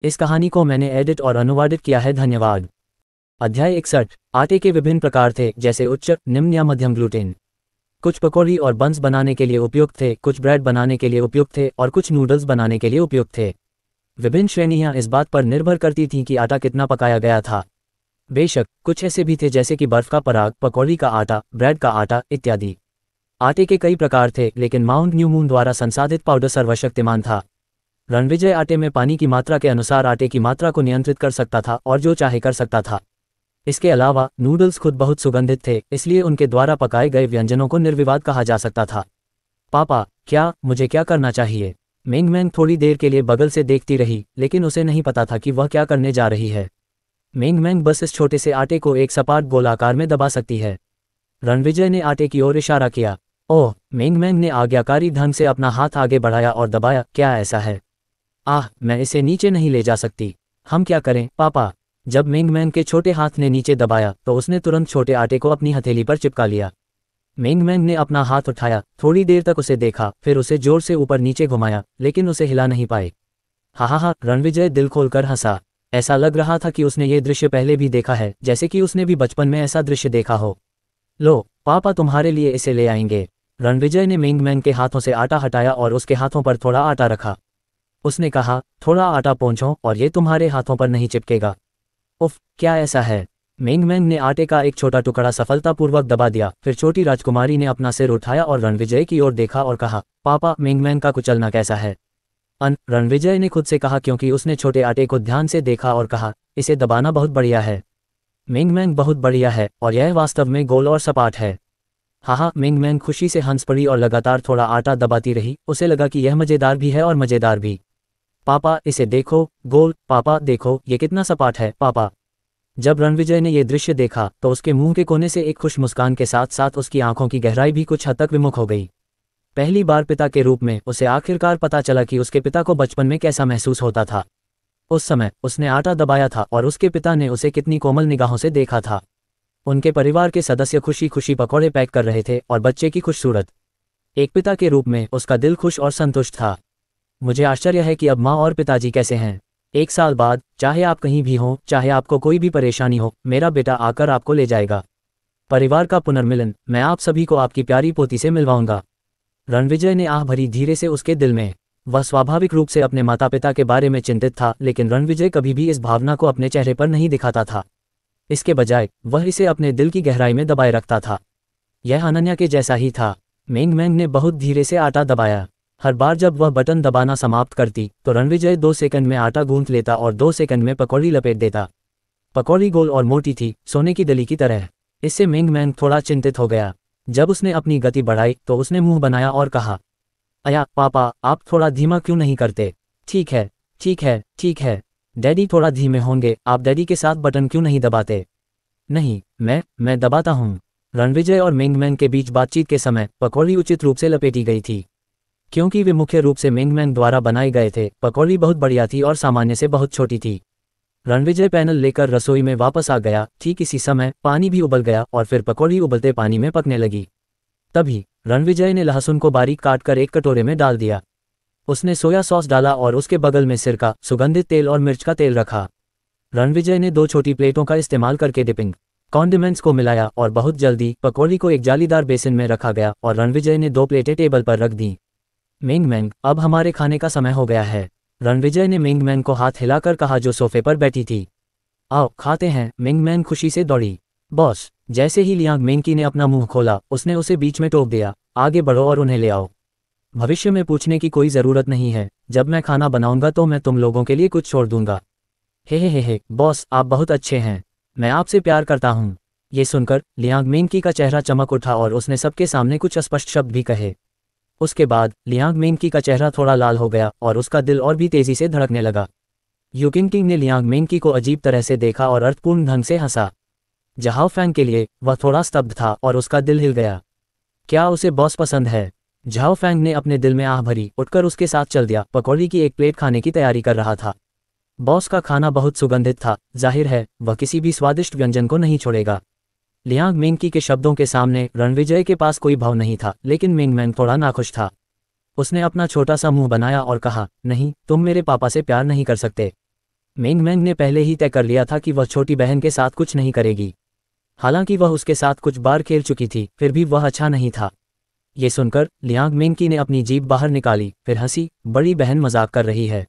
इस कहानी को मैंने एडिट और अनुवादित किया है। धन्यवाद। अध्याय 61। आटे के विभिन्न प्रकार थे, जैसे उच्च, निम्न या मध्यम ग्लूटेन। कुछ पकौड़ी और बंस बनाने के लिए उपयुक्त थे, कुछ ब्रेड बनाने के लिए उपयुक्त थे और कुछ नूडल्स बनाने के लिए उपयुक्त थे। विभिन्न श्रेणियां इस बात पर निर्भर करती थीं कि आटा कितना पकाया गया था। बेशक कुछ ऐसे भी थे जैसे कि बर्फ का पराग, पकौड़ी का आटा, ब्रेड का आटा इत्यादि। आटे के कई प्रकार थे, लेकिन माउंट न्यू मून द्वारा संसाधित पाउडर सर्वशक्तिमान था। रणविजय आटे में पानी की मात्रा के अनुसार आटे की मात्रा को नियंत्रित कर सकता था और जो चाहे कर सकता था। इसके अलावा नूडल्स खुद बहुत सुगंधित थे, इसलिए उनके द्वारा पकाए गए व्यंजनों को निर्विवाद कहा जा सकता था। पापा, मुझे क्या करना चाहिए? मेंग मेंग थोड़ी देर के लिए बगल से देखती रही, लेकिन उसे नहीं पता था कि वह क्या करने जा रही है। मेंग मेंग बस इस छोटे से आटे को एक सपाट गोलाकार में दबा सकती है। रणविजय ने आटे की ओर इशारा किया। ओह! मेंग मेंग ने आज्ञाकारी ढंग से अपना हाथ आगे बढ़ाया और दबाया। क्या ऐसा है? मैं इसे नीचे नहीं ले जा सकती। हम क्या करें, पापा? जब मेंग मेंग के छोटे हाथ ने नीचे दबाया तो उसने तुरंत छोटे आटे को अपनी हथेली पर चिपका लिया। मेंग मेंग ने अपना हाथ उठाया, थोड़ी देर तक उसे देखा, फिर उसे जोर से ऊपर नीचे घुमाया, लेकिन उसे हिला नहीं पाए। हा, रणविजय दिल खोलकर हंसा। ऐसा लग रहा था कि उसने ये दृश्य पहले भी देखा है, जैसे कि उसने भी बचपन में ऐसा दृश्य देखा हो। लो, पापा तुम्हारे लिए इसे ले आएंगे। रणविजय ने मेंग मेंग के हाथों से आटा हटाया और उसके हाथों पर थोड़ा आटा रखा। उसने कहा, थोड़ा आटा पोंछो और ये तुम्हारे हाथों पर नहीं चिपकेगा। उफ, क्या ऐसा है? मेंग मेंग ने आटे का एक छोटा टुकड़ा सफलतापूर्वक दबा दिया। फिर छोटी राजकुमारी ने अपना सिर उठाया और रणविजय की ओर देखा और कहा, पापा, मेंग मेंग का कुचलना कैसा है? रणविजय ने खुद से कहा, क्योंकि उसने छोटे आटे को ध्यान से देखा और कहा, इसे दबाना बहुत बढ़िया है। मेंग मेंग बहुत बढ़िया है और यह वास्तव में गोल और सपाट है। हाँ, मेंग मेंग खुशी से हंस पड़ी और लगातार थोड़ा आटा दबाती रही। उसे लगा कि यह मज़ेदार भी है और मज़ेदार भी। पापा, इसे देखो, गोल। पापा देखो, ये कितना सपाट है, पापा। जब रणविजय ने यह दृश्य देखा तो उसके मुंह के कोने से एक खुश मुस्कान के साथ साथ उसकी आंखों की गहराई भी कुछ हद तक विमुख हो गई। पहली बार पिता के रूप में उसे आखिरकार पता चला कि उसके पिता को बचपन में कैसा महसूस होता था। उस समय उसने आटा दबाया था और उसके पिता ने उसे कितनी कोमल निगाहों से देखा था। उनके परिवार के सदस्य खुशी खुशी पकौड़े पैक कर रहे थे और बच्चे की खुश सूरत। एक पिता के रूप में उसका दिल खुश और संतुष्ट था। मुझे आश्चर्य है कि अब माँ और पिताजी कैसे हैं। 1 साल बाद, चाहे आप कहीं भी हों, चाहे आपको कोई भी परेशानी हो, मेरा बेटा आकर आपको ले जाएगा। परिवार का पुनर्मिलन, मैं आप सभी को आपकी प्यारी पोती से मिलवाऊंगा। रणविजय ने आह भरी धीरे से उसके दिल में। वह स्वाभाविक रूप से अपने माता पिता के बारे में चिंतित था, लेकिन रणविजय कभी भी इस भावना को अपने चेहरे पर नहीं दिखाता था। इसके बजाय वह इसे अपने दिल की गहराई में दबाए रखता था। यह अनन्या के जैसा ही था। मेंग मेंग ने बहुत धीरे से आटा दबाया। हर बार जब वह बटन दबाना समाप्त करती तो रणविजय 2 सेकंड में आटा गूंथ लेता और 2 सेकंड में पकौड़ी लपेट देता। पकौड़ी गोल और मोटी थी, सोने की दली की तरह। इससे मेंग मेंग थोड़ा चिंतित हो गया। जब उसने अपनी गति बढ़ाई तो उसने मुंह बनाया और कहा, अया पापा, आप थोड़ा धीमा क्यों नहीं करते? ठीक है, ठीक है, ठीक है। डैडी थोड़ा धीमे होंगे। आप डैडी के साथ बटन क्यों नहीं दबाते? नहीं, मैं दबाता हूँ। रणविजय और मेंग मेंग के बीच बातचीत के समय पकौड़ी उचित रूप से लपेटी गई थी। क्योंकि वे मुख्य रूप से मेंग मेंग द्वारा बनाए गए थे, पकौड़ी बहुत बढ़िया थी और सामान्य से बहुत छोटी थी। रणविजय पैनल लेकर रसोई में वापस आ गया। ठीक इसी समय पानी भी उबल गया और फिर पकौड़ी उबलते पानी में पकने लगी। तभी रणविजय ने लहसुन को बारीक काटकर एक कटोरे में डाल दिया। उसने सोया सॉस डाला और उसके बगल में सिरका, सुगंधित तेल और मिर्च का तेल रखा। रणविजय ने 2 छोटी प्लेटों का इस्तेमाल करके डिपिंग कॉन्डिमेंट्स को मिलाया और बहुत जल्दी पकौड़ी को एक जालीदार बेसिन में रखा गया और रणविजय ने 2 प्लेटें टेबल पर रख दी। मेंग मेंग, अब हमारे खाने का समय हो गया है। रणविजय ने मेंग मेंग को हाथ हिलाकर कहा, जो सोफे पर बैठी थी। आओ खाते हैं। मेंग मेंग खुशी से दौड़ी। बॉस! जैसे ही लियांग मेंकी ने अपना मुंह खोला, उसने उसे बीच में टोक दिया। आगे बढ़ो और उन्हें ले आओ। भविष्य में पूछने की कोई ज़रूरत नहीं है। जब मैं खाना बनाऊंगा तो मैं तुम लोगों के लिए कुछ छोड़ दूंगा। हे, बॉस, आप बहुत अच्छे हैं। मैं आपसे प्यार करता हूँ। ये सुनकर लियांग मेंकी का चेहरा चमक उठा और उसने सबके सामने कुछ अस्पष्ट शब्द भी कहे। उसके बाद लियांग मेंकी का चेहरा थोड़ा लाल हो गया और उसका दिल और भी तेजी से धड़कने लगा। यूकिंग किंग ने लियांग मेंकी को अजीब तरह से देखा और अर्थपूर्ण ढंग से हंसा। जहाओ फैंग के लिए वह थोड़ा स्तब्ध था और उसका दिल हिल गया। क्या उसे बॉस पसंद है? झाओ फैंग ने अपने दिल में आह भरी, उठकर उसके साथ चल दिया। पकौड़ी की एक प्लेट खाने की तैयारी कर रहा था। बॉस का खाना बहुत सुगंधित था। जाहिर है वह किसी भी स्वादिष्ट व्यंजन को नहीं छोड़ेगा। लियांग मेंकी के शब्दों के सामने रणविजय के पास कोई भाव नहीं था, लेकिन मेंग मेंग थोड़ा नाखुश था। उसने अपना छोटा सा मुंह बनाया और कहा, नहीं, तुम मेरे पापा से प्यार नहीं कर सकते। मेंग मेंग ने पहले ही तय कर लिया था कि वह छोटी बहन के साथ कुछ नहीं करेगी। हालांकि वह उसके साथ कुछ बार खेल चुकी थी, फिर भी वह अच्छा नहीं था। ये सुनकर लियांग मेंगकी ने अपनी जीभ बाहर निकाली, फिर हंसी, बड़ी बहन मजाक कर रही है।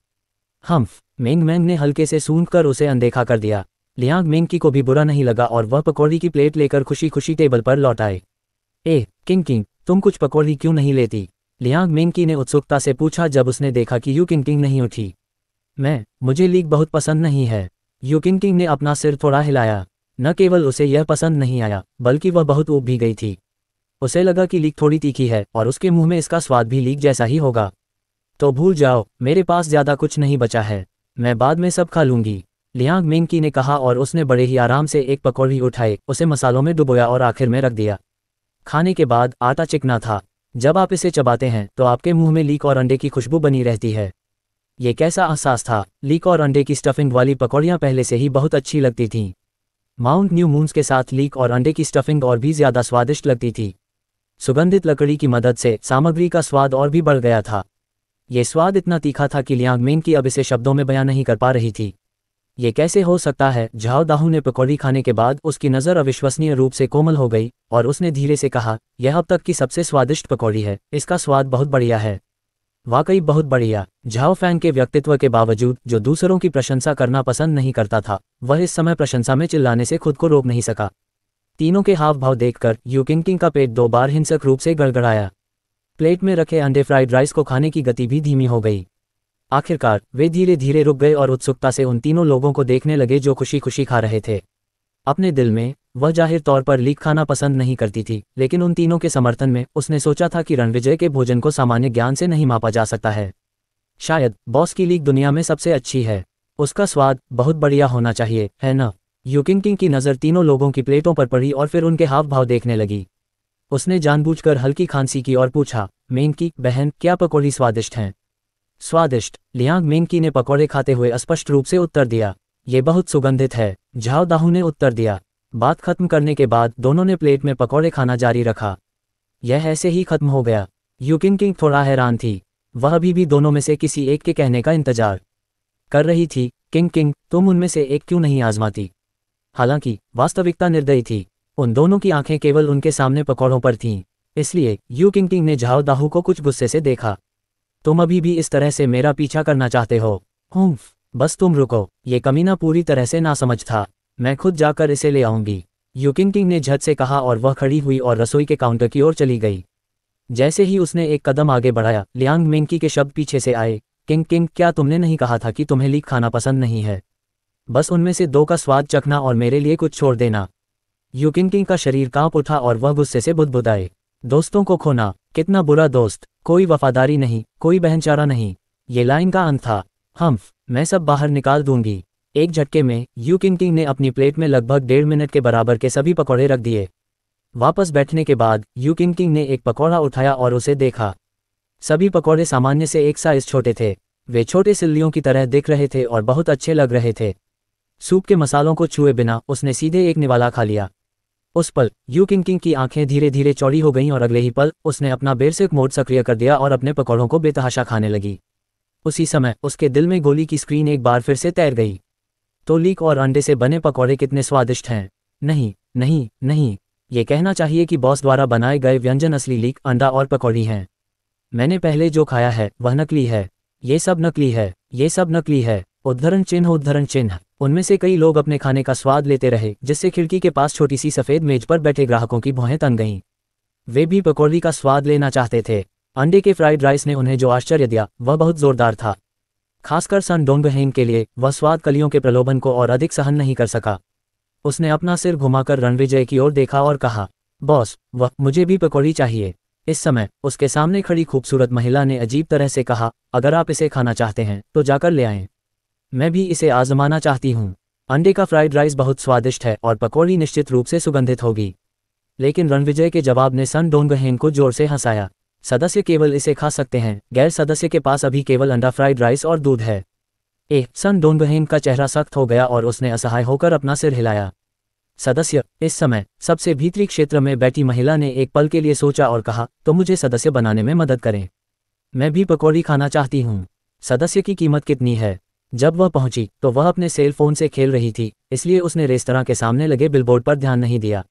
हम्फ, मेंग मेंग ने हल्के से सूंघकर उसे अनदेखा कर दिया। लियांग मेंगकी को भी बुरा नहीं लगा और वह पकौड़ी की प्लेट लेकर खुशी खुशी टेबल पर लौट आए। किंग किंग, तुम कुछ पकौड़ी क्यों नहीं लेती? लियांग मेंगकी ने उत्सुकता से पूछा जब उसने देखा कि यू किंग किंग नहीं उठी। मुझे लीक बहुत पसंद नहीं है। यू किंग किंग ने अपना सिर थोड़ा हिलाया। न केवल उसे यह पसंद नहीं आया, बल्कि वह बहुत ऊब भी गई थी। उसे लगा कि लीक थोड़ी तीखी है और उसके मुंह में इसका स्वाद भी लीक जैसा ही होगा। तो भूल जाओ, मेरे पास ज़्यादा कुछ नहीं बचा है, मैं बाद में सब खा लूंगी, लियांग मेंगकी ने कहा और उसने बड़े ही आराम से एक पकौड़ी उठाई, उसे मसालों में डुबोया और आखिर में रख दिया। खाने के बाद आटा चिकना था। जब आप इसे चबाते हैं तो आपके मुंह में लीक और अंडे की खुशबू बनी रहती है। ये कैसा एहसास था? लीक और अंडे की स्टफिंग वाली पकौड़ियाँ पहले से ही बहुत अच्छी लगती थीं। माउंट न्यू मून्स के साथ लीक और अंडे की स्टफिंग और भी ज़्यादा स्वादिष्ट लगती थी। सुगंधित लकड़ी की मदद से सामग्री का स्वाद और भी बढ़ गया था। ये स्वाद इतना तीखा था कि लियांग मेंगकी अब इसे शब्दों में बयां नहीं कर पा रही थी। ये कैसे हो सकता है? झाओ दाहू ने पकौड़ी खाने के बाद उसकी नज़र अविश्वसनीय रूप से कोमल हो गई और उसने धीरे से कहा, यह अब तक की सबसे स्वादिष्ट पकौड़ी है, इसका स्वाद बहुत बढ़िया है। वाकई बहुत बढ़िया। झाओ फैंग के व्यक्तित्व के बावजूद, जो दूसरों की प्रशंसा करना पसंद नहीं करता था, वह इस समय प्रशंसा में चिल्लाने से खुद को रोक नहीं सका। तीनों के हाव भाव देखकर यू किंग किंग का पेट 2 बार हिंसक रूप से गड़गड़ाया। प्लेट में रखे अंडे फ्राइड राइस को खाने की गति भी धीमी हो गई। आखिरकार वे धीरे धीरे रुक गए और उत्सुकता से उन तीनों लोगों को देखने लगे जो खुशी खुशी खा रहे थे। अपने दिल में वह जाहिर तौर पर लीक खाना पसंद नहीं करती थी, लेकिन उन तीनों के समर्थन में उसने सोचा था कि रणविजय के भोजन को सामान्य ज्ञान से नहीं मापा जा सकता है। शायद बॉस की लीक दुनिया में सबसे अच्छी है, उसका स्वाद बहुत बढ़िया होना चाहिए, है न? यू किंग किंग की नज़र तीनों लोगों की प्लेटों पर पड़ी और फिर उनके हाव भाव देखने लगी। उसने जानबूझकर हल्की खांसी की और पूछा, मेंगकी बहन, क्या पकौड़ी स्वादिष्ट हैं? स्वादिष्ट, लियांग मेंगकी ने पकौड़े खाते हुए स्पष्ट रूप से उत्तर दिया। ये बहुत सुगंधित है, झाओ दाहू ने उत्तर दिया। बात खत्म करने के बाद दोनों ने प्लेट में पकौड़े खाना जारी रखा। यह ऐसे ही खत्म हो गया। यू किंग किंग थोड़ा हैरान थी। वह अभी भी दोनों में से किसी एक के कहने का इंतजार कर रही थी। किंग किंग, तुम उनमें से एक क्यों नहीं आजमाती? हालांकि वास्तविकता निर्दयी थी। उन दोनों की आंखें केवल उनके सामने पकौड़ों पर थीं, इसलिए यू किंग किंग ने झाओ दाहू को कुछ गुस्से से देखा। तुम अभी भी इस तरह से मेरा पीछा करना चाहते हो? बस तुम रुको, ये कमीना पूरी तरह से नासमझ था, मैं खुद जाकर इसे ले आऊंगी, यू किंग किंग ने झट से कहा और वह खड़ी हुई और रसोई के काउंटर की ओर चली गई। जैसे ही उसने एक कदम आगे बढ़ाया, लियांग मेंगकी के शब्द पीछे से आए, किंग किंग, क्या तुमने नहीं कहा था कि तुम्हें लीक खाना पसंद नहीं है? बस उनमें से 2 का स्वाद चखना और मेरे लिए कुछ छोड़ देना। यू किंग किंग का शरीर कांप उठा और वह गुस्से से बुदबुदाए। दोस्तों को खोना, कितना बुरा दोस्त, कोई वफादारी नहीं, कोई बहनचारा नहीं। ये लाइन का अंत था। मैं सब बाहर निकाल दूंगी। एक झटके में यू किंग किंग ने अपनी प्लेट में लगभग 1.5 मिनट के बराबर के सभी पकौड़े रख दिए। वापस बैठने के बाद यू किंग किंग ने एक पकौड़ा उठाया और उसे देखा। सभी पकौड़े सामान्य से एक साइज छोटे थे। वे छोटे सिल्लियों की तरह दिख रहे थे और बहुत अच्छे लग रहे थे। सूप के मसालों को छुए बिना उसने सीधे एक निवाला खा लिया। उस पल यू किंग किंग की आंखें धीरे धीरे चौड़ी हो गईं और अगले ही पल उसने अपना बेसिक मोड सक्रिय कर दिया और अपने पकौड़ों को बेतहाशा खाने लगी। उसी समय उसके दिल में गोली की स्क्रीन एक बार फिर से तैर गई। तो लीक और अंडे से बने पकौड़े कितने स्वादिष्ट हैं। नहीं नहीं नहीं, ये कहना चाहिए कि बॉस द्वारा बनाए गए व्यंजन असली लीक, अंडा और पकौड़ी हैं। मैंने पहले जो खाया है वह नकली है। ये सब नकली है, ये सब नकली है। उद्धरण चिन्ह। उनमें से कई लोग अपने खाने का स्वाद लेते रहे, जिससे खिड़की के पास छोटी सी सफ़ेद मेज पर बैठे ग्राहकों की भौहें तन गईं। वे भी पकौड़ी का स्वाद लेना चाहते थे। अंडे के फ्राइड राइस ने उन्हें जो आश्चर्य दिया वह बहुत जोरदार था। खासकर सन डोंगहेन के लिए वह स्वाद कलियों के प्रलोभन को और अधिक सहन नहीं कर सका। उसने अपना सिर घुमाकर रणविजय की ओर देखा और कहा, बॉस, वह मुझे भी पकौड़ी चाहिए। इस समय उसके सामने खड़ी खूबसूरत महिला ने अजीब तरह से कहा, अगर आप इसे खाना चाहते हैं तो जाकर ले आएं। मैं भी इसे आजमाना चाहती हूँ। अंडे का फ्राइड राइस बहुत स्वादिष्ट है और पकौड़ी निश्चित रूप से सुगंधित होगी। लेकिन रणविजय के जवाब ने सन डोंगहेन को जोर से हंसाया। सदस्य केवल इसे खा सकते हैं, गैर सदस्य के पास अभी केवल अंडा फ्राइड राइस और दूध है। सन डोंगहेन का चेहरा सख्त हो गया और उसने असहाय होकर अपना सिर हिलाया। सदस्य, इस समय सबसे भीतरी क्षेत्र में बैठी महिला ने एक पल के लिए सोचा और कहा, तो मुझे सदस्य बनाने में मदद करें। मैं भी पकौड़ी खाना चाहती हूँ। सदस्य की कीमत कितनी है? जब वह पहुंची तो वह अपने सेल फोन से खेल रही थी, इसलिए उसने रेस्तरां के सामने लगे बिलबोर्ड पर ध्यान नहीं दिया।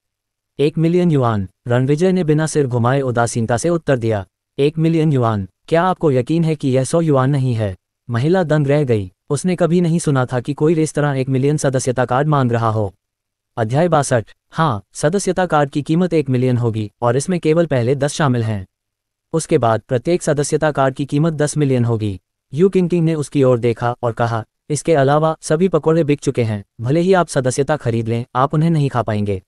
1 मिलियन युआन, रणविजय ने बिना सिर घुमाए उदासीनता से उत्तर दिया। 1 मिलियन युआन, क्या आपको यकीन है कि यह 100 युआन नहीं है? महिला दंग रह गई। उसने कभी नहीं सुना था कि कोई रेस्तरां 1 मिलियन सदस्यता कार्ड मांग रहा हो। अध्याय 62। हाँ, सदस्यता कार्ड की कीमत 1 मिलियन होगी और इसमें केवल पहले 10 शामिल हैं। उसके बाद प्रत्येक सदस्यता कार्ड की कीमत 10 मिलियन होगी। यू किंग किंग ने उसकी ओर देखा और कहा, इसके अलावा सभी पकौड़े बिक चुके हैं, भले ही आप सदस्यता खरीद लें, आप उन्हें नहीं खा पाएंगे।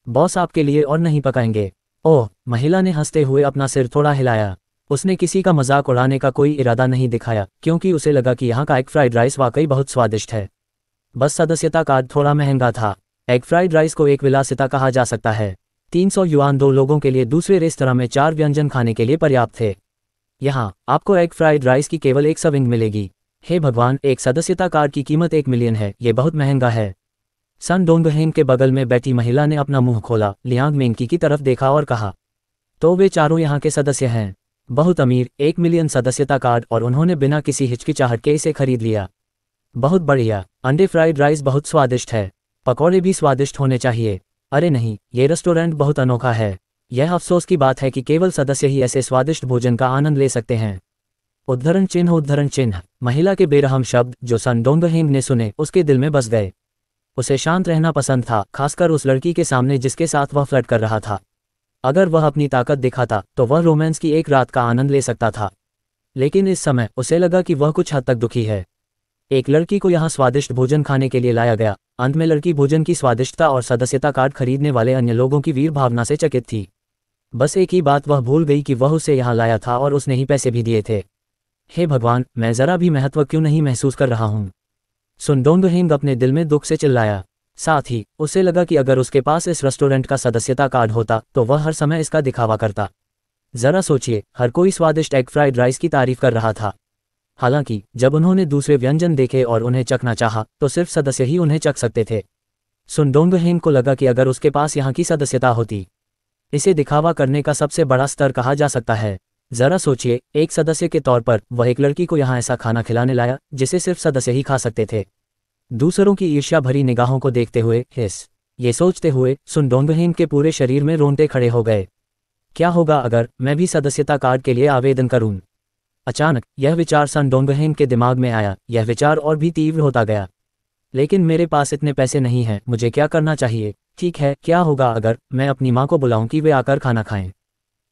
बॉस आपके लिए और नहीं पकाएंगे। ओह, महिला ने हंसते हुए अपना सिर थोड़ा हिलाया। उसने किसी का मजाक उड़ाने का कोई इरादा नहीं दिखाया, क्योंकि उसे लगा कि यहाँ का एग फ्राइड राइस वाकई बहुत स्वादिष्ट है। बस सदस्यता कार्ड थोड़ा महंगा था। एग फ्राइड राइस को एक विलासिता कहा जा सकता है। 300 युआन 2 लोगों के लिए दूसरे रेस्तरां में 4 व्यंजन खाने के लिए पर्याप्त थे। यहाँ आपको एग फ्राइड राइस की केवल एक सर्विंग मिलेगी। हे भगवान, एक सदस्यता कार्ड की कीमत 1 मिलियन है, ये बहुत महंगा है। सन डोंगहेम के बगल में बैठी महिला ने अपना मुंह खोला, लियांग मेंकी की तरफ देखा और कहा, तो वे चारों यहाँ के सदस्य हैं। बहुत अमीर, 1 मिलियन सदस्यता कार्ड, और उन्होंने बिना किसी हिचकिचाहट के इसे खरीद लिया। बहुत बढ़िया। अंडे फ्राइड राइस बहुत स्वादिष्ट है। पकौड़े भी स्वादिष्ट होने चाहिए। अरे नहीं, ये रेस्टोरेंट बहुत अनोखा है। यह अफसोस की बात है कि केवल सदस्य ही ऐसे स्वादिष्ट भोजन का आनंद ले सकते हैं। उद्धरण चिन्ह उद्धरण चिन्ह। महिला के बेरहम शब्द जो सन डोंगहेम ने सुने उसके दिल में बस गए। उसे शांत रहना पसंद था, खासकर उस लड़की के सामने जिसके साथ वह फ्लर्ट कर रहा था। अगर वह अपनी ताकत दिखाता तो वह रोमांस की एक रात का आनंद ले सकता था, लेकिन इस समय उसे लगा कि वह कुछ हद तक दुखी है। एक लड़की को यहाँ स्वादिष्ट भोजन खाने के लिए लाया गया। अंत में लड़की भोजन की स्वादिष्टता और सदस्यता कार्ड खरीदने वाले अन्य लोगों की वीर भावना से चकित थी। बस एक ही बात वह भूल गई कि वह उसे यहाँ लाया था और उसने ही पैसे भी दिए थे। हे भगवान, मैं जरा भी महत्व क्यों नहीं महसूस कर रहा हूँ? सुन डोंगहेम अपने दिल में दुख से चिल्लाया। साथ ही उसे लगा कि अगर उसके पास इस रेस्टोरेंट का सदस्यता कार्ड होता तो वह हर समय इसका दिखावा करता। जरा सोचिए, हर कोई स्वादिष्ट एग फ्राइड राइस की तारीफ कर रहा था। हालांकि जब उन्होंने दूसरे व्यंजन देखे और उन्हें चखना चाहा तो सिर्फ सदस्य ही उन्हें चख सकते थे। सुन डोंगहेम को लगा कि अगर उसके पास यहाँ की सदस्यता होती, इसे दिखावा करने का सबसे बड़ा स्तर कहा जा सकता है। जरा सोचिए, एक सदस्य के तौर पर वह एक लड़की को यहाँ ऐसा खाना खिलाने लाया जिसे सिर्फ सदस्य ही खा सकते थे। दूसरों की ईर्ष्या भरी निगाहों को देखते हुए ये सोचते हुए सुन डोंगहेम के पूरे शरीर में रोंगटे खड़े हो गए। क्या होगा अगर मैं भी सदस्यता कार्ड के लिए आवेदन करूं? अचानक यह विचार सन डोंगहेम के दिमाग में आया। यह विचार और भी तीव्र होता गया। लेकिन मेरे पास इतने पैसे नहीं हैं, मुझे क्या करना चाहिए? ठीक है, क्या होगा अगर मैं अपनी माँ को बुलाऊं कि वे आकर खाना खाएं?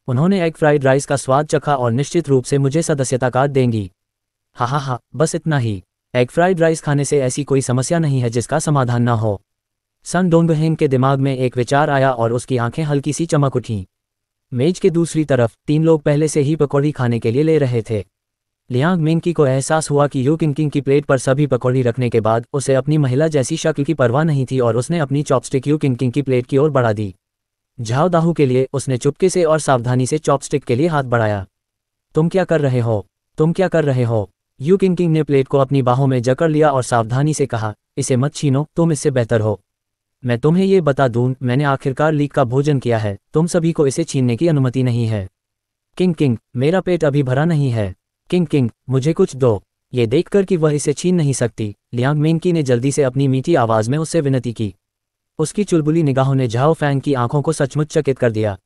उन्होंने एग फ्राइड राइस का स्वाद चखा और निश्चित रूप से मुझे सदस्यता कार्ड देंगी। हा, बस इतना ही। एग फ्राइड राइस खाने से ऐसी कोई समस्या नहीं है जिसका समाधान ना हो। सन डोंगहेम के दिमाग में एक विचार आया और उसकी आंखें हल्की सी चमक उठीं। मेज के दूसरी तरफ 3 लोग पहले से ही पकौड़ी खाने के लिए ले रहे थे। लियांग मेंकी को एहसास हुआ कि यू किंग किंग की प्लेट पर सभी पकौड़ी रखने के बाद उसे अपनी महिला जैसी शक्ल की परवाह नहीं थी और उसने अपनी चॉपस्टिक यू किंग किंग की प्लेट की ओर बढ़ा दी। झाओ दाहू के लिए उसने चुपके से और सावधानी से चॉपस्टिक के लिए हाथ बढ़ाया। तुम क्या कर रहे हो? तुम क्या कर रहे हो? यू किंग किंग ने प्लेट को अपनी बाहों में जकड़ लिया और सावधानी से कहा, इसे मत छीनो, तुम इससे बेहतर हो। मैं तुम्हें ये बता दूं, मैंने आखिरकार लीक का भोजन किया है, तुम सभी को इसे छीनने की अनुमति नहीं है। किंग किंग, मेरा पेट अभी भरा नहीं है। किंग किंग, मुझे कुछ दो। ये देखकर कि वह इसे छीन नहीं सकती, लियांग मेंकी ने जल्दी से अपनी मीठी आवाज में उससे विनती की। उसकी चुलबुली निगाहों ने झाओ फैंग की आंखों को सचमुच चकित कर दिया।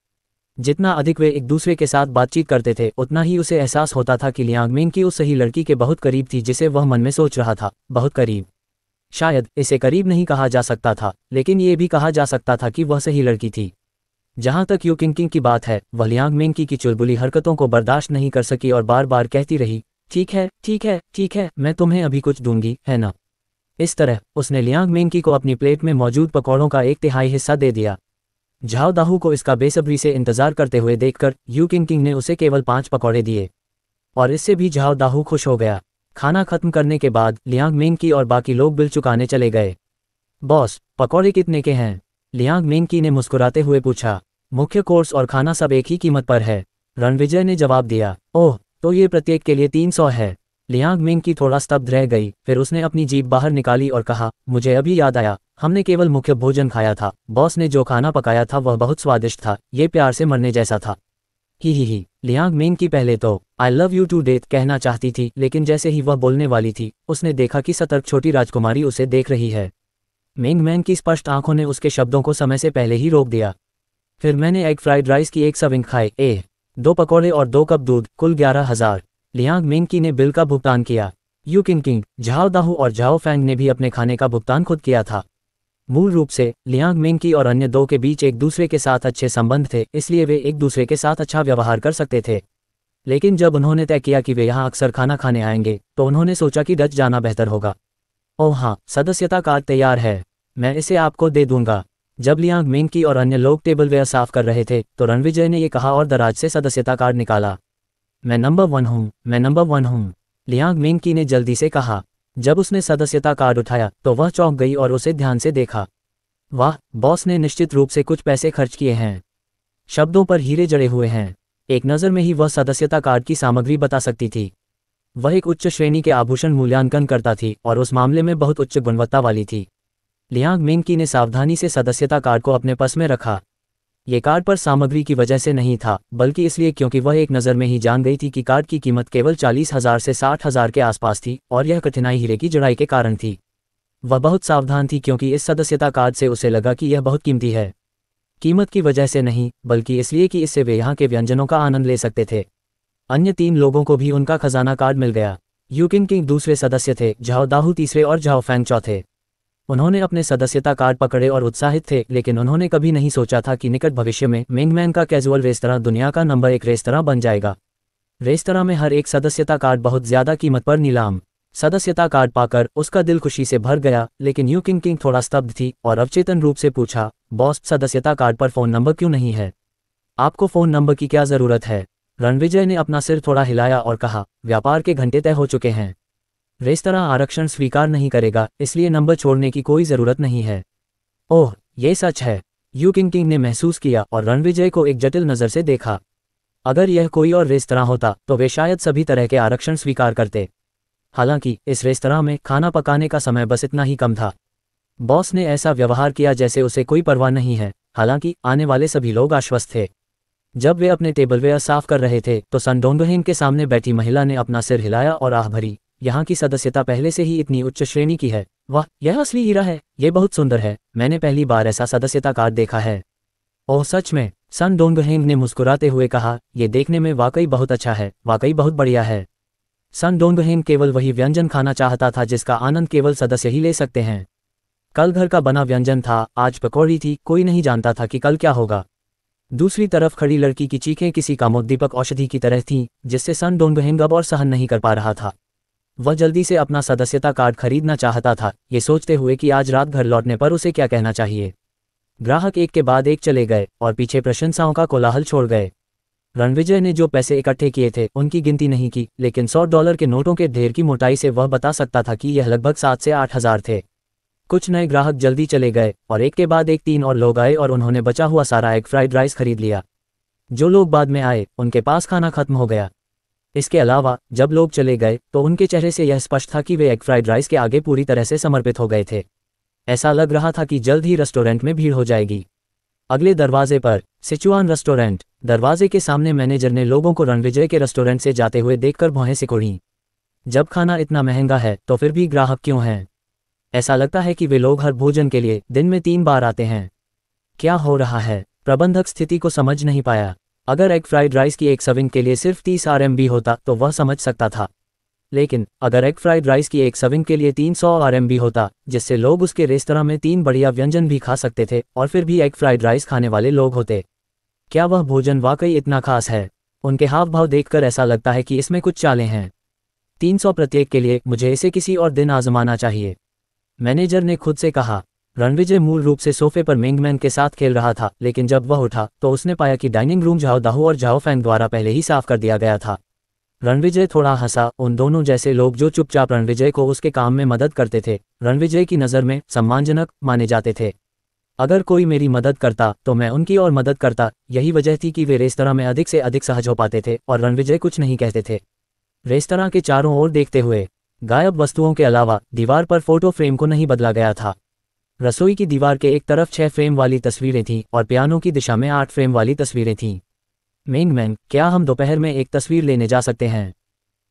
जितना अधिक वे एक दूसरे के साथ बातचीत करते थे उतना ही उसे एहसास होता था कि लियांग मेंकी उस सही लड़की के बहुत करीब थी जिसे वह मन में सोच रहा था। बहुत करीब। शायद इसे करीब नहीं कहा जा सकता था, लेकिन ये भी कहा जा सकता था कि वह सही लड़की थी। जहां तक यू किंग किंग की बात है, वह लियांग मेंकी की चुलबुली हरकतों को बर्दाश्त नहीं कर सकी और बार बार कहती रही, ठीक है ठीक है ठीक है, मैं तुम्हें अभी कुछ दूंगी, है ना? इस तरह उसने लियांग मेंकी को अपनी प्लेट में मौजूद पकौड़ों का 1/3 हिस्सा दे दिया। झाओ दाहू को इसका बेसब्री से इंतजार करते हुए देखकर यू किंग किंग ने उसे केवल 5 पकौड़े दिए, और इससे भी झाओ दाहू खुश हो गया। खाना खत्म करने के बाद लियांग मेंकी और बाकी लोग बिल चुकाने चले गए। बॉस, पकौड़े कितने के हैं? लियांग मेंकी ने मुस्कुराते हुए पूछा। मुख्य कोर्स और खाना सब एक ही कीमत पर है, रणविजय ने जवाब दिया। ओह, तो ये प्रत्येक के लिए 300 है। लियांग मेंकी थोड़ा स्तब्ध रह गई, फिर उसने अपनी जीभ बाहर निकाली और कहा, मुझे अभी याद आया, हमने केवल मुख्य भोजन खाया था। बॉस ने जो खाना पकाया था वह बहुत स्वादिष्ट था, ये प्यार से मरने जैसा था। ही लियांग मेंग की पहले तो I love you to death कहना चाहती थी, लेकिन जैसे ही वह बोलने वाली थी उसने देखा कि सतर्क छोटी राजकुमारी उसे देख रही है। मेंग मैन की स्पष्ट आंखों ने उसके शब्दों को समय से पहले ही रोक दिया। फिर मैंने एग फ्राइड राइस की 1 सर्विंग खाए, 2 पकौड़े और 2 कप दूध, कुल 11,000। लियांग मेंग ने बिल का भुगतान किया। यू किंग, झाओ दाहू और झाओ फैंग ने भी अपने खाने का भुगतान खुद किया था। मूल रूप से लियांग मेंग और अन्य दो के बीच एक दूसरे के साथ अच्छे संबंध थे, इसलिए वे एक दूसरे के साथ अच्छा व्यवहार कर सकते थे। लेकिन जब उन्होंने तय किया कि वे यहाँ अक्सर खाना खाने आएंगे तो उन्होंने सोचा कि डच जाना बेहतर होगा। ओह हाँ, सदस्यता कार्ड तैयार है, मैं इसे आपको दे दूंगा। जब लियांग मेंग और अन्य लोग टेबलवेयर साफ कर रहे थे तो रणविजय ने ये कहा और दराज से सदस्यता कार्ड निकाला। मैं नंबर 1 हूँ, मैं नंबर 1 हूँ, लियांग मेंग ने जल्दी से कहा। जब उसने सदस्यता कार्ड उठाया तो वह चौंक गई और उसे ध्यान से देखा। वाह, बॉस ने निश्चित रूप से कुछ पैसे खर्च किए हैं। शब्दों पर हीरे जड़े हुए हैं। एक नज़र में ही वह सदस्यता कार्ड की सामग्री बता सकती थी। वह एक उच्च श्रेणी के आभूषण मूल्यांकन करता थी और उस मामले में बहुत उच्च गुणवत्ता वाली थी। लियांग मेंग ने सावधानी से सदस्यता कार्ड को अपने पर्स में रखा। ये कार्ड पर सामग्री की वजह से नहीं था, बल्कि इसलिए क्योंकि वह एक नज़र में ही जान गई थी कि कार्ड की कीमत केवल 40,000 से 60,000 के आसपास थी और यह कठिनाई हीरे की जड़ाई के कारण थी। वह बहुत सावधान थी क्योंकि इस सदस्यता कार्ड से उसे लगा कि यह बहुत कीमती है। कीमत की वजह से नहीं, बल्कि इसलिए कि इससे वे यहाँ के व्यंजनों का आनंद ले सकते थे। अन्य 3 लोगों को भी उनका खजाना कार्ड मिल गया। यू किंग दूसरे सदस्य थे, झाओ दाहू तीसरे और झाओ फैंग चौथे। उन्होंने अपने सदस्यता कार्ड पकड़े और उत्साहित थे, लेकिन उन्होंने कभी नहीं सोचा था कि निकट भविष्य में मेंग मैन का कैजुअल रेस्तरां दुनिया का नंबर 1 रेस्तरां बन जाएगा। रेस्तरां में हर एक सदस्यता कार्ड बहुत ज़्यादा कीमत पर नीलाम। सदस्यता कार्ड पाकर उसका दिल खुशी से भर गया, लेकिन यू किंग थोड़ा स्तब्ध थी और अवचेतन रूप से पूछा, बॉस, सदस्यता कार्ड पर फ़ोन नंबर क्यों नहीं है? आपको फ़ोन नंबर की क्या ज़रूरत है? रणविजय ने अपना सिर थोड़ा हिलाया और कहा, व्यापार के घंटे तय हो चुके हैं। रेस्तरां आरक्षण स्वीकार नहीं करेगा, इसलिए नंबर छोड़ने की कोई ज़रूरत नहीं है। ओह, ये सच है, यू किंग ने महसूस किया और रणविजय को एक जटिल नज़र से देखा। अगर यह कोई और रेस्तरां होता तो वे शायद सभी तरह के आरक्षण स्वीकार करते। हालांकि इस रेस्तरां में खाना पकाने का समय बस इतना ही कम था। बॉस ने ऐसा व्यवहार किया जैसे उसे कोई परवाह नहीं है। हालांकि आने वाले सभी लोग आश्वस्त थे। जब वे अपने टेबलवेयर साफ कर रहे थे तो सन डोंगहेन के सामने बैठी महिला ने अपना सिर हिलाया और आह भरी, यहाँ की सदस्यता पहले से ही इतनी उच्च श्रेणी की है। वाह, यह असली हीरा है, ये बहुत सुंदर है, मैंने पहली बार ऐसा सदस्यता कार्ड देखा है। ओह सच में, सन डोंगहेन ने मुस्कुराते हुए कहा, यह देखने में वाकई बहुत अच्छा है, वाकई बहुत बढ़िया है। सन डोंगहेन केवल वही व्यंजन खाना चाहता था जिसका आनंद केवल सदस्य ही ले सकते हैं। कल घर का बना व्यंजन था, आज पकौड़ी थी, कोई नहीं जानता था कि कल क्या होगा। दूसरी तरफ खड़ी लड़की की चीखें किसी कामोद्दीपक औषधि की तरह थीं, जिससे सन डोंगहेन अब और सहन नहीं कर पा रहा था। वह जल्दी से अपना सदस्यता कार्ड खरीदना चाहता था, ये सोचते हुए कि आज रात घर लौटने पर उसे क्या कहना चाहिए। ग्राहक एक के बाद एक चले गए और पीछे प्रशंसाओं का कोलाहल छोड़ गए। रणविजय ने जो पैसे इकट्ठे किए थे उनकी गिनती नहीं की, लेकिन $100 के नोटों के ढेर की मोटाई से वह बता सकता था कि यह लगभग 7 से 8 हज़ार थे। कुछ नए ग्राहक जल्दी चले गए और एक के बाद एक 3 और लोग आए और उन्होंने बचा हुआ सारा एग फ्राइड राइस खरीद लिया। जो लोग बाद में आए उनके पास खाना खत्म हो गया। इसके अलावा जब लोग चले गए तो उनके चेहरे से यह स्पष्ट था कि वे एग फ्राइड राइस के आगे पूरी तरह से समर्पित हो गए थे। ऐसा लग रहा था कि जल्द ही रेस्टोरेंट में भीड़ हो जाएगी। अगले दरवाजे पर सिचुआन रेस्टोरेंट। दरवाजे के सामने मैनेजर ने लोगों को रणविजय के रेस्टोरेंट से जाते हुए देखकर भौहें सिकोड़ी। जब खाना इतना महंगा है तो फिर भी ग्राहक क्यों हैं? ऐसा लगता है कि वे लोग हर भोजन के लिए दिन में 3 बार आते हैं। क्या हो रहा है? प्रबंधक स्थिति को समझ नहीं पाया। अगर एग फ्राइड राइस की एक सर्विंग के लिए सिर्फ 30 RMB होता तो वह समझ सकता था, लेकिन अगर एग फ्राइड राइस की एक सर्विंग के लिए 300 RMB होता, जिससे लोग उसके रेस्तरां में 3 बढ़िया व्यंजन भी खा सकते थे और फिर भी एग फ्राइड राइस खाने वाले लोग होते, क्या वह भोजन वाकई इतना खास है? उनके हाव भाव देखकर ऐसा लगता है कि इसमें कुछ चालें हैं। 300 प्रत्येक के लिए, मुझे इसे किसी और दिन आजमाना चाहिए, मैनेजर ने खुद से कहा। रणविजय मूल रूप से सोफे पर मेंगमैन के साथ खेल रहा था, लेकिन जब वह उठा तो उसने पाया कि डाइनिंग रूम झाओ दाहू और झाओ फैंग द्वारा पहले ही साफ कर दिया गया था। रणविजय थोड़ा हंसा। उन दोनों जैसे लोग जो चुपचाप रणविजय को उसके काम में मदद करते थे, रणविजय की नज़र में सम्मानजनक माने जाते थे। अगर कोई मेरी मदद करता तो मैं उनकी और मदद करता। यही वजह थी कि वे रेस्तरां में अधिक से अधिक सहज हो पाते थे और रणविजय कुछ नहीं कहते थे। रेस्तरां के चारों ओर देखते हुए, गायब वस्तुओं के अलावा दीवार पर फोटो फ्रेम को नहीं बदला गया था। रसोई की दीवार के एक तरफ 6 फ्रेम वाली तस्वीरें थीं और पियानो की दिशा में 8 फ्रेम वाली तस्वीरें थीं। मेंगमेंग, क्या हम दोपहर में एक तस्वीर लेने जा सकते हैं?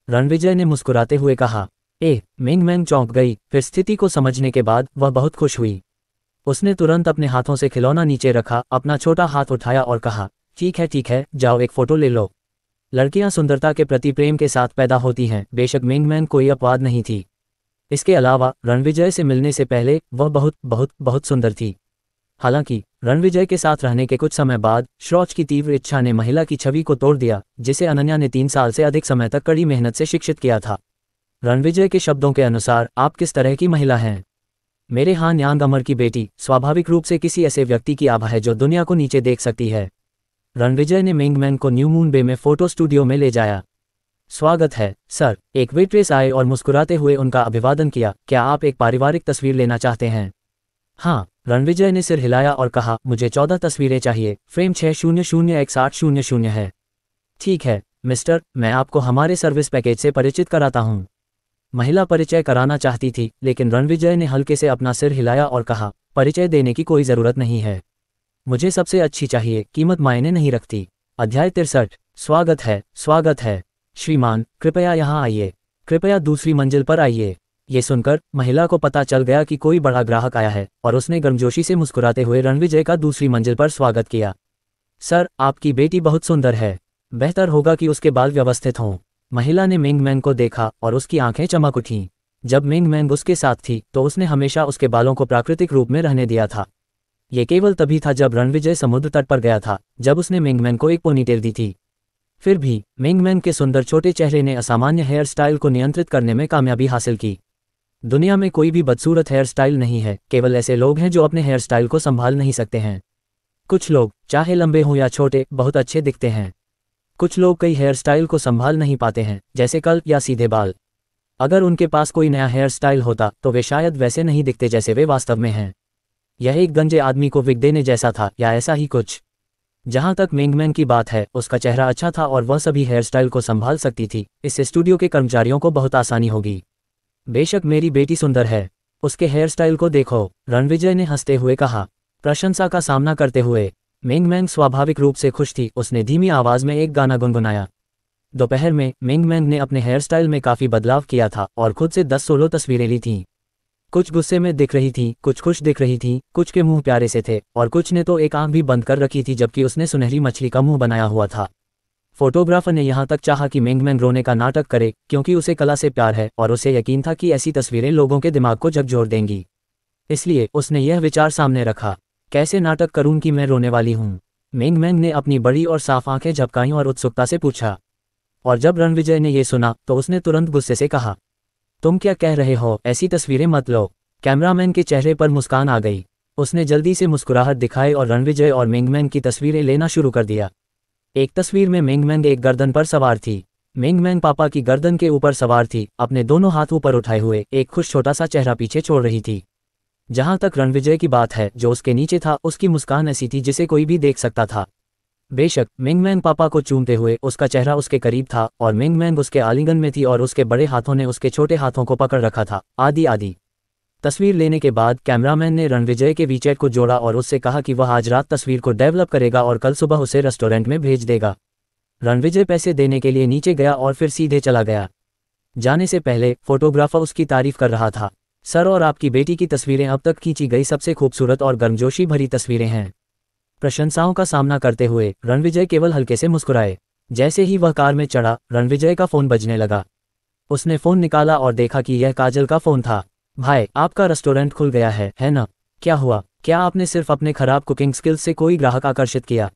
रणविजय ने मुस्कुराते हुए कहा। मेंगमेंग चौंक गई, फिर स्थिति को समझने के बाद वह बहुत खुश हुई। उसने तुरंत अपने हाथों से खिलौना नीचे रखा, अपना छोटा हाथ उठाया और कहा, ठीक है, जाओ एक फोटो ले लो। लड़कियां सुंदरता के प्रति प्रेम के साथ पैदा होती हैं, बेशक मेंगमेंग कोई अपवाद नहीं थी। इसके अलावा रणविजय से मिलने से पहले वह बहुत बहुत बहुत सुंदर थी। हालांकि रणविजय के साथ रहने के कुछ समय बाद श्रोच की तीव्र इच्छा ने महिला की छवि को तोड़ दिया, जिसे अनन्या ने 3 साल से अधिक समय तक कड़ी मेहनत से शिक्षित किया था। रणविजय के शब्दों के अनुसार, आप किस तरह की महिला हैं? मेरे हान यांग अमर की बेटी स्वाभाविक रूप से किसी ऐसे व्यक्ति की आभा है जो दुनिया को नीचे देख सकती है। रणविजय ने मेंगमेंग को न्यू मून बे में फोटो स्टूडियो में ले जाया। स्वागत है सर। एक वेट्रेस आए और मुस्कुराते हुए उनका अभिवादन किया। क्या आप एक पारिवारिक तस्वीर लेना चाहते हैं? हाँ, रणविजय ने सिर हिलाया और कहा, मुझे 14 तस्वीरें चाहिए। फ्रेम 600x800 है। ठीक है मिस्टर, मैं आपको हमारे सर्विस पैकेज से परिचित कराता हूँ। महिला परिचय कराना चाहती थी, लेकिन रणविजय ने हल्के से अपना सिर हिलाया और कहा, परिचय देने की कोई ज़रूरत नहीं है। मुझे सबसे अच्छी चाहिए, कीमत मायने नहीं रखती। अध्याय 63। स्वागत है श्रीमान, कृपया यहाँ आइए। कृपया दूसरी मंजिल पर आइए। ये सुनकर महिला को पता चल गया कि कोई बड़ा ग्राहक आया है और उसने गर्मजोशी से मुस्कुराते हुए रणविजय का दूसरी मंजिल पर स्वागत किया। सर, आपकी बेटी बहुत सुंदर है। बेहतर होगा कि उसके बाल व्यवस्थित हों। महिला ने मेंगमेंग को देखा और उसकी आंखें चमक उठीं। जब मेंगमेंग उसके साथ थी तो उसने हमेशा उसके बालों को प्राकृतिक रूप में रहने दिया था। ये केवल तभी था जब रणविजय समुद्र तट पर गया था, जब उसने मेंगमेंग को एक पोनीटेल दी थी। फिर भी मेंगमेंग के सुंदर छोटे चेहरे ने असामान्य हेयर स्टाइल को नियंत्रित करने में कामयाबी हासिल की। दुनिया में कोई भी बदसूरत हेयर स्टाइल नहीं है, केवल ऐसे लोग हैं जो अपने हेयर स्टाइल को संभाल नहीं सकते हैं। कुछ लोग, चाहे लंबे हों या छोटे, बहुत अच्छे दिखते हैं। कुछ लोग कई हेयर स्टाइल को संभाल नहीं पाते हैं, जैसे कल्प या सीधे बाल। अगर उनके पास कोई नया हेयर स्टाइल होता तो वे शायद वैसे नहीं दिखते जैसे वे वास्तव में हैं। यह एक गंजे आदमी को विग देने जैसा था, या ऐसा ही कुछ। जहां तक मेंगमेंग की बात है, उसका चेहरा अच्छा था और वह सभी हेयर स्टाइल को संभाल सकती थी। इससे स्टूडियो के कर्मचारियों को बहुत आसानी होगी। बेशक मेरी बेटी सुंदर है, उसके हेयर स्टाइल को देखो, रणविजय ने हंसते हुए कहा। प्रशंसा का सामना करते हुए मेंगमेंग स्वाभाविक रूप से खुश थी। उसने धीमी आवाज में एक गाना गुनगुनाया। दोपहर में मेंगमेंग ने अपने हेयर स्टाइल में काफी बदलाव किया था और खुद से 10-16 तस्वीरें ली थीं। कुछ गुस्से में दिख रही थी, कुछ खुश दिख रही थी, कुछ के मुंह प्यारे से थे और कुछ ने तो एक आंख भी बंद कर रखी थी जबकि उसने सुनहरी मछली का मुंह बनाया हुआ था। फोटोग्राफर ने यहाँ तक चाहा कि मेंगमेंग रोने का नाटक करे, क्योंकि उसे कला से प्यार है और उसे यकीन था कि ऐसी तस्वीरें लोगों के दिमाग को झकझोर देंगी। इसलिए उसने यह विचार सामने रखा, कैसे नाटक करूं कि मैं रोने वाली हूँ। मेंगमेंग ने अपनी बड़ी और साफ आंखें झपकाईं और उत्सुकता से पूछा। और जब रणविजय ने यह सुना तो उसने तुरंत गुस्से से कहा, तुम क्या कह रहे हो? ऐसी तस्वीरें मत लो। कैमरामैन के चेहरे पर मुस्कान आ गई। उसने जल्दी से मुस्कुराहट दिखाई और रणविजय और मेंगमेंग की तस्वीरें लेना शुरू कर दिया। एक तस्वीर में मेंगमेंग एक गर्दन पर सवार थी। मेंगमेंग पापा की गर्दन के ऊपर सवार थी, अपने दोनों हाथ ऊपर उठाए हुए, एक खुश छोटा सा चेहरा पीछे छोड़ रही थी। जहां तक रणविजय की बात है, जो उसके नीचे था, उसकी मुस्कान ऐसी थी जिसे कोई भी देख सकता था। बेशक मेंगमेंग पापा को चूमते हुए उसका चेहरा उसके करीब था और मेंगमेंग उसके आलिंगन में थी और उसके बड़े हाथों ने उसके छोटे हाथों को पकड़ रखा था, आदि। तस्वीर लेने के बाद कैमरामैन ने रणविजय के वीचैट को जोड़ा और उससे कहा कि वह आज रात तस्वीर को डेवलप करेगा और कल सुबह उसे रेस्टोरेंट में भेज देगा। रणविजय पैसे देने के लिए नीचे गया और फिर सीधे चला गया। जाने से पहले फोटोग्राफर उसकी तारीफ कर रहा था। सर, और आपकी बेटी की तस्वीरें अब तक खींची गई सबसे खूबसूरत और गर्मजोशी भरी तस्वीरें हैं। प्रशंसाओं का सामना करते हुए रणविजय केवल हल्के से मुस्कुराए। जैसे ही वह कार में चढ़ा, रणविजय का फोन बजने लगा। उसने फोन निकाला और देखा कि यह काजल का फोन था। भाई, आपका रेस्टोरेंट खुल गया है ना? क्या हुआ? क्या आपने सिर्फ अपने खराब कुकिंग स्किल्स से कोई ग्राहक आकर्षित किया?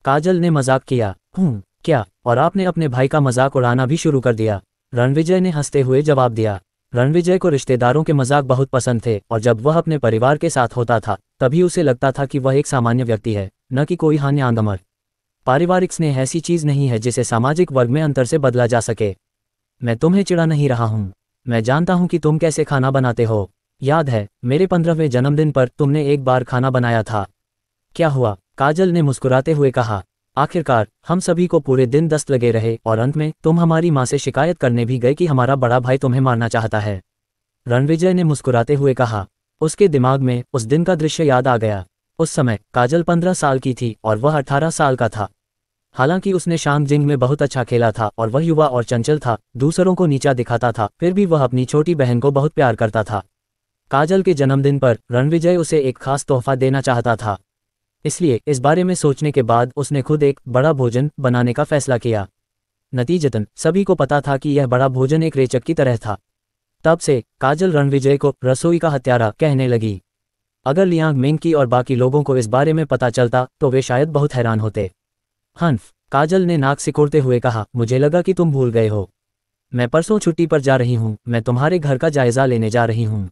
काजल ने मजाक किया। क्या? और आपने अपने भाई का मजाक उड़ाना भी शुरू कर दिया? रणविजय ने हंसते हुए जवाब दिया। रणविजय को रिश्तेदारों के मजाक बहुत पसंद थे और जब वह अपने परिवार के साथ होता था तभी उसे लगता था कि वह एक सामान्य व्यक्ति है, न कि कोई हान्यांगमर। पारिवारिक स्नेह ऐसी चीज नहीं है जिसे सामाजिक वर्ग में अंतर से बदला जा सके। मैं तुम्हें चिढ़ा नहीं रहा हूँ। मैं जानता हूँ कि तुम कैसे खाना बनाते हो। याद है, मेरे 15वें जन्मदिन पर तुमने एक बार खाना बनाया था। क्या हुआ? काजल ने मुस्कुराते हुए कहा। आखिरकार हम सभी को पूरे दिन दस्त लगे रहे और अंत में तुम हमारी माँ से शिकायत करने भी गए कि हमारा बड़ा भाई तुम्हें मारना चाहता है। रणविजय ने मुस्कुराते हुए कहा। उसके दिमाग में उस दिन का दृश्य याद आ गया। उस समय काजल 15 साल की थी और वह 18 साल का था। हालांकि उसने शांग जिंग में बहुत अच्छा खेला था और वह युवा और चंचल था, दूसरों को नीचा दिखाता था, फिर भी वह अपनी छोटी बहन को बहुत प्यार करता था। काजल के जन्मदिन पर रणविजय उसे एक खास तोहफा देना चाहता था, इसलिए इस बारे में सोचने के बाद उसने खुद एक बड़ा भोजन बनाने का फैसला किया। नतीजतन सभी को पता था कि यह बड़ा भोजन एक रेचक की तरह था। तब से काजल रणविजय को रसोई का हत्यारा कहने लगी। अगर लियांग मिंग और बाकी लोगों को इस बारे में पता चलता तो वे शायद बहुत हैरान होते। हन्फ, काजल ने नाक सिकोड़ते हुए कहा, मुझे लगा कि तुम भूल गए हो। मैं परसों छुट्टी पर जा रही हूँ, मैं तुम्हारे घर का जायजा लेने जा रही हूँ।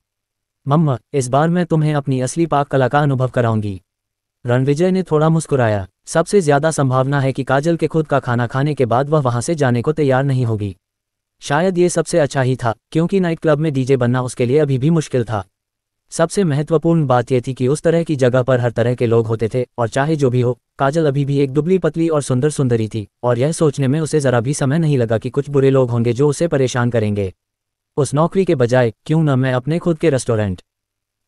मम्मा, इस बार मैं तुम्हें अपनी असली पाक कला का अनुभव कराऊंगी। रणविजय ने थोड़ा मुस्कुराया। सबसे ज्यादा संभावना है कि काजल के खुद का खाना खाने के बाद वह वहां से जाने को तैयार नहीं होगी। शायद ये सबसे अच्छा ही था, क्योंकि नाइट क्लब में डीजे बनना उसके लिए अभी भी मुश्किल था। सबसे महत्वपूर्ण बात यह थी कि उस तरह की जगह पर हर तरह के लोग होते थे, और चाहे जो भी हो, काजल अभी भी एक दुबली पतली और सुंदर सुंदरी थी, और यह सोचने में उसे जरा भी समय नहीं लगा कि कुछ बुरे लोग होंगे जो उसे परेशान करेंगे। उस नौकरी के बजाय क्यों न मैं अपने खुद के रेस्टोरेंट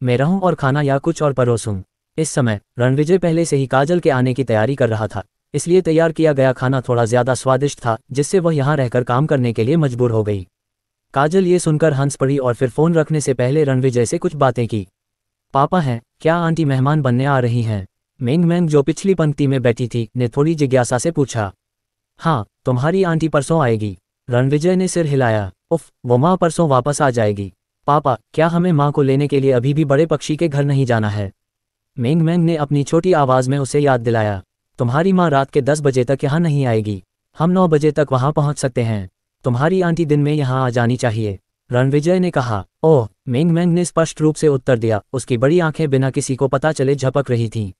में रहूं और खाना या कुछ और परोसूं। इस समय रणविजय पहले से ही काजल के आने की तैयारी कर रहा था, इसलिए तैयार किया गया खाना थोड़ा ज्यादा स्वादिष्ट था, जिससे वह यहाँ रहकर काम करने के लिए मजबूर हो गई। काजल ये सुनकर हंस पड़ी और फिर फोन रखने से पहले रणविजय से कुछ बातें की। पापा हैं क्या? आंटी मेहमान बनने आ रही हैं? मेंग मेंग जो पिछली पंक्ति में बैठी थी ने थोड़ी जिज्ञासा से पूछा। हाँ, तुम्हारी आंटी परसों आएगी। रणविजय ने सिर हिलाया। उफ, वो माँ परसों वापस आ जाएगी। पापा, क्या हमें माँ को लेने के लिए अभी भी बड़े पक्षी के घर नहीं जाना है? मेंग मेंग ने अपनी छोटी आवाज में उसे याद दिलाया। तुम्हारी माँ रात के 10 बजे तक यहाँ नहीं आएगी, हम 9 बजे तक वहाँ पहुँच सकते हैं। तुम्हारी आंटी दिन में यहाँ आ जानी चाहिए, रणविजय ने कहा। ओह, मेंग मेंग ने स्पष्ट रूप से उत्तर दिया। उसकी बड़ी आंखें बिना किसी को पता चले झपक रही थीं।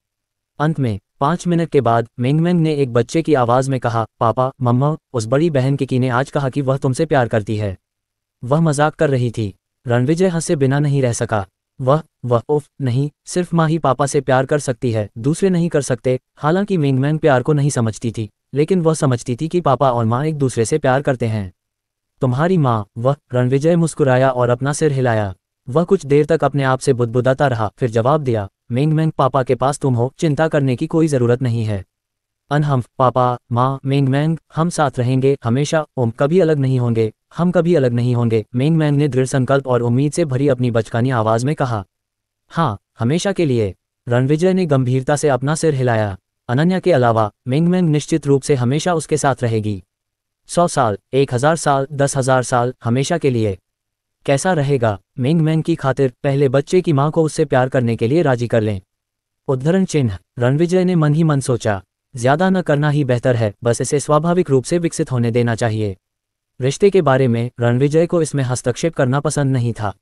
अंत में 5 मिनट के बाद मेंग मेंग ने एक बच्चे की आवाज में कहा, पापा, मम्मा, उस बड़ी बहन किकी ने आज कहा कि वह तुमसे प्यार करती है। वह मजाक कर रही थी। रणविजय हंसे बिना नहीं रह सका। वह उफ, नहीं, सिर्फ माँ ही पापा से प्यार कर सकती है, दूसरे नहीं कर सकते। हालांकि मेंग मेंग प्यार को नहीं समझती थी, लेकिन वह समझती थी कि पापा और माँ एक दूसरे से प्यार करते हैं। तुम्हारी माँ? वह, रणविजय मुस्कुराया और अपना सिर हिलाया। वह कुछ देर तक अपने आप से बुदबुदाता रहा, फिर जवाब दिया, मेंग मेंग, पापा के पास तुम हो, चिंता करने की कोई जरूरत नहीं है। अनहम्फ, पापा, माँ, मेंग मेंग, हम साथ रहेंगे हमेशा, कभी अलग नहीं होंगे, हम कभी अलग नहीं होंगे। मेंग मेंग ने दृढ़ संकल्प और उम्मीद से भरी अपनी बचकानी आवाज में कहा। हाँ, हमेशा के लिए। रणविजय ने गंभीरता से अपना सिर हिलाया। अनन्या के अलावा मेंग मेंग निश्चित रूप से हमेशा उसके साथ रहेगी। 100 साल, 1000 साल, 10,000 साल, हमेशा के लिए। कैसा रहेगा? मेंग मेंग की खातिर पहले बच्चे की माँ को उससे प्यार करने के लिए राजी कर लें। उद्धरण चिन्ह। रणविजय ने मन ही मन सोचा, ज्यादा न करना ही बेहतर है, बस इसे स्वाभाविक रूप से विकसित होने देना चाहिए। रिश्ते के बारे में रणविजय को इसमें हस्तक्षेप करना पसंद नहीं था।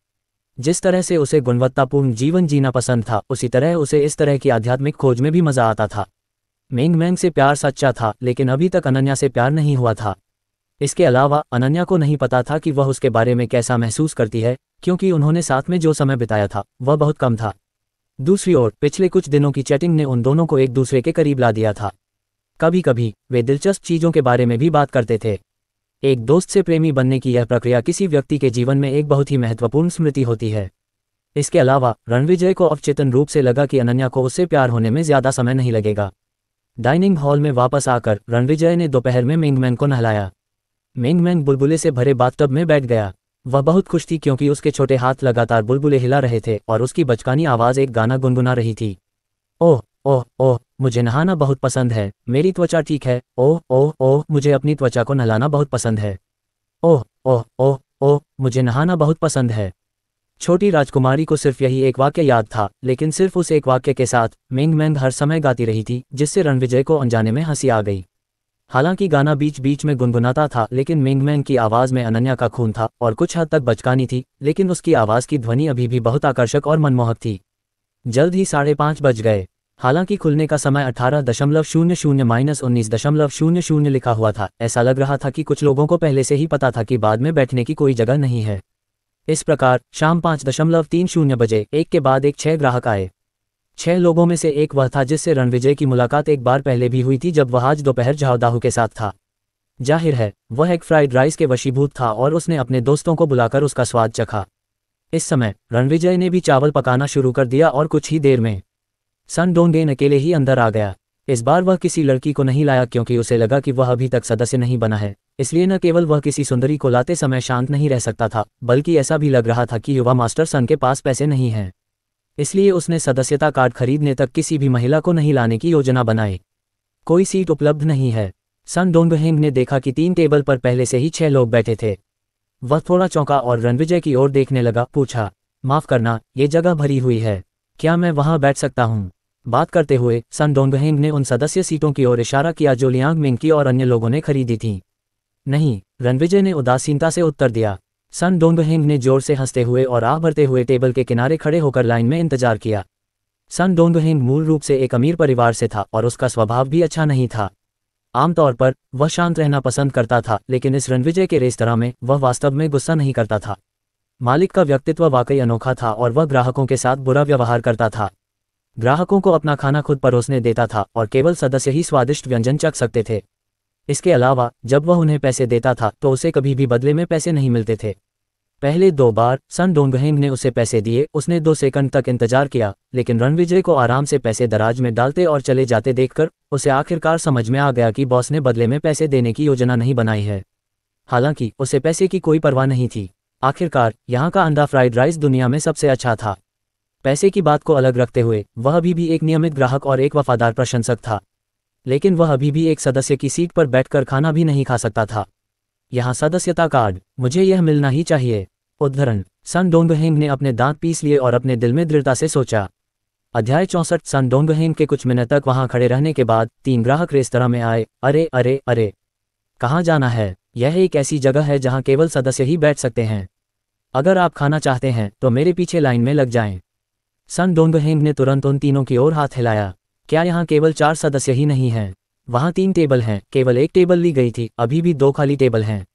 जिस तरह से उसे गुणवत्तापूर्ण जीवन जीना पसंद था, उसी तरह उसे इस तरह की आध्यात्मिक खोज में भी मजा आता था। मेंग मेंग से प्यार सच्चा था, लेकिन अभी तक अनन्या से प्यार नहीं हुआ था। इसके अलावा अनन्या को नहीं पता था कि वह उसके बारे में कैसा महसूस करती है, क्योंकि उन्होंने साथ में जो समय बिताया था वह बहुत कम था। दूसरी ओर पिछले कुछ दिनों की चैटिंग ने उन दोनों को एक दूसरे के करीब ला दिया था। कभी कभी वे दिलचस्प चीजों के बारे में भी बात करते थे। एक दोस्त से प्रेमी बनने की यह प्रक्रिया किसी व्यक्ति के जीवन में एक बहुत ही महत्वपूर्ण स्मृति होती है। इसके अलावा रणविजय को अवचेतन रूप से लगा कि अनन्या को उससे प्यार होने में ज्यादा समय नहीं लगेगा। डाइनिंग हॉल में वापस आकर रणविजय ने दोपहर में मेंग मेंग को नहलाया। मेंग मेंग बुलबुले से भरे बाथटब में बैठ गया। वह बहुत खुश थी क्योंकि उसके छोटे हाथ लगातार बुलबुले हिला रहे थे और उसकी बचकानी आवाज एक गाना गुनगुना रही थी। ओह ओह ओह, मुझे नहाना बहुत पसंद है, मेरी त्वचा ठीक है। ओह ओह ओह, मुझे अपनी त्वचा को नहलाना बहुत पसंद है। ओह ओह ओह ओह, मुझे नहाना बहुत पसंद है। छोटी राजकुमारी को सिर्फ यही एक वाक्य याद था, लेकिन सिर्फ उस एक वाक्य के साथ मेंग मेंग हर समय गाती रही थी, जिससे रणविजय को अनजाने में हंसी आ गई। हालांकि गाना बीच बीच में गुनगुनाता था, लेकिन मेंग मेंग की आवाज में अनन्या का खून था और कुछ हद तक बचकानी थी, लेकिन उसकी आवाज की ध्वनि अभी भी बहुत आकर्षक और मनमोहक थी। जल्द ही 5:30 बज गए। हालांकि खुलने का समय 18:00-19:00 लिखा हुआ था, ऐसा लग रहा था कि कुछ लोगों को पहले से ही पता था कि बाद में बैठने की कोई जगह नहीं है। इस प्रकार शाम 5:30 बजे एक के बाद एक 6 ग्राहक आए। 6 लोगों में से एक वह था जिससे रणविजय की मुलाकात एक बार पहले भी हुई थी, जब वह आज दोपहर झाओदाहू के साथ था। जाहिर है वह एक फ्राइड राइस के वशीभूत था और उसने अपने दोस्तों को बुलाकर उसका स्वाद चखा। इस समय रणविजय ने भी चावल पकाना शुरू कर दिया और कुछ ही देर में सन डोंगेन अकेले ही अंदर आ गया। इस बार वह किसी लड़की को नहीं लाया क्योंकि उसे लगा कि वह अभी तक सदस्य नहीं बना है, इसलिए न केवल वह किसी सुंदरी को लाते समय शांत नहीं रह सकता था, बल्कि ऐसा भी लग रहा था कि युवा मास्टर सन के पास पैसे नहीं हैं। इसलिए उसने सदस्यता कार्ड खरीदने तक किसी भी महिला को नहीं लाने की योजना बनाई। कोई सीट उपलब्ध नहीं है। सन डोंगहेंग ने देखा कि 3 टेबल पर पहले से ही 6 लोग बैठे थे। वह थोड़ा चौंका और रणविजय की ओर देखने लगा। पूछा, माफ करना, ये जगह भरी हुई है, क्या मैं वहां बैठ सकता हूं? बात करते हुए सन डोंगहेंग ने उन सदस्य सीटों की ओर इशारा किया जो लियांग मिंकी और अन्य लोगों ने खरीदी थीं। नहीं, रणविजय ने उदासीनता से उत्तर दिया। सन डोंगहेंग ने जोर से हंसते हुए और आह भरते हुए टेबल के किनारे खड़े होकर लाइन में इंतजार किया। सन डोंगहेंग मूल रूप से एक अमीर परिवार से था और उसका स्वभाव भी अच्छा नहीं था। आमतौर पर वह शांत रहना पसंद करता था, लेकिन इस रणविजय के रेस्तरां में वह वास्तव में गुस्सा नहीं करता था। मालिक का व्यक्तित्व वाकई अनोखा था और वह ग्राहकों के साथ बुरा व्यवहार करता था। ग्राहकों को अपना खाना खुद परोसने देता था और केवल सदस्य ही स्वादिष्ट व्यंजन चख सकते थे। इसके अलावा जब वह उन्हें पैसे देता था तो उसे कभी भी बदले में पैसे नहीं मिलते थे। पहले 2 बार सन डोंगहेंग ने उसे पैसे दिए, उसने 2 सेकंड तक इंतजार किया, लेकिन रणविजय को आराम से पैसे दराज में डालते और चले जाते देखकर उसे आखिरकार समझ में आ गया कि बॉस ने बदले में पैसे देने की योजना नहीं बनाई है। हालांकि उसे पैसे की कोई परवाह नहीं थी। आखिरकार यहाँ का अंडा फ्राइड राइस दुनिया में सबसे अच्छा था। पैसे की बात को अलग रखते हुए वह अभी भी एक नियमित ग्राहक और एक वफादार प्रशंसक था, लेकिन वह अभी भी एक सदस्य की सीट पर बैठकर खाना भी नहीं खा सकता था। यहाँ सदस्यता कार्ड, मुझे यह मिलना ही चाहिए। उद्धरण, सन डोंगहेंग ने अपने दांत पीस लिए और अपने दिल में दृढ़ता से सोचा। अध्याय 64। सन डोंगहेंग के कुछ मिनट तक वहां खड़े रहने के बाद 3 ग्राहक रेस्तरां में आए। अरे अरे अरे, कहाँ जाना है? यह एक ऐसी जगह है जहां केवल सदस्य ही बैठ सकते हैं। अगर आप खाना चाहते हैं तो मेरे पीछे लाइन में लग जाएं। सन डोंगहेंग ने तुरंत उन तीनों की ओर हाथ हिलाया। क्या यहाँ केवल 4 सदस्य ही नहीं हैं? वहाँ 3 टेबल हैं, केवल एक टेबल ली गई थी, अभी भी 2 खाली टेबल हैं।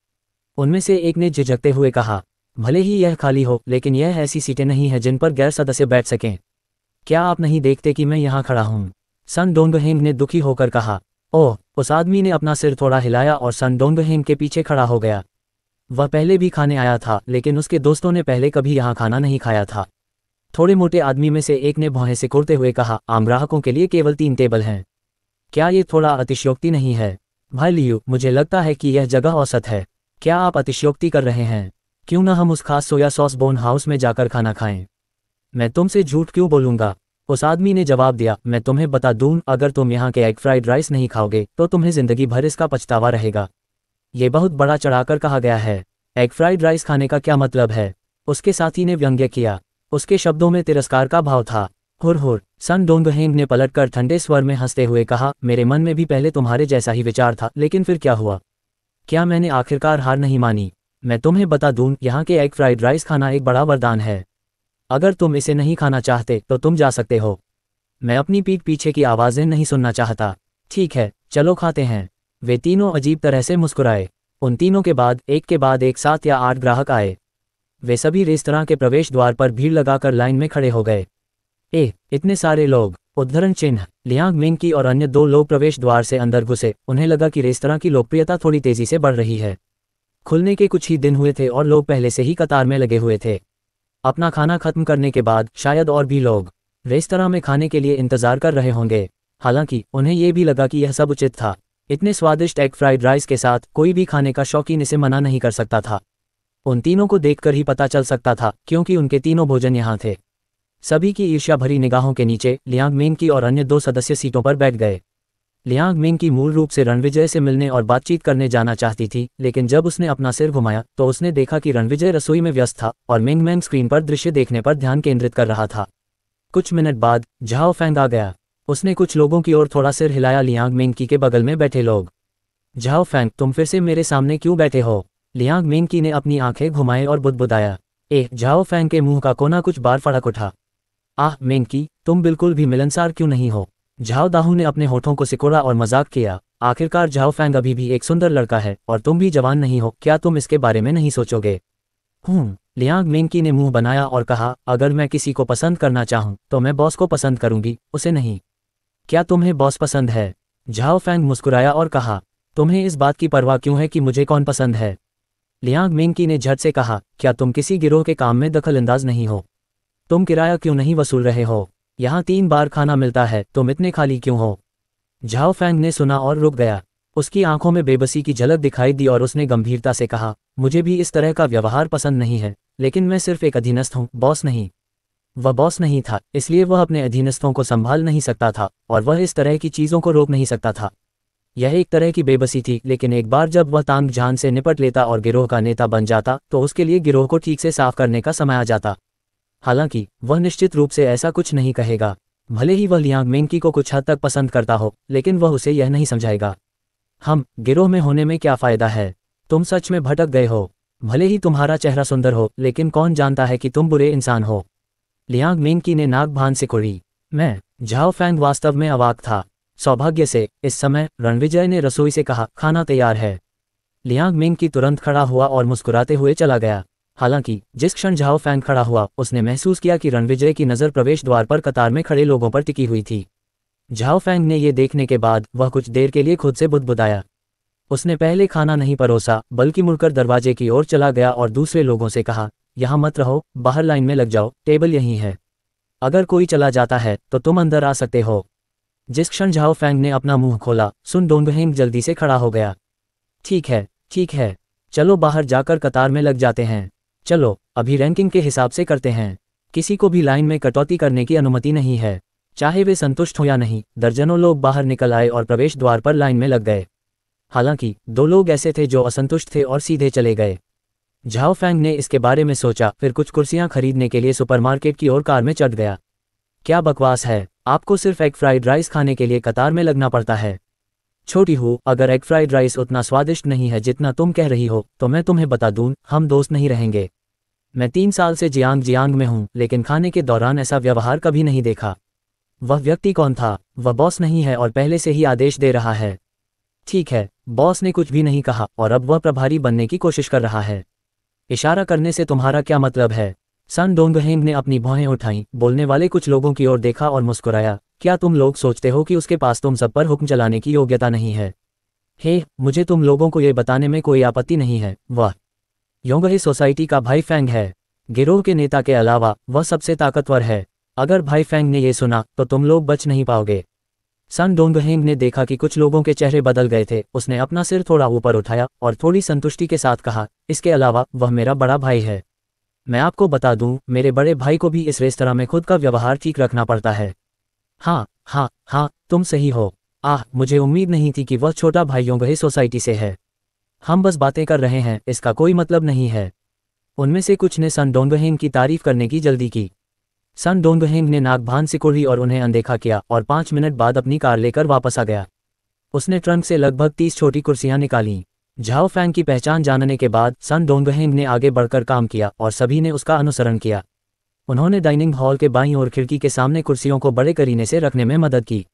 उनमें से एक ने झिझकते हुए कहा, भले ही यह खाली हो, लेकिन यह ऐसी सीटें नहीं हैं जिन पर गैर सदस्य बैठ सकें। क्या आप नहीं देखते कि मैं यहाँ खड़ा हूँ? सन डोंगहेंग ने दुखी होकर कहा। ओह, उस आदमी ने अपना सिर थोड़ा हिलाया और सन डोंगहेंग के पीछे खड़ा हो गया। वह पहले भी खाने आया था, लेकिन उसके दोस्तों ने पहले कभी यहाँ खाना नहीं खाया था। थोड़े मोटे आदमी में से एक ने भौहें सिकोड़ते हुए कहा, आम ग्राहकों के लिए केवल 3 टेबल हैं। क्या ये थोड़ा अतिशयोक्ति नहीं है? भाई लियू, मुझे लगता है कि यह जगह औसत है। क्या आप अतिशयोक्ति कर रहे हैं? क्यों ना हम उस खास सोया सॉस बोन हाउस में जाकर खाना खाएं? मैं तुमसे झूठ क्यों बोलूँगा? उस आदमी ने जवाब दिया, मैं तुम्हें बता दूं, अगर तुम यहाँ के एग फ्राइड राइस नहीं खाओगे तो तुम्हें जिंदगी भर इसका पछतावा रहेगा। ये बहुत बड़ा चढ़ाकर कहा गया है। एग फ्राइड राइस खाने का क्या मतलब है? उसके साथी ने व्यंग्य किया। उसके शब्दों में तिरस्कार का भाव था। हुर हुर, सन डोंगहेंग ने पलटकर ठंडे स्वर में हंसते हुए कहा, मेरे मन में भी पहले तुम्हारे जैसा ही विचार था, लेकिन फिर क्या हुआ? क्या मैंने आखिरकार हार नहीं मानी? मैं तुम्हें बता दूं, यहाँ के एग फ्राइड राइस खाना एक बड़ा वरदान है। अगर तुम इसे नहीं खाना चाहते तो तुम जा सकते हो। मैं अपनी पीठ पीछे की आवाज़ें नहीं सुनना चाहता। ठीक है, चलो खाते हैं। वे तीनों अजीब तरह से मुस्कुराए। उन तीनों के बाद एक 7 या 8 ग्राहक आए। वे सभी रेस्तरां के प्रवेश द्वार पर भीड़ लगाकर लाइन में खड़े हो गए। इतने सारे लोग! उद्धरण चिन्ह, लियांग मिंकी और अन्य 2 लोग प्रवेश द्वार से अंदर घुसे। उन्हें लगा कि रेस्तरां की लोकप्रियता थोड़ी तेजी से बढ़ रही है। खुलने के कुछ ही दिन हुए थे और लोग पहले से ही कतार में लगे हुए थे। अपना खाना खत्म करने के बाद शायद और भी लोग रेस्तरां में खाने के लिए इंतजार कर रहे होंगे। हालांकि उन्हें यह भी लगा कि यह सब उचित था। इतने स्वादिष्ट एग फ्राइड राइस के साथ कोई भी खाने का शौकीन इसे मना नहीं कर सकता था। उन तीनों को देखकर ही पता चल सकता था, क्योंकि उनके तीनों भोजन यहाँ थे। सभी की ईर्ष्या भरी निगाहों के नीचे लियांग मिंकी और अन्य 2 सदस्य सीटों पर बैठ गए। लियांग मिंकी मूल रूप से रणविजय से मिलने और बातचीत करने जाना चाहती थी, लेकिन जब उसने अपना सिर घुमाया तो उसने देखा कि रणविजय रसोई में व्यस्त था और मिंग मैंग स्क्रीन पर दृश्य देखने पर ध्यान केंद्रित कर रहा था। कुछ मिनट बाद झाओ फैंग आ गया। उसने कुछ लोगों की ओर थोड़ा सिर हिलाया। लियांग मिंकी के बगल में बैठे लोग, झाओ फैंग, तुम फिर से मेरे सामने क्यों बैठे हो? लियांग मिंकी ने अपनी आंखें घुमाए और बुदबुदाया। झाओ फैंग के मुंह का कोना कुछ बार फड़क उठा। आह मिंकी, तुम बिल्कुल भी मिलनसार क्यों नहीं हो? झाओ दाहू ने अपने होठों को सिकोड़ा और मजाक किया। आखिरकार झाओ फैंग अभी भी एक सुंदर लड़का है और तुम भी जवान नहीं हो। क्या तुम इसके बारे में नहीं सोचोगे? लियांग मिंकी ने मुंह बनाया और कहा, अगर मैं किसी को पसंद करना चाहूं तो मैं बॉस को पसंद करूंगी, उसे नहीं। क्या तुम्हें बॉस पसंद है? झाओ फैंग मुस्कुराया और कहा, तुम्हें इस बात की परवाह क्यों है कि मुझे कौन पसंद है? लियांग मिंकी ने झट से कहा, क्या तुम किसी गिरोह के काम में दखलंदाज नहीं हो? तुम किराया क्यों नहीं वसूल रहे हो? यहाँ 3 बार खाना मिलता है, तुम इतने खाली क्यों हो? झाओ फैंग ने सुना और रुक गया। उसकी आंखों में बेबसी की झलक दिखाई दी और उसने गंभीरता से कहा, मुझे भी इस तरह का व्यवहार पसंद नहीं है, लेकिन मैं सिर्फ एक अधीनस्थ हूँ, बॉस नहीं। वह बॉस नहीं था, इसलिए वह अपने अधीनस्थों को संभाल नहीं सकता था और वह इस तरह की चीज़ों को रोक नहीं सकता था। यह एक तरह की बेबसी थी, लेकिन एक बार जब वह तांग झान से निपट लेता और गिरोह का नेता बन जाता तो उसके लिए गिरोह को ठीक से साफ करने का समय आ जाता। हालांकि वह निश्चित रूप से ऐसा कुछ नहीं कहेगा। भले ही वह लियांग मेंकी को कुछ हद तक पसंद करता हो, लेकिन वह उसे यह नहीं समझाएगा। हम गिरोह में होने में क्या फ़ायदा है? तुम सच में भटक गए हो। भले ही तुम्हारा चेहरा सुंदर हो, लेकिन कौन जानता है कि तुम बुरे इंसान हो। लियांग मेंकी ने नाक भान से कुड़ी। मैं, झाओ फैंग वास्तव में अवाक था। सौभाग्य से इस समय रणविजय ने रसोई से कहा, खाना तैयार है। लियांग मेंकी तुरंत खड़ा हुआ और मुस्कुराते हुए चला गया। हालांकि जिस क्षण झाओ फैंग खड़ा हुआ, उसने महसूस किया कि रणविजय की नज़र प्रवेश द्वार पर कतार में खड़े लोगों पर टिकी हुई थी। झाओ फैंग ने ये देखने के बाद वह कुछ देर के लिए खुद से बुदबुदाया। उसने पहले खाना नहीं परोसा, बल्कि मुड़कर दरवाजे की ओर चला गया और दूसरे लोगों से कहा, यहाँ मत रहो, बाहर लाइन में लग जाओ, टेबल यहीं है। अगर कोई चला जाता है तो तुम अंदर आ सकते हो। जिस क्षण झाओ फैंग ने अपना मुंह खोला, सुन डोंगहेंग जल्दी से खड़ा हो गया। ठीक है, चलो बाहर जाकर कतार में लग जाते हैं। चलो, अभी रैंकिंग के हिसाब से करते हैं। किसी को भी लाइन में कटौती करने की अनुमति नहीं है, चाहे वे संतुष्ट हो या नहीं। दर्जनों लोग बाहर निकल आए और प्रवेश द्वार पर लाइन में लग गए। हालांकि 2 लोग ऐसे थे जो असंतुष्ट थे और सीधे चले गए। झाओ फैंग ने इसके बारे में सोचा, फिर कुछ कुर्सियां खरीदने के लिए सुपरमार्केट की ओर कार में चढ़ गया। क्या बकवास है, आपको सिर्फ एग फ्राइड राइस खाने के लिए कतार में लगना पड़ता है। छोटी हूँ, अगर एग फ्राइड राइस उतना स्वादिष्ट नहीं है जितना तुम कह रही हो, तो मैं तुम्हें बता दूं, हम दोस्त नहीं रहेंगे। मैं 3 साल से जियांग में हूँ, लेकिन खाने के दौरान ऐसा व्यवहार कभी नहीं देखा। वह व्यक्ति कौन था? वह बॉस नहीं है और पहले से ही आदेश दे रहा है। ठीक है, बॉस ने कुछ भी नहीं कहा और अब वह प्रभारी बनने की कोशिश कर रहा है। इशारा करने से तुम्हारा क्या मतलब है? सन डोंगहेंग ने अपनी भौहें उठाईं, बोलने वाले कुछ लोगों की ओर देखा और मुस्कुराया। क्या तुम लोग सोचते हो कि उसके पास तुम सब पर हुक्म चलाने की योग्यता नहीं है? हे, मुझे तुम लोगों को ये बताने में कोई आपत्ति नहीं है, वह योंगहे सोसाइटी का भाई फैंग है। गिरोह के नेता के अलावा वह सबसे ताकतवर है। अगर भाई फैंग ने ये सुना तो तुम लोग बच नहीं पाओगे। सन डोंगहेंग ने देखा कि कुछ लोगों के चेहरे बदल गए थे। उसने अपना सिर थोड़ा ऊपर उठाया और थोड़ी संतुष्टि के साथ कहा, इसके अलावा वह मेरा बड़ा भाई है। मैं आपको बता दूं, मेरे बड़े भाई को भी इस रेस्तरां में खुद का व्यवहार ठीक रखना पड़ता है। हाँ, तुम सही हो। मुझे उम्मीद नहीं थी कि वह छोटा भाई योंगहे सोसाइटी से है। हम बस बातें कर रहे हैं, इसका कोई मतलब नहीं है। उनमें से कुछ ने सन डोंगहेंग की तारीफ करने की जल्दी की। सन डोंगहेंग ने नाक भान सिकुड़ी और उन्हें अनदेखा किया और 5 मिनट बाद अपनी कार लेकर वापस आ गया। उसने ट्रंक से लगभग 30 छोटी कुर्सियां निकालीं। झाओ फैंग की पहचान जानने के बाद सन डोंगहेंग ने आगे बढ़कर काम किया और सभी ने उसका अनुसरण किया। उन्होंने डाइनिंग हॉल के बाईं ओर खिड़की के सामने कुर्सियों को बड़े करीने से रखने में मदद की।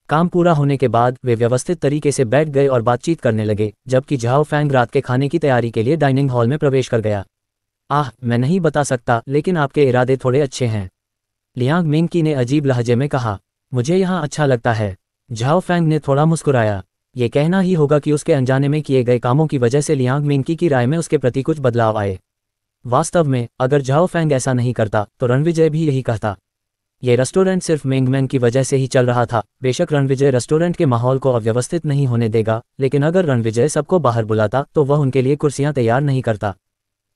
काम पूरा होने के बाद वे व्यवस्थित तरीके से बैठ गए और बातचीत करने लगे, जबकि झाओ फैंग रात के खाने की तैयारी के लिए डाइनिंग हॉल में प्रवेश कर गया। मैं नहीं बता सकता, लेकिन आपके इरादे थोड़े अच्छे हैं, लियांग मेंकी ने अजीब लहजे में कहा। मुझे यहाँ अच्छा लगता है। झाओ फैंग ने थोड़ा मुस्कुराया। ये कहना ही होगा कि उसके अनजाने में किए गए कामों की वजह से लियांग मेंकी की राय में उसके प्रति कुछ बदलाव आए। वास्तव में अगर झाओ फैंग ऐसा नहीं करता तो रणविजय भी यही कहता। ये रेस्टोरेंट सिर्फ मेंगमैन की वजह से ही चल रहा था। बेशक रणविजय रेस्टोरेंट के माहौल को अव्यवस्थित नहीं होने देगा, लेकिन अगर रणविजय सबको बाहर बुलाता तो वह उनके लिए कुर्सियां तैयार नहीं करता।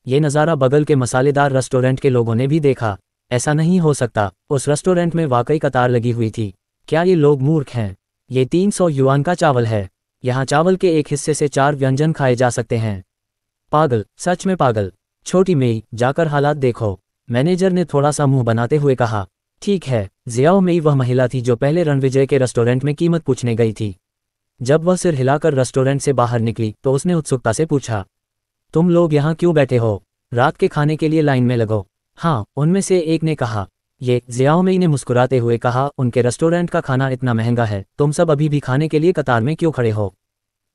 ये नज़ारा बगल के मसालेदार रेस्टोरेंट के लोगों ने भी देखा। ऐसा नहीं हो सकता, उस रेस्टोरेंट में वाकई कतार लगी हुई थी। क्या ये लोग मूर्ख हैं? ये 300 युआन का चावल है। यहाँ चावल के एक हिस्से से 4 व्यंजन खाए जा सकते हैं। पागल, सच में पागल। छोटी मेई, जाकर हालात देखो, मैनेजर ने थोड़ा सा मुंह बनाते हुए कहा। ठीक है। जियाओ मेई वह महिला थी जो पहले रणविजय के रेस्टोरेंट में कीमत पूछने गई थी। जब वह सिर हिलाकर रेस्टोरेंट से बाहर निकली तो उसने उत्सुकता से पूछा, तुम लोग यहाँ क्यों बैठे हो? रात के खाने के लिए लाइन में लगो। हाँ, उनमें से एक ने कहा। ये जियाओ मेई ने मुस्कुराते हुए कहा, उनके रेस्टोरेंट का खाना इतना महंगा है, तुम सब अभी भी खाने के लिए कतार में क्यों खड़े हो?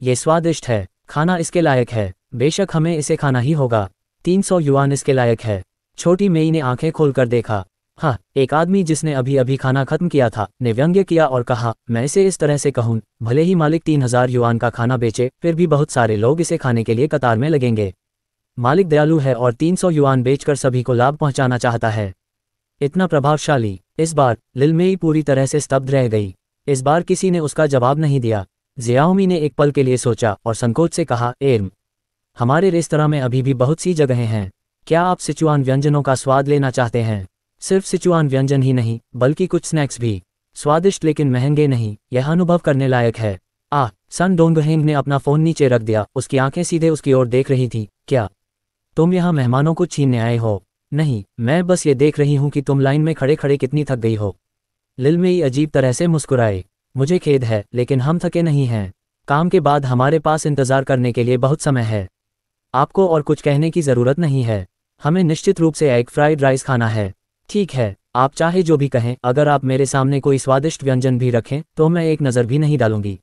ये स्वादिष्ट है, खाना इसके लायक है, बेशक हमें इसे खाना ही होगा। 300 युआन इसके लायक है। छोटी मेई ने आंखें खोलकर देखा। हाँ, एक आदमी जिसने अभी अभी खाना खत्म किया था ने व्यंग्य किया और कहा, मैं इसे इस तरह से कहूँ, भले ही मालिक 3000 युआन का खाना बेचे, फिर भी बहुत सारे लोग इसे खाने के लिए कतार में लगेंगे। मालिक दयालु है और 300 युआन बेचकर सभी को लाभ पहुंचाना चाहता है। इतना प्रभावशाली। इस बार लिल मेई पूरी तरह से स्तब्ध रह गई। इस बार किसी ने उसका जवाब नहीं दिया। जियाओमी ने एक पल के लिए सोचा और संकोच से कहा, हमारे रेस्तरां में अभी भी बहुत सी जगहें हैं। क्या आप सिचुआन व्यंजनों का स्वाद लेना चाहते हैं? सिर्फ सिचुआन व्यंजन ही नहीं, बल्कि कुछ स्नैक्स भी। स्वादिष्ट लेकिन महंगे नहीं, यह अनुभव करने लायक है। सन डोंगहेंग ने अपना फ़ोन नीचे रख दिया, उसकी आंखें सीधे उसकी ओर देख रही थीं। क्या तुम यहाँ मेहमानों को छीनने आए हो? नहीं, मैं बस ये देख रही हूँ कि तुम लाइन में खड़े खड़े कितनी थक गई हो। लिलमेई अजीब तरह से मुस्कुराए। मुझे खेद है, लेकिन हम थके नहीं हैं। काम के बाद हमारे पास इंतज़ार करने के लिए बहुत समय है। आपको और कुछ कहने की ज़रूरत नहीं है। हमें निश्चित रूप से एग फ्राइड राइस खाना है। ठीक है, आप चाहे जो भी कहें। अगर आप मेरे सामने कोई स्वादिष्ट व्यंजन भी रखें तो मैं एक नज़र भी नहीं डालूंगी।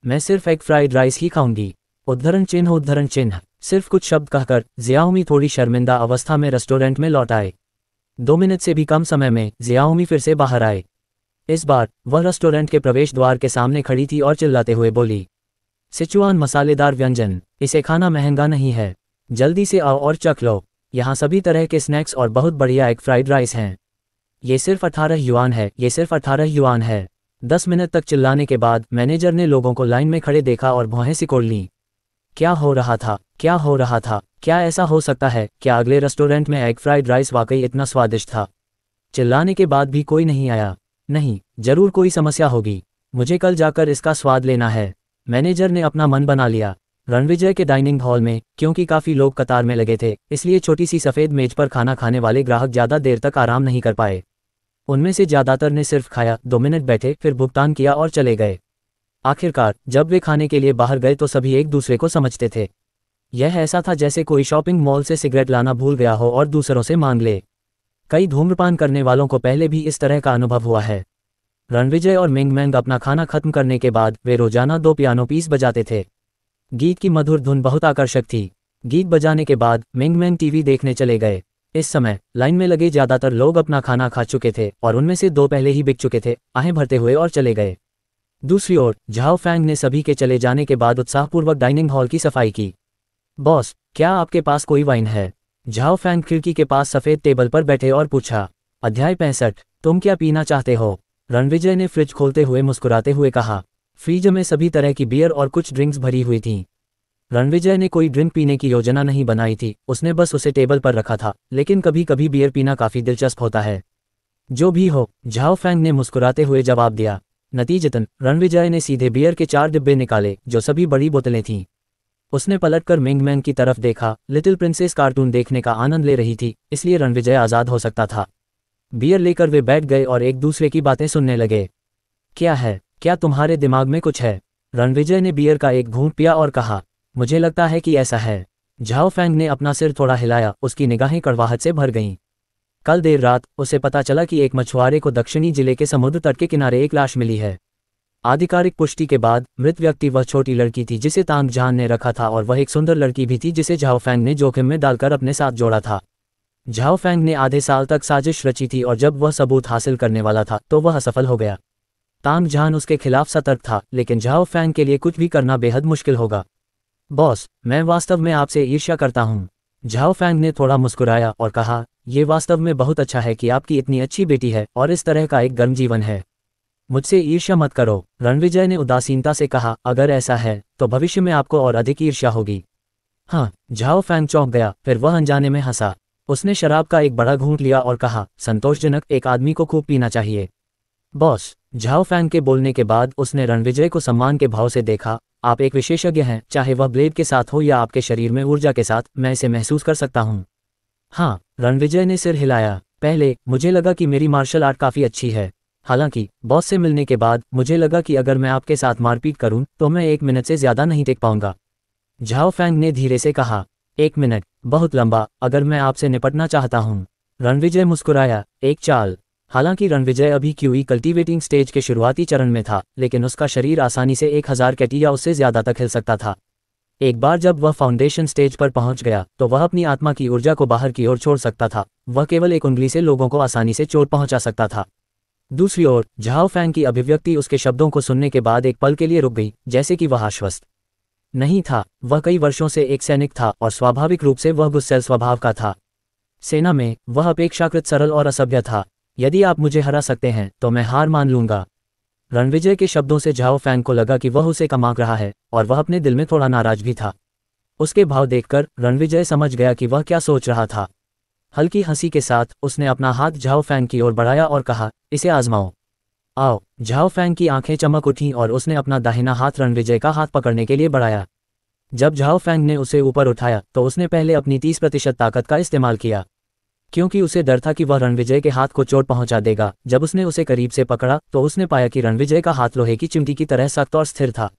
मैं सिर्फ एग फ्राइड राइस ही खाऊंगी। उद्धरण चिन्ह। सिर्फ कुछ शब्द कहकर जियाओमी थोड़ी शर्मिंदा अवस्था में रेस्टोरेंट में लौट आए। 2 मिनट से भी कम समय में जियाओमी फिर से बाहर आए। इस बार वह रेस्टोरेंट के प्रवेश द्वार के सामने खड़ी थी और चिल्लाते हुए बोली, सिचुआन मसालेदार व्यंजन, इसे खाना महंगा नहीं है। जल्दी से आओ और चख लो। यहाँ सभी तरह के स्नैक्स और बहुत बढ़िया एग फ्राइड राइस हैं। ये सिर्फ 18 युआन है, ये सिर्फ 18 युआन है। 10 मिनट तक चिल्लाने के बाद मैनेजर ने लोगों को लाइन में खड़े देखा और भौहें सिकोड़ लीं। क्या हो रहा था? क्या ऐसा हो सकता है? क्या अगले रेस्टोरेंट में एग फ्राइड राइस वाकई इतना स्वादिष्ट था? चिल्लाने के बाद भी कोई नहीं आया। नहीं, जरूर कोई समस्या होगी। मुझे कल जाकर इसका स्वाद लेना है। मैनेजर ने अपना मन बना लिया। रणविजय के डाइनिंग हॉल में, क्योंकि काफ़ी लोग कतार में लगे थे, इसलिए छोटी सी सफ़ेद मेज पर खाना खाने वाले ग्राहक ज़्यादा देर तक आराम नहीं कर पाए। उनमें से ज़्यादातर ने सिर्फ खाया, 2 मिनट बैठे, फिर भुगतान किया और चले गए। आखिरकार जब वे खाने के लिए बाहर गए तो सभी एक दूसरे को समझते थे। यह ऐसा था जैसे कोई शॉपिंग मॉल से सिगरेट लाना भूल गया हो और दूसरों से मांग ले। कई धूम्रपान करने वालों को पहले भी इस तरह का अनुभव हुआ है। रणविजय और मिंगमैंग अपना खाना खत्म करने के बाद वे रोजाना 2 पियानो पीस बजाते थे। गीत की मधुर धुन बहुत आकर्षक थी। गीत बजाने के बाद मिंगमैंग टीवी देखने चले गए। इस समय लाइन में लगे ज़्यादातर लोग अपना खाना खा चुके थे और उनमें से 2 पहले ही बिक चुके थे, आहें भरते हुए और चले गए। दूसरी ओर झाओ फैंग ने सभी के चले जाने के बाद उत्साहपूर्वक डाइनिंग हॉल की सफाई की। बॉस, क्या आपके पास कोई वाइन है? झाओ फैंग खिड़की के पास सफ़ेद टेबल पर बैठे और पूछा। अध्याय 65, तुम क्या पीना चाहते हो? रणविजय ने फ्रिज खोलते हुए मुस्कुराते हुए कहा। फ्रिज में सभी तरह की बियर और कुछ ड्रिंक्स भरी हुई थीं। रणविजय ने कोई ड्रिंक पीने की योजना नहीं बनाई थी, उसने बस उसे टेबल पर रखा था, लेकिन कभी कभी बियर पीना काफ़ी दिलचस्प होता है। जो भी हो, झाओ फैंग ने मुस्कुराते हुए जवाब दिया। नतीजतन रणविजय ने सीधे बियर के 4 डिब्बे निकाले, जो सभी बड़ी बोतलें थीं। उसने पलटकर मिंगमैंग की तरफ देखा। लिटिल प्रिंसेस कार्टून देखने का आनंद ले रही थी, इसलिए रणविजय आज़ाद हो सकता था। बियर लेकर वे बैठ गए और एक दूसरे की बातें सुनने लगे। क्या है? क्या तुम्हारे दिमाग में कुछ है? रणविजय ने बियर का एक घूंट पिया और कहा, मुझे लगता है कि ऐसा है। झाओ फैंग ने अपना सिर थोड़ा हिलाया, उसकी निगाहें कड़वाहट से भर गईं। कल देर रात उसे पता चला कि एक मछुआरे को दक्षिणी जिले के समुद्र तट के किनारे एक लाश मिली है। आधिकारिक पुष्टि के बाद मृत व्यक्ति वह छोटी लड़की थी जिसे तांग जहान ने रखा था, और वह एक सुंदर लड़की भी थी जिसे झाओ फैंग ने जोखिम में डालकर अपने साथ जोड़ा था। झाओ फैंग ने आधे साल तक साजिश रची थी और जब वह सबूत हासिल करने वाला था तो वह असफल हो गया। तांग जहान उसके खिलाफ सतर्क था, लेकिन झाओ फैंग के लिए कुछ भी करना बेहद मुश्किल होगा। बॉस, मैं वास्तव में आपसे ईर्ष्या करता हूँ। झाओ फैंग ने थोड़ा मुस्कुराया और कहा, यह वास्तव में बहुत अच्छा है कि आपकी इतनी अच्छी बेटी है और इस तरह का एक गर्म जीवन है। मुझसे ईर्ष्या मत करो, रणविजय ने उदासीनता से कहा। अगर ऐसा है तो भविष्य में आपको और अधिक ईर्ष्या होगी। हाँ, झाओ फैंग चौंक गया, फिर वह अनजाने में हंसा। उसने शराब का एक बड़ा घूंट लिया और कहा, संतोषजनक, एक आदमी को खूब पीना चाहिए। बॉस, झाओ फैंग के बोलने के बाद उसने रणविजय को सम्मान के भाव से देखा। आप एक विशेषज्ञ हैं, चाहे वह ब्लेड के साथ हो या आपके शरीर में ऊर्जा के साथ, मैं इसे महसूस कर सकता हूँ। हाँ, रणविजय ने सिर हिलाया। पहले मुझे लगा कि मेरी मार्शल आर्ट काफ़ी अच्छी है। हालांकि बॉस से मिलने के बाद मुझे लगा कि अगर मैं आपके साथ मारपीट करूं तो मैं 1 मिनट से ज़्यादा नहीं टिक पाऊंगा। झाओ फैंग ने धीरे से कहा, 1 मिनट बहुत लंबा, अगर मैं आपसे निपटना चाहता हूं। रणविजय मुस्कुराया, एक चाल। हालांकि रणविजय अभी क्यूई कल्टीवेटिंग स्टेज के शुरुआती चरण में था, लेकिन उसका शरीर आसानी से 1000 कैटी या उससे ज़्यादा तक हिल सकता था। एक बार जब वह फाउंडेशन स्टेज पर पहुंच गया तो वह अपनी आत्मा की ऊर्जा को बाहर की ओर छोड़ सकता था। वह केवल एक उंगली से लोगों को आसानी से चोट पहुंचा सकता था। दूसरी ओर झाओ फैंग की अभिव्यक्ति उसके शब्दों को सुनने के बाद एक पल के लिए रुक गई, जैसे कि वह आश्वस्त नहीं था। वह कई वर्षों से एक सैनिक था और स्वाभाविक रूप से वह गुस्सैल स्वभाव का था। सेना में वह अपेक्षाकृत सरल और असभ्य था। यदि आप मुझे हरा सकते हैं तो मैं हार मान लूंगा। रणविजय के शब्दों से झाओ फैंग को लगा कि वह उसे कमाक रहा है और वह अपने दिल में थोड़ा नाराज भी था। उसके भाव देखकर रणविजय समझ गया कि वह क्या सोच रहा था। हल्की हंसी के साथ उसने अपना हाथ झाओ फैंग की ओर बढ़ाया और कहा, इसे आजमाओ। आओ। झाओ फैंग की आंखें चमक उठीं और उसने अपना दाहिना हाथ रणविजय का हाथ पकड़ने के लिए बढ़ाया। जब झाओ फैंग ने उसे ऊपर उठाया तो उसने पहले अपनी 30% ताकत का इस्तेमाल किया, क्योंकि उसे डर था कि वह रणविजय के हाथ को चोट पहुंचा देगा। जब उसने उसे करीब से पकड़ा तो उसने पाया कि रणविजय का हाथ लोहे की चिमटी की तरह सख्त और स्थिर था।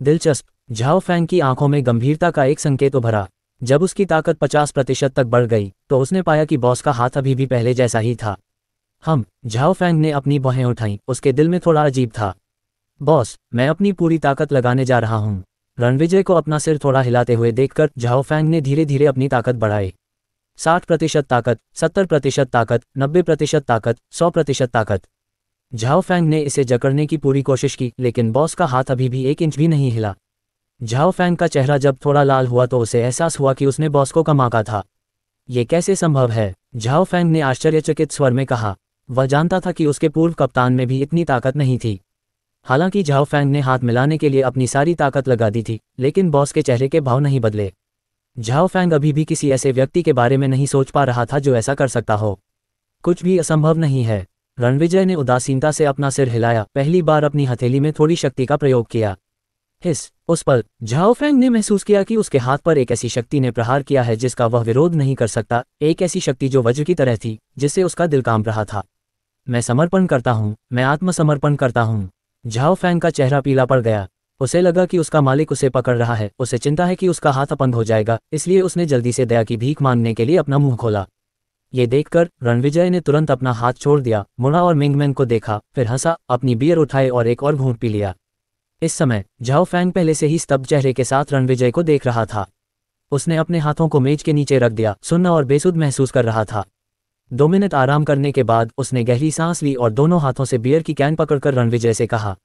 दिलचस्प। झाओ फैंग की आंखों में गंभीरता का एक संकेत उभरा। जब उसकी ताकत 50% तक बढ़ गई तो उसने पाया कि बॉस का हाथ अभी भी पहले जैसा ही था। झाओ फैंग ने अपनी बाहें उठाईं। उसके दिल में थोड़ा अजीब था। बॉस, मैं अपनी पूरी ताकत लगाने जा रहा हूं। रणविजय को अपना सिर थोड़ा हिलाते हुए देखकर झाओ फैंग ने धीरे धीरे अपनी ताकत बढ़ाई। 60% ताकत, 70% ताकत, 90% ताकत, 100% ताकत। झाओ फैंग ने इसे जकड़ने की पूरी कोशिश की, लेकिन बॉस का हाथ अभी भी 1 इंच भी नहीं हिला। झाओ फैंग का चेहरा जब थोड़ा लाल हुआ तो उसे एहसास हुआ कि उसने बॉस को कमाका था। ये कैसे संभव है? झाओ फैंग ने आश्चर्यचकित स्वर में कहा। वह जानता था कि उसके पूर्व कप्तान में भी इतनी ताकत नहीं थी। हालांकि झाओ फैंग ने हाथ मिलाने के लिए अपनी सारी ताकत लगा दी थी, लेकिन बॉस के चेहरे के भाव नहीं बदले। झाओ फैंग अभी भी किसी ऐसे व्यक्ति के बारे में नहीं सोच पा रहा था जो ऐसा कर सकता हो। कुछ भी असंभव नहीं है। रणविजय ने उदासीनता से अपना सिर हिलाया, पहली बार अपनी हथेली में थोड़ी शक्ति का प्रयोग किया। उस पल झाओ फैंग ने महसूस किया कि उसके हाथ पर एक ऐसी शक्ति ने प्रहार किया है जिसका वह विरोध नहीं कर सकता, एक ऐसी शक्ति जो वज्र की तरह थी, जिससे उसका दिल कांप रहा था। मैं समर्पण करता हूँ, मैं आत्मसमर्पण करता हूँ। झाओ फैंग का चेहरा पीला पड़ गया। उसे लगा कि उसका मालिक उसे पकड़ रहा है। उसे चिंता है कि उसका हाथ अपंग हो जाएगा, इसलिए उसने जल्दी से दया की भीख मांगने के लिए अपना मुंह खोला। ये देखकर रणविजय ने तुरंत अपना हाथ छोड़ दिया, मुड़ा और मिंगमैन को देखा, फिर हंसा, अपनी बियर उठाए और एक और घूंट पी लिया। इस समय झाओ फैंग पहले से ही स्तब्ध चेहरे के साथ रणविजय को देख रहा था। उसने अपने हाथों को मेज के नीचे रख दिया, सुन्न और बेसुध महसूस कर रहा था। 2 मिनट आराम करने के बाद उसने गहरी सांस ली और दोनों हाथों से बियर की कैन पकड़कर रणविजय से कहा,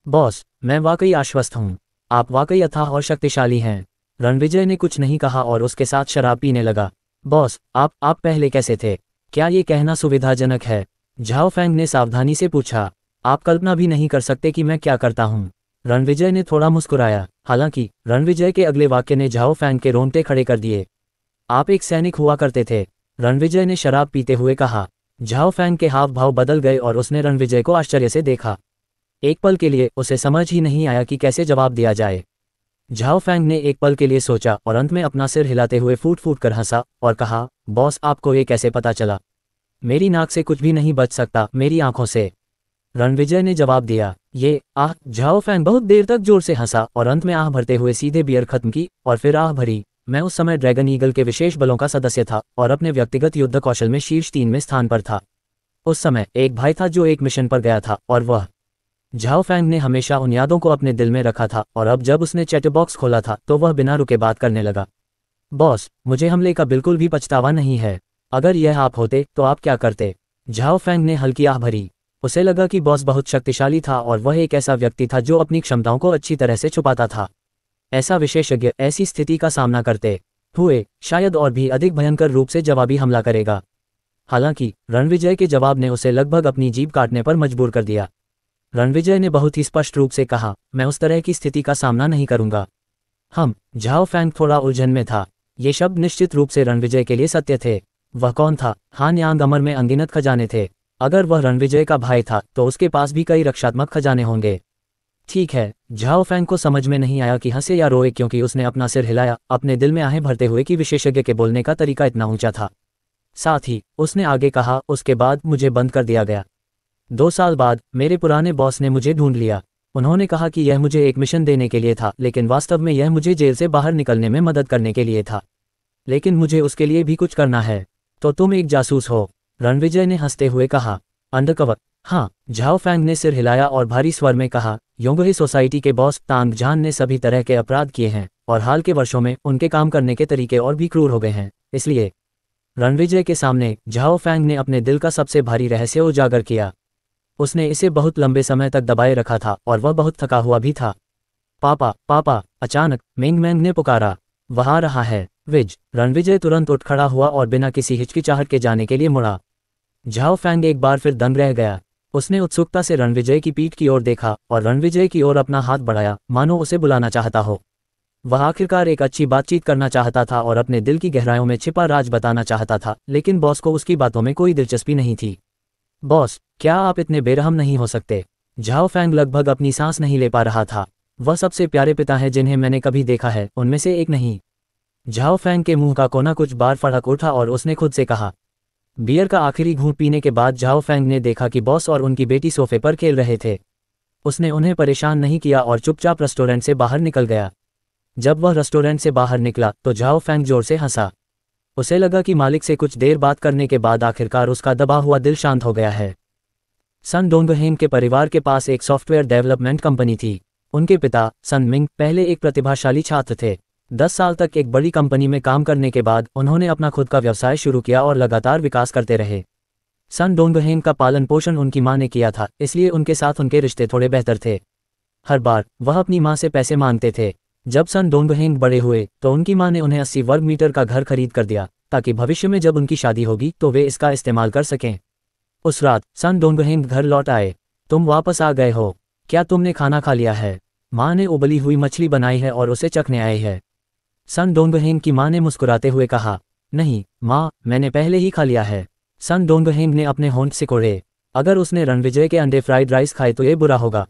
बॉस, मैं वाकई आश्वस्त हूँ। आप वाकई अथाह और शक्तिशाली हैं। रणविजय ने कुछ नहीं कहा और उसके साथ शराब पीने लगा। बॉस, आप पहले कैसे थे? क्या ये कहना सुविधाजनक है? झाओ फैंग ने सावधानी से पूछा। आप कल्पना भी नहीं कर सकते कि मैं क्या करता हूँ। रणविजय ने थोड़ा मुस्कुराया। हालांकि रणविजय के अगले वाक्य ने झाओ फैंग के रोंगटे खड़े कर दिए। आप एक सैनिक हुआ करते थे, रणविजय ने शराब पीते हुए कहा। झाओ फैंग के हाव भाव बदल गए और उसने रणविजय को आश्चर्य से देखा। एक पल के लिए उसे समझ ही नहीं आया कि कैसे जवाब दिया जाए। झाओ फैंग ने एक पल के लिए सोचा और अंत में अपना सिर हिलाते हुए फूट फूट कर हंसा और कहा, बॉस, आपको ये कैसे पता चला? मेरी नाक से कुछ भी नहीं बच सकता, मेरी आंखों से। रणविजय ने जवाब दिया। ये आह। झाओ फैंग बहुत देर तक जोर से हंसा और अंत में आह भरते हुए सीधे बियर खत्म की और फिर आह भरी। मैं उस समय ड्रैगन ईगल के विशेष बलों का सदस्य था और अपने व्यक्तिगत युद्ध कौशल में शीर्ष 3 में स्थान पर था। उस समय एक भाई था जो एक मिशन पर गया था और वह झाओ फैंग ने हमेशा उन यादों को अपने दिल में रखा था और अब जब उसने चैट बॉक्स खोला था तो वह बिना रुके बात करने लगा। बॉस, मुझे हमले का बिल्कुल भी पछतावा नहीं है। अगर यह आप होते तो आप क्या करते? झाओ फैंग ने हल्की आह भरी। उसे लगा कि बॉस बहुत शक्तिशाली था और वह एक ऐसा व्यक्ति था जो अपनी क्षमताओं को अच्छी तरह से छुपाता था। ऐसा विशेषज्ञ ऐसी स्थिति का सामना करते हुए शायद और भी अधिक भयंकर रूप से जवाबी हमला करेगा। हालांकि रणविजय के जवाब ने उसे लगभग अपनी जीभ काटने पर मजबूर कर दिया। रणविजय ने बहुत ही स्पष्ट रूप से कहा, मैं उस तरह की स्थिति का सामना नहीं करूंगा। झाओ फैंग थोड़ा उलझन में था। ये शब्द निश्चित रूप से रणविजय के लिए सत्य थे। वह कौन था? हान यांग अमर में अनगिनत खजाने थे। अगर वह रणविजय का भाई था तो उसके पास भी कई रक्षात्मक खजाने होंगे। ठीक है। झाओ फैंग को समझ में नहीं आया कि हंसे या रोए, क्योंकि उसने अपना सिर हिलाया, अपने दिल में आहें भरते हुए कि विशेषज्ञ के बोलने का तरीका इतना ऊंचा था। साथ ही उसने आगे कहा, उसके बाद मुझे बंद कर दिया गया। 2 साल बाद मेरे पुराने बॉस ने मुझे ढूंढ लिया। उन्होंने कहा कि यह मुझे एक मिशन देने के लिए था, लेकिन वास्तव में यह मुझे जेल से बाहर निकलने में मदद करने के लिए था। लेकिन मुझे उसके लिए भी कुछ करना है। तो तुम एक जासूस हो? रणविजय ने हंसते हुए कहा। अंडरकवर? हाँ। झाओ फैंग ने सिर हिलाया और भारी स्वर में कहा, योंगही सोसाइटी के बॉस तांग जान ने सभी तरह के अपराध किए हैं और हाल के वर्षों में उनके काम करने के तरीके और भी क्रूर हो गए हैं। इसलिए रणविजय के सामने झाओ फैंग ने अपने दिल का सबसे भारी रहस्य उजागर किया। उसने इसे बहुत लंबे समय तक दबाए रखा था और वह बहुत थका हुआ भी था। पापा, पापा! अचानक मिंगमैन ने पुकारा। वह आ रहा है, विज। रणविजय तुरंत उठ खड़ा हुआ और बिना किसी हिचकिचाहट के जाने के लिए मुड़ा। झाओ फैंग एक बार फिर दंग रह गया। उसने उत्सुकता से रणविजय की पीठ की ओर देखा और रणविजय की ओर अपना हाथ बढ़ाया, मानो उसे बुलाना चाहता हो। वह आखिरकार एक अच्छी बातचीत करना चाहता था और अपने दिल की गहराइयों में छिपा राज बताना चाहता था, लेकिन बॉस को उसकी बातों में कोई दिलचस्पी नहीं थी। बॉस, क्या आप इतने बेरहम नहीं हो सकते? झाओ फैंग लगभग अपनी सांस नहीं ले पा रहा था। वह सबसे प्यारे पिता हैं जिन्हें मैंने कभी देखा है, उनमें से एक नहीं। झाओ फैंग के मुंह का कोना कुछ बार फड़क उठा और उसने खुद से कहा। बियर का आखिरी घूंट पीने के बाद झाओ फैंग ने देखा कि बॉस और उनकी बेटी सोफे पर खेल रहे थे। उसने उन्हें परेशान नहीं किया और चुपचाप रेस्टोरेंट से बाहर निकल गया। जब वह रेस्टोरेंट से बाहर निकला तो झाओ फैंग जोर से हंसा। उसे लगा कि मालिक से कुछ देर बात करने के बाद आखिरकार उसका दबा हुआ दिल शांत हो गया है। सन डोंगहेम के परिवार के पास एक सॉफ्टवेयर डेवलपमेंट कंपनी थी। उनके पिता सन मिंग पहले एक प्रतिभाशाली छात्र थे। 10 साल तक एक बड़ी कंपनी में काम करने के बाद उन्होंने अपना खुद का व्यवसाय शुरू किया और लगातार विकास करते रहे। सन डोंगहेम का पालन पोषण उनकी मां ने किया था, इसलिए उनके साथ उनके रिश्ते थोड़े बेहतर थे। हर बार वह अपनी मां से पैसे मांगते थे। जब सन डोंगहेम बड़े हुए तो उनकी मां ने उन्हें 80 वर्ग मीटर का घर खरीद कर दिया, ताकि भविष्य में जब उनकी शादी होगी तो वे इसका इस्तेमाल कर सकें। उस रात सन डोंगहेम घर लौट आए। तुम वापस आ गए हो? क्या तुमने खाना खा लिया है? मां ने उबली हुई मछली बनाई है और उसे चखने आए है। सन डोंगहेम की मां ने मुस्कुराते हुए कहा, नहीं मां, मैंने पहले ही खा लिया है। सन डोंगहेम ने अपने होंठ सिकोड़े। अगर उसने रणविजय के अंडे फ्राइड राइस खाए तो ये बुरा होगा।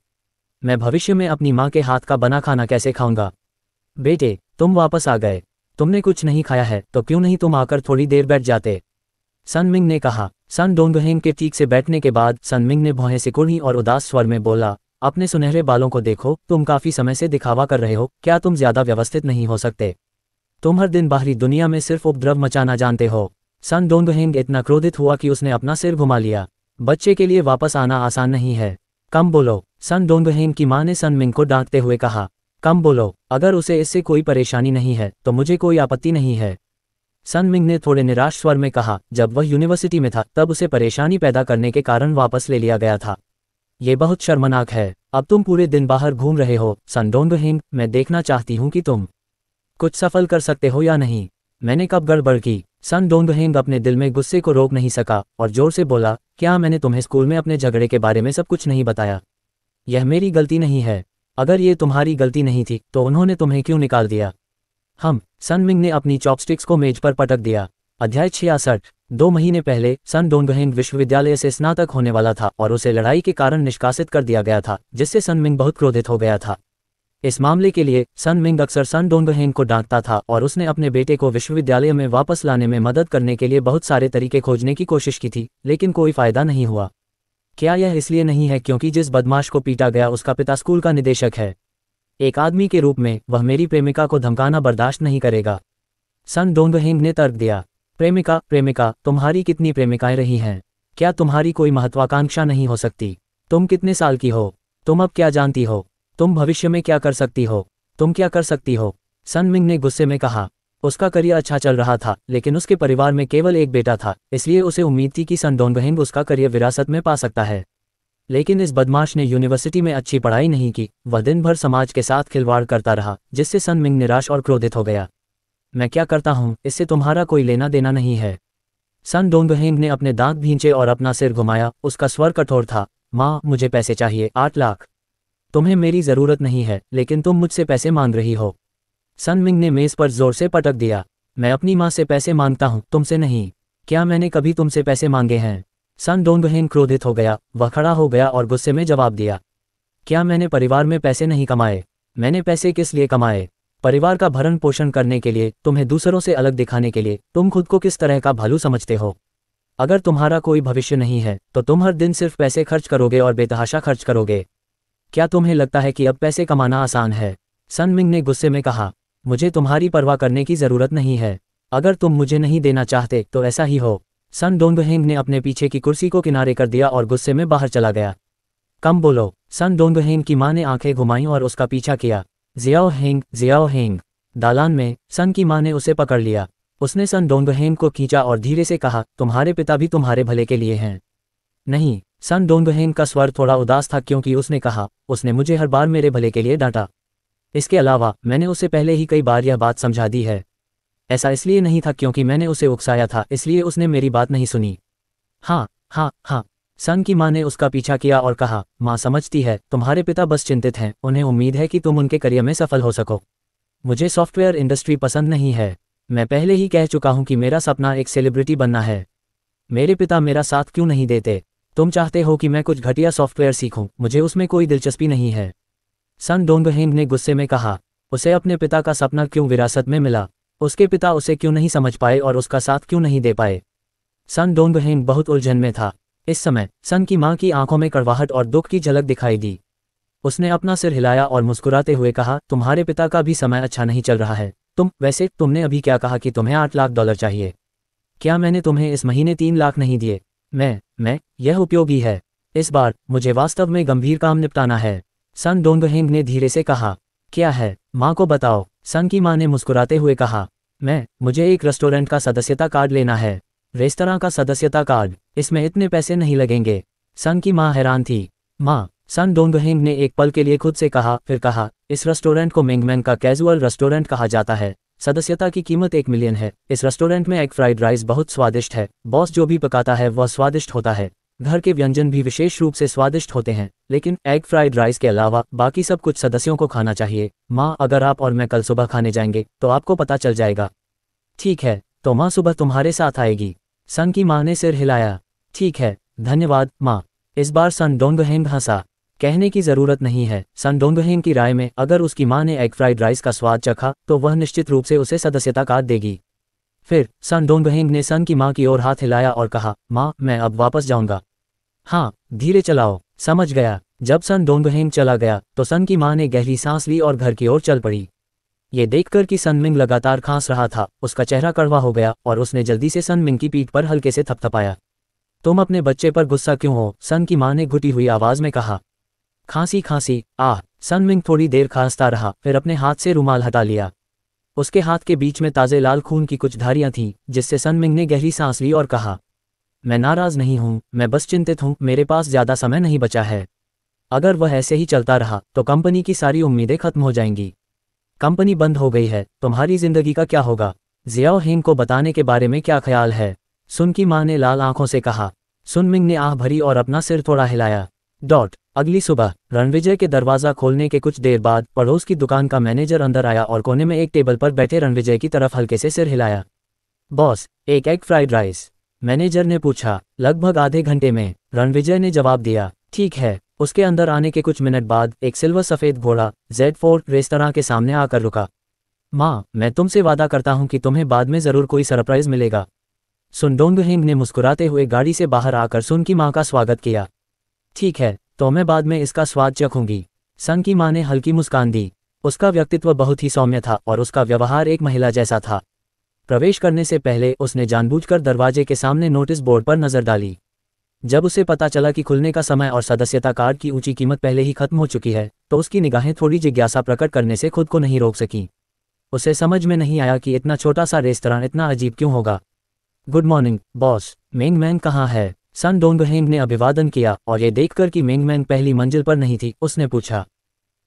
मैं भविष्य में अपनी मां के हाथ का बना खाना कैसे खाऊंगा? बेटे, तुम वापस आ गए। तुमने कुछ नहीं खाया है तो क्यों नहीं तुम आकर थोड़ी देर बैठ जाते? सन मिंग ने कहा। सन डोंगहेम के ठीक से बैठने के बाद सन मिंग ने भौहें सिकुड़ी और उदास स्वर में बोला, अपने सुनहरे बालों को देखो, तुम काफी समय से दिखावा कर रहे हो, क्या तुम ज्यादा व्यवस्थित नहीं हो सकते? तुम हर दिन बाहरी दुनिया में सिर्फ उपद्रव मचाना जानते हो। सन डोंगहेम इतना क्रोधित हुआ कि उसने अपना सिर घुमा लिया। बच्चे के लिए वापस आना आसान नहीं है। कम बोलो, सन डोंगहेम की मां ने सन मिंग को डांटते हुए कहा। कम बोलो, अगर उसे इससे कोई परेशानी नहीं है तो मुझे कोई आपत्ति नहीं है। सन मिंग ने थोड़े निराश स्वर में कहा, जब वह यूनिवर्सिटी में था तब उसे परेशानी पैदा करने के कारण वापस ले लिया गया था। ये बहुत शर्मनाक है। अब तुम पूरे दिन बाहर घूम रहे हो। सन डोंगहेम, मैं देखना चाहती हूँ कि तुम कुछ सफल कर सकते हो या नहीं। मैंने कब गड़बड़ की? सन डोंगहेम अपने दिल में गुस्से को रोक नहीं सका और जोर से बोला, क्या मैंने तुम्हें स्कूल में अपने झगड़े के बारे में सब कुछ नहीं बताया? यह मेरी गलती नहीं है। अगर ये तुम्हारी गलती नहीं थी तो उन्होंने तुम्हें क्यों निकाल दिया? सन मिंग ने अपनी चॉपस्टिक्स को मेज पर पटक दिया। अध्याय 66। 2 महीने पहले सन डोंगहेम विश्वविद्यालय से स्नातक होने वाला था और उसे लड़ाई के कारण निष्कासित कर दिया गया था, जिससे सन मिंग बहुत क्रोधित हो गया था। इस मामले के लिए सन मिंग अक्सर सन डोंगहेम को डांटता था और उसने अपने बेटे को विश्वविद्यालय में वापस लाने में मदद करने के लिए बहुत सारे तरीके खोजने की कोशिश की थी, लेकिन कोई फायदा नहीं हुआ। क्या यह इसलिए नहीं है क्योंकि जिस बदमाश को पीटा गया उसका पिता स्कूल का निदेशक है? एक आदमी के रूप में वह मेरी प्रेमिका को धमकाना बर्दाश्त नहीं करेगा। सन डोंगहेम ने तर्क दिया। प्रेमिका, तुम्हारी कितनी प्रेमिकाएं रही हैं? क्या तुम्हारी कोई महत्वाकांक्षा नहीं हो सकती? तुम कितने साल की हो? तुम अब क्या जानती हो? तुम भविष्य में क्या कर सकती हो? तुम क्या कर सकती हो? सन मिंग ने गुस्से में कहा। उसका करियर अच्छा चल रहा था, लेकिन उसके परिवार में केवल एक बेटा था, इसलिए उसे उम्मीद थी कि सन डोंगहेम उसका करियर विरासत में पा सकता है। लेकिन इस बदमाश ने यूनिवर्सिटी में अच्छी पढ़ाई नहीं की। वह दिन भर समाज के साथ खिलवाड़ करता रहा, जिससे सन मिंग निराश और क्रोधित हो गया। मैं क्या करता हूँ, इससे तुम्हारा कोई लेना देना नहीं है। सन डोंगहेम ने अपने दांत भींचे और अपना सिर घुमाया। उसका स्वर कठोर था। माँ, मुझे पैसे चाहिए, 8 लाख। तुम्हें मेरी जरूरत नहीं है, लेकिन तुम मुझसे पैसे मांग रही हो। सन मिंग ने मेज पर जोर से पटक दिया। मैं अपनी माँ से पैसे मांगता हूँ, तुमसे नहीं। क्या मैंने कभी तुमसे पैसे मांगे हैं? सन डोंगहेम क्रोधित हो गया। वह खड़ा हो गया और गुस्से में जवाब दिया, क्या मैंने परिवार में पैसे नहीं कमाए? मैंने पैसे किस लिए कमाए? परिवार का भरण पोषण करने के लिए, तुम्हें दूसरों से अलग दिखाने के लिए। तुम खुद को किस तरह का भालू समझते हो? अगर तुम्हारा कोई भविष्य नहीं है तो तुम हर दिन सिर्फ पैसे खर्च करोगे और बेतहाशा खर्च करोगे। क्या तुम्हें लगता है कि अब पैसे कमाना आसान है? सन मिंग ने गुस्से में कहा। मुझे तुम्हारी परवाह करने की जरूरत नहीं है। अगर तुम मुझे नहीं देना चाहते तो ऐसा ही हो। सन डोंगहेम ने अपने पीछे की कुर्सी को किनारे कर दिया और गुस्से में बाहर चला गया। कम बोलो। सन डोंगहेम की मां ने आंखें घुमाईं और उसका पीछा किया। जियाओ हेंग। दालान में सन की मां ने उसे पकड़ लिया। उसने सन डोंगहेम को खींचा और धीरे से कहा, तुम्हारे पिता भी तुम्हारे भले के लिए हैं। नहीं। सन डोंगहेम का स्वर थोड़ा उदास था क्योंकि उसने कहा, उसने मुझे हर बार मेरे भले के लिए डांटा। इसके अलावा मैंने उसे पहले ही कई बार यह बात समझा दी है। ऐसा इसलिए नहीं था क्योंकि मैंने उसे उकसाया था, इसलिए उसने मेरी बात नहीं सुनी। हाँ। सन की माँ ने उसका पीछा किया और कहा, माँ समझती है, तुम्हारे पिता बस चिंतित हैं, उन्हें उम्मीद है कि तुम उनके करियर में सफल हो सको। मुझे सॉफ्टवेयर इंडस्ट्री पसंद नहीं है। मैं पहले ही कह चुका हूं कि मेरा सपना एक सेलिब्रिटी बनना है। मेरे पिता मेरा साथ क्यों नहीं देते? तुम चाहते हो कि मैं कुछ घटिया सॉफ्टवेयर सीखूं, मुझे उसमें कोई दिलचस्पी नहीं है। सन डोंगहेंग ने गुस्से में कहा। उसे अपने पिता का सपना क्यों विरासत में मिला? उसके पिता उसे क्यों नहीं समझ पाए और उसका साथ क्यों नहीं दे पाए? सन डोंगहेंग बहुत उलझन में था। इस समय सन की मां की आंखों में कड़वाहट और दुख की झलक दिखाई दी। उसने अपना सिर हिलाया और मुस्कुराते हुए कहा, तुम्हारे पिता का भी समय अच्छा नहीं चल रहा है। तुमने अभी क्या कहा कि तुम्हें $8 लाख चाहिए? क्या मैंने तुम्हें इस महीने 3 लाख नहीं दिए? यह उपयोगी है। इस बार मुझे वास्तव में गंभीर काम निपटाना है। सन डोंगहेंग ने धीरे से कहा। क्या है? माँ को बताओ, सन की माँ ने मुस्कुराते हुए कहा। मुझे एक रेस्टोरेंट का सदस्यता कार्ड लेना है। रेस्तरां का सदस्यता कार्ड? इसमें इतने पैसे नहीं लगेंगे। सन की माँ हैरान थी। माँ, सन डोंगहेंग ने एक पल के लिए खुद से कहा, फिर कहा, इस रेस्टोरेंट को मेंगमेंग का कैजुअल रेस्टोरेंट कहा जाता है। सदस्यता की कीमत 1 मिलियन है। इस रेस्टोरेंट में एग फ्राइड राइस बहुत स्वादिष्ट है। बॉस जो भी पकाता है वह स्वादिष्ट होता है। घर के व्यंजन भी विशेष रूप से स्वादिष्ट होते हैं, लेकिन एग फ्राइड राइस के अलावा बाकी सब कुछ सदस्यों को खाना चाहिए। माँ, अगर आप और मैं कल सुबह खाने जाएंगे तो आपको पता चल जाएगा। ठीक है, तो माँ सुबह तुम्हारे साथ आएगी। सन की माँ ने सिर हिलाया। ठीक है, धन्यवाद माँ। इस बार सन डोंगहेंग हंसा। कहने की जरूरत नहीं है, सन डोंगहेंग की राय में अगर उसकी माँ ने एग फ्राइड राइस का स्वाद चखा तो वह निश्चित रूप से उसे सदस्यता कार्ड देगी। फिर सन डोंगहेंग ने सन की माँ की ओर हाथ हिलाया और कहा, माँ, मैं अब वापस जाऊंगा। हाँ, धीरे चलाओ। समझ गया। जब सन डोंगहेंग चला गया तो सन की माँ ने गहरी सांस ली और घर की ओर चल पड़ी। ये देखकर कि सनमिंग लगातार खांस रहा था, उसका चेहरा कड़वा हो गया और उसने जल्दी से सनमिंग की पीठ पर हल्के से थपथपाया। तुम अपने बच्चे पर गुस्सा क्यों हो? सन की माँ ने घुटी हुई आवाज में कहा। खांसी खांसी, आह। सनमिंग थोड़ी देर खांसता रहा, फिर अपने हाथ से रुमाल हटा लिया। उसके हाथ के बीच में ताजे लाल खून की कुछ धारियां थीं, जिससे सनमिंग ने गहरी सांस ली और कहा, मैं नाराज नहीं हूं, मैं बस चिंतित हूं, मेरे पास ज्यादा समय नहीं बचा है। अगर वह ऐसे ही चलता रहा तो कंपनी की सारी उम्मीदें खत्म हो जाएंगी। कंपनी बंद हो गई है, तुम्हारी जिंदगी का क्या होगा? जियाओ हेंग को बताने के बारे में क्या ख्याल है? सुन की माँ ने लाल आंखों से कहा। सुनमिंग ने आह भरी और अपना सिर थोड़ा हिलाया। अगली सुबह रणविजय के दरवाजा खोलने के कुछ देर बाद पड़ोस की दुकान का मैनेजर अंदर आया और कोने में एक टेबल पर बैठे रणविजय की तरफ हल्के से सिर हिलाया। बॉस, एक एग फ्राइड राइस? मैनेजर ने पूछा। लगभग आधे घंटे में, रणविजय ने जवाब दिया। ठीक है। उसके अंदर आने के कुछ मिनट बाद एक सिल्वर सफ़ेद घोड़ा Z4 रेस्तरां के सामने आकर रुका। माँ, मैं तुमसे वादा करता हूँ कि तुम्हें बाद में ज़रूर कोई सरप्राइज मिलेगा। सुन डोंगहेंग ने मुस्कुराते हुए गाड़ी से बाहर आकर सुन की माँ का स्वागत किया। ठीक है, तो मैं बाद में इसका स्वाद चखूंगी। सन की माँ ने हल्की मुस्कान दी। उसका व्यक्तित्व बहुत ही सौम्य था और उसका व्यवहार एक महिला जैसा था। प्रवेश करने से पहले उसने जानबूझकर दरवाजे के सामने नोटिस बोर्ड पर नजर डाली। जब उसे पता चला कि खुलने का समय और सदस्यता कार्ड की ऊंची कीमत पहले ही खत्म हो चुकी है, तो उसकी निगाहें थोड़ी जिज्ञासा प्रकट करने से खुद को नहीं रोक सकीं। उसे समझ में नहीं आया कि इतना छोटा सा रेस्तरां इतना अजीब क्यों होगा। गुड मॉर्निंग बॉस, मेंगमैन कहाँ है? सन डोंगहेंग ने अभिवादन किया और ये देखकर कि मेंगमैन पहली मंजिल पर नहीं थी, उसने पूछा।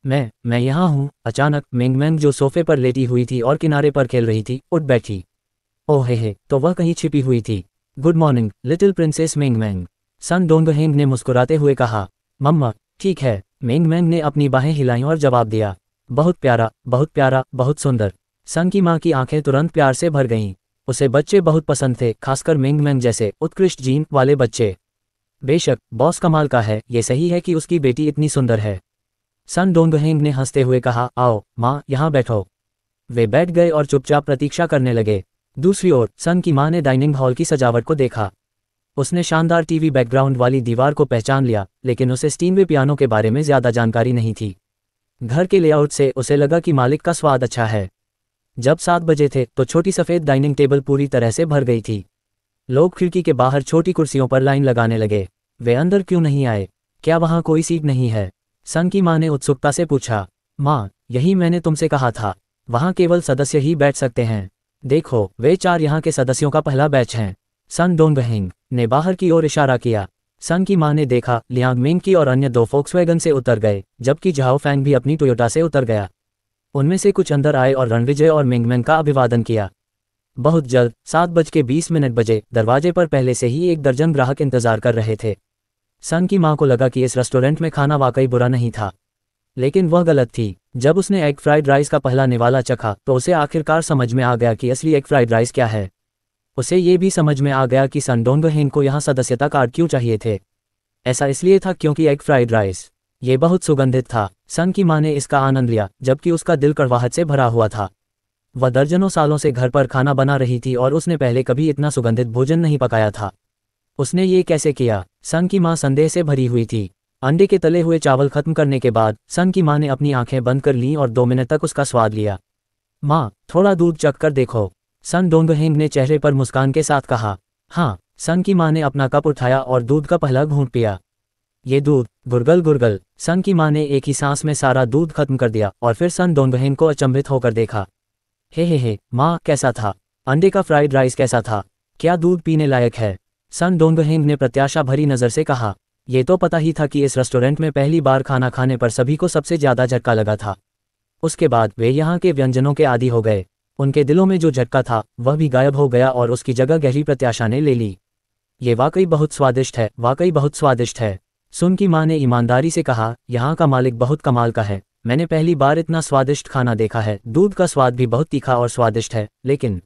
मैं यहाँ हूँ। अचानक मेंगमैन, जो सोफे पर लेटी हुई थी और किनारे पर खेल रही थी, उठ बैठी। ओह हे, तो वह कहीं छिपी हुई थी। गुड मॉर्निंग लिटिल प्रिंसेस मेंगमैन, सन डोंगहेंग ने मुस्कुराते हुए कहा। मम्मा, ठीक है। मेंगमैन ने अपनी बाहें हिलाईं और जवाब दिया। बहुत प्यारा, बहुत प्यारा, बहुत सुंदर। सन की माँ की आंखें तुरंत प्यार से भर गईं। उसे बच्चे बहुत पसंद थे, खासकर मेंगमैन जैसे उत्कृष्ट जीन वाले बच्चे। बेशक बॉस कमाल का है, ये सही है कि उसकी बेटी इतनी सुंदर है। सन डोंगहेंग ने हंसते हुए कहा, आओ माँ, यहाँ बैठो। वे बैठ गए और चुपचाप प्रतीक्षा करने लगे। दूसरी ओर सन की माँ ने डाइनिंग हॉल की सजावट को देखा। उसने शानदार टीवी बैकग्राउंड वाली दीवार को पहचान लिया, लेकिन उसे स्टीनवे पियानो के बारे में ज्यादा जानकारी नहीं थी। घर के लेआउट से उसे लगा कि मालिक का स्वाद अच्छा है। जब 7 बजे थे तो छोटी सफ़ेद डाइनिंग टेबल पूरी तरह से भर गई थी। लोग खिड़की के बाहर छोटी कुर्सियों पर लाइन लगाने लगे। वे अंदर क्यों नहीं आए? क्या वहाँ कोई सीट नहीं है? सन की माँ ने उत्सुकता से पूछा। माँ, यही मैंने तुमसे कहा था, वहाँ केवल सदस्य ही बैठ सकते हैं। देखो, वे 4 यहाँ के सदस्यों का पहला बैच हैं। सन डोंगहेंग ने बाहर की ओर इशारा किया। सन की माँ ने देखा, लियांग मिंग और अन्य 2 फोक्सवैगन से उतर गए, जबकि झाओ फैंग भी अपनी टोयोटा से उतर गया। उनमें से कुछ अंदर आए और रणविजय और मेंगमैन का अभिवादन किया। बहुत जल्द 7:20 बजे दरवाजे पर पहले से ही 1 दर्जन ग्राहक इंतजार कर रहे थे। सन की माँ को लगा कि इस रेस्टोरेंट में खाना वाकई बुरा नहीं था, लेकिन वह गलत थी। जब उसने एग फ्राइड राइस का पहला निवाला चखा तो उसे आखिरकार समझ में आ गया कि असली एग फ्राइड राइस क्या है। उसे ये भी समझ में आ गया कि सन डोंगहेन को यहाँ सदस्यता कार्ड क्यों चाहिए थे। ऐसा इसलिए था क्योंकि एग फ्राइड राइस ये बहुत सुगंधित था। सन की माँ ने इसका आनंद लिया, जबकि उसका दिल कड़वाहट से भरा हुआ था। वह दर्जनों सालों से घर पर खाना बना रही थी और उसने पहले कभी इतना सुगंधित भोजन नहीं पकाया था। उसने ये कैसे किया? सन की माँ संदेह से भरी हुई थी। अंडे के तले हुए चावल खत्म करने के बाद सन की माँ ने अपनी आंखें बंद कर लीं और 2 मिनट तक उसका स्वाद लिया। माँ, थोड़ा दूध चख कर देखो, सन डोंगहेंग ने चेहरे पर मुस्कान के साथ कहा। हाँ, सन की माँ ने अपना कप उठाया और दूध का पहला घूंट पिया। ये दूध, गुरगल गुरगल। सन की माँ ने एक ही सांस में सारा दूध खत्म कर दिया और फिर सन डोंगहेंग को अचंभित होकर देखा। हे, माँ, कैसा था? अंडे का फ्राइड राइस कैसा था? क्या दूध पीने लायक है? सन डोंगहेंग ने प्रत्याशा भरी नज़र से कहा। ये तो पता ही था कि इस रेस्टोरेंट में पहली बार खाना खाने पर सभी को सबसे ज़्यादा झटका लगा था। उसके बाद वे यहाँ के व्यंजनों के आदी हो गए। उनके दिलों में जो झटका था वह भी गायब हो गया और उसकी जगह गहरी प्रत्याशा ने ले ली। ये वाकई बहुत स्वादिष्ट है, वाकई बहुत स्वादिष्ट है। सुन की माँ ने ईमानदारी से कहा, यहाँ का मालिक बहुत कमाल का है। मैंने पहली बार इतना स्वादिष्ट खाना देखा है। दूध का स्वाद भी बहुत तीखा और स्वादिष्ट है, लेकिन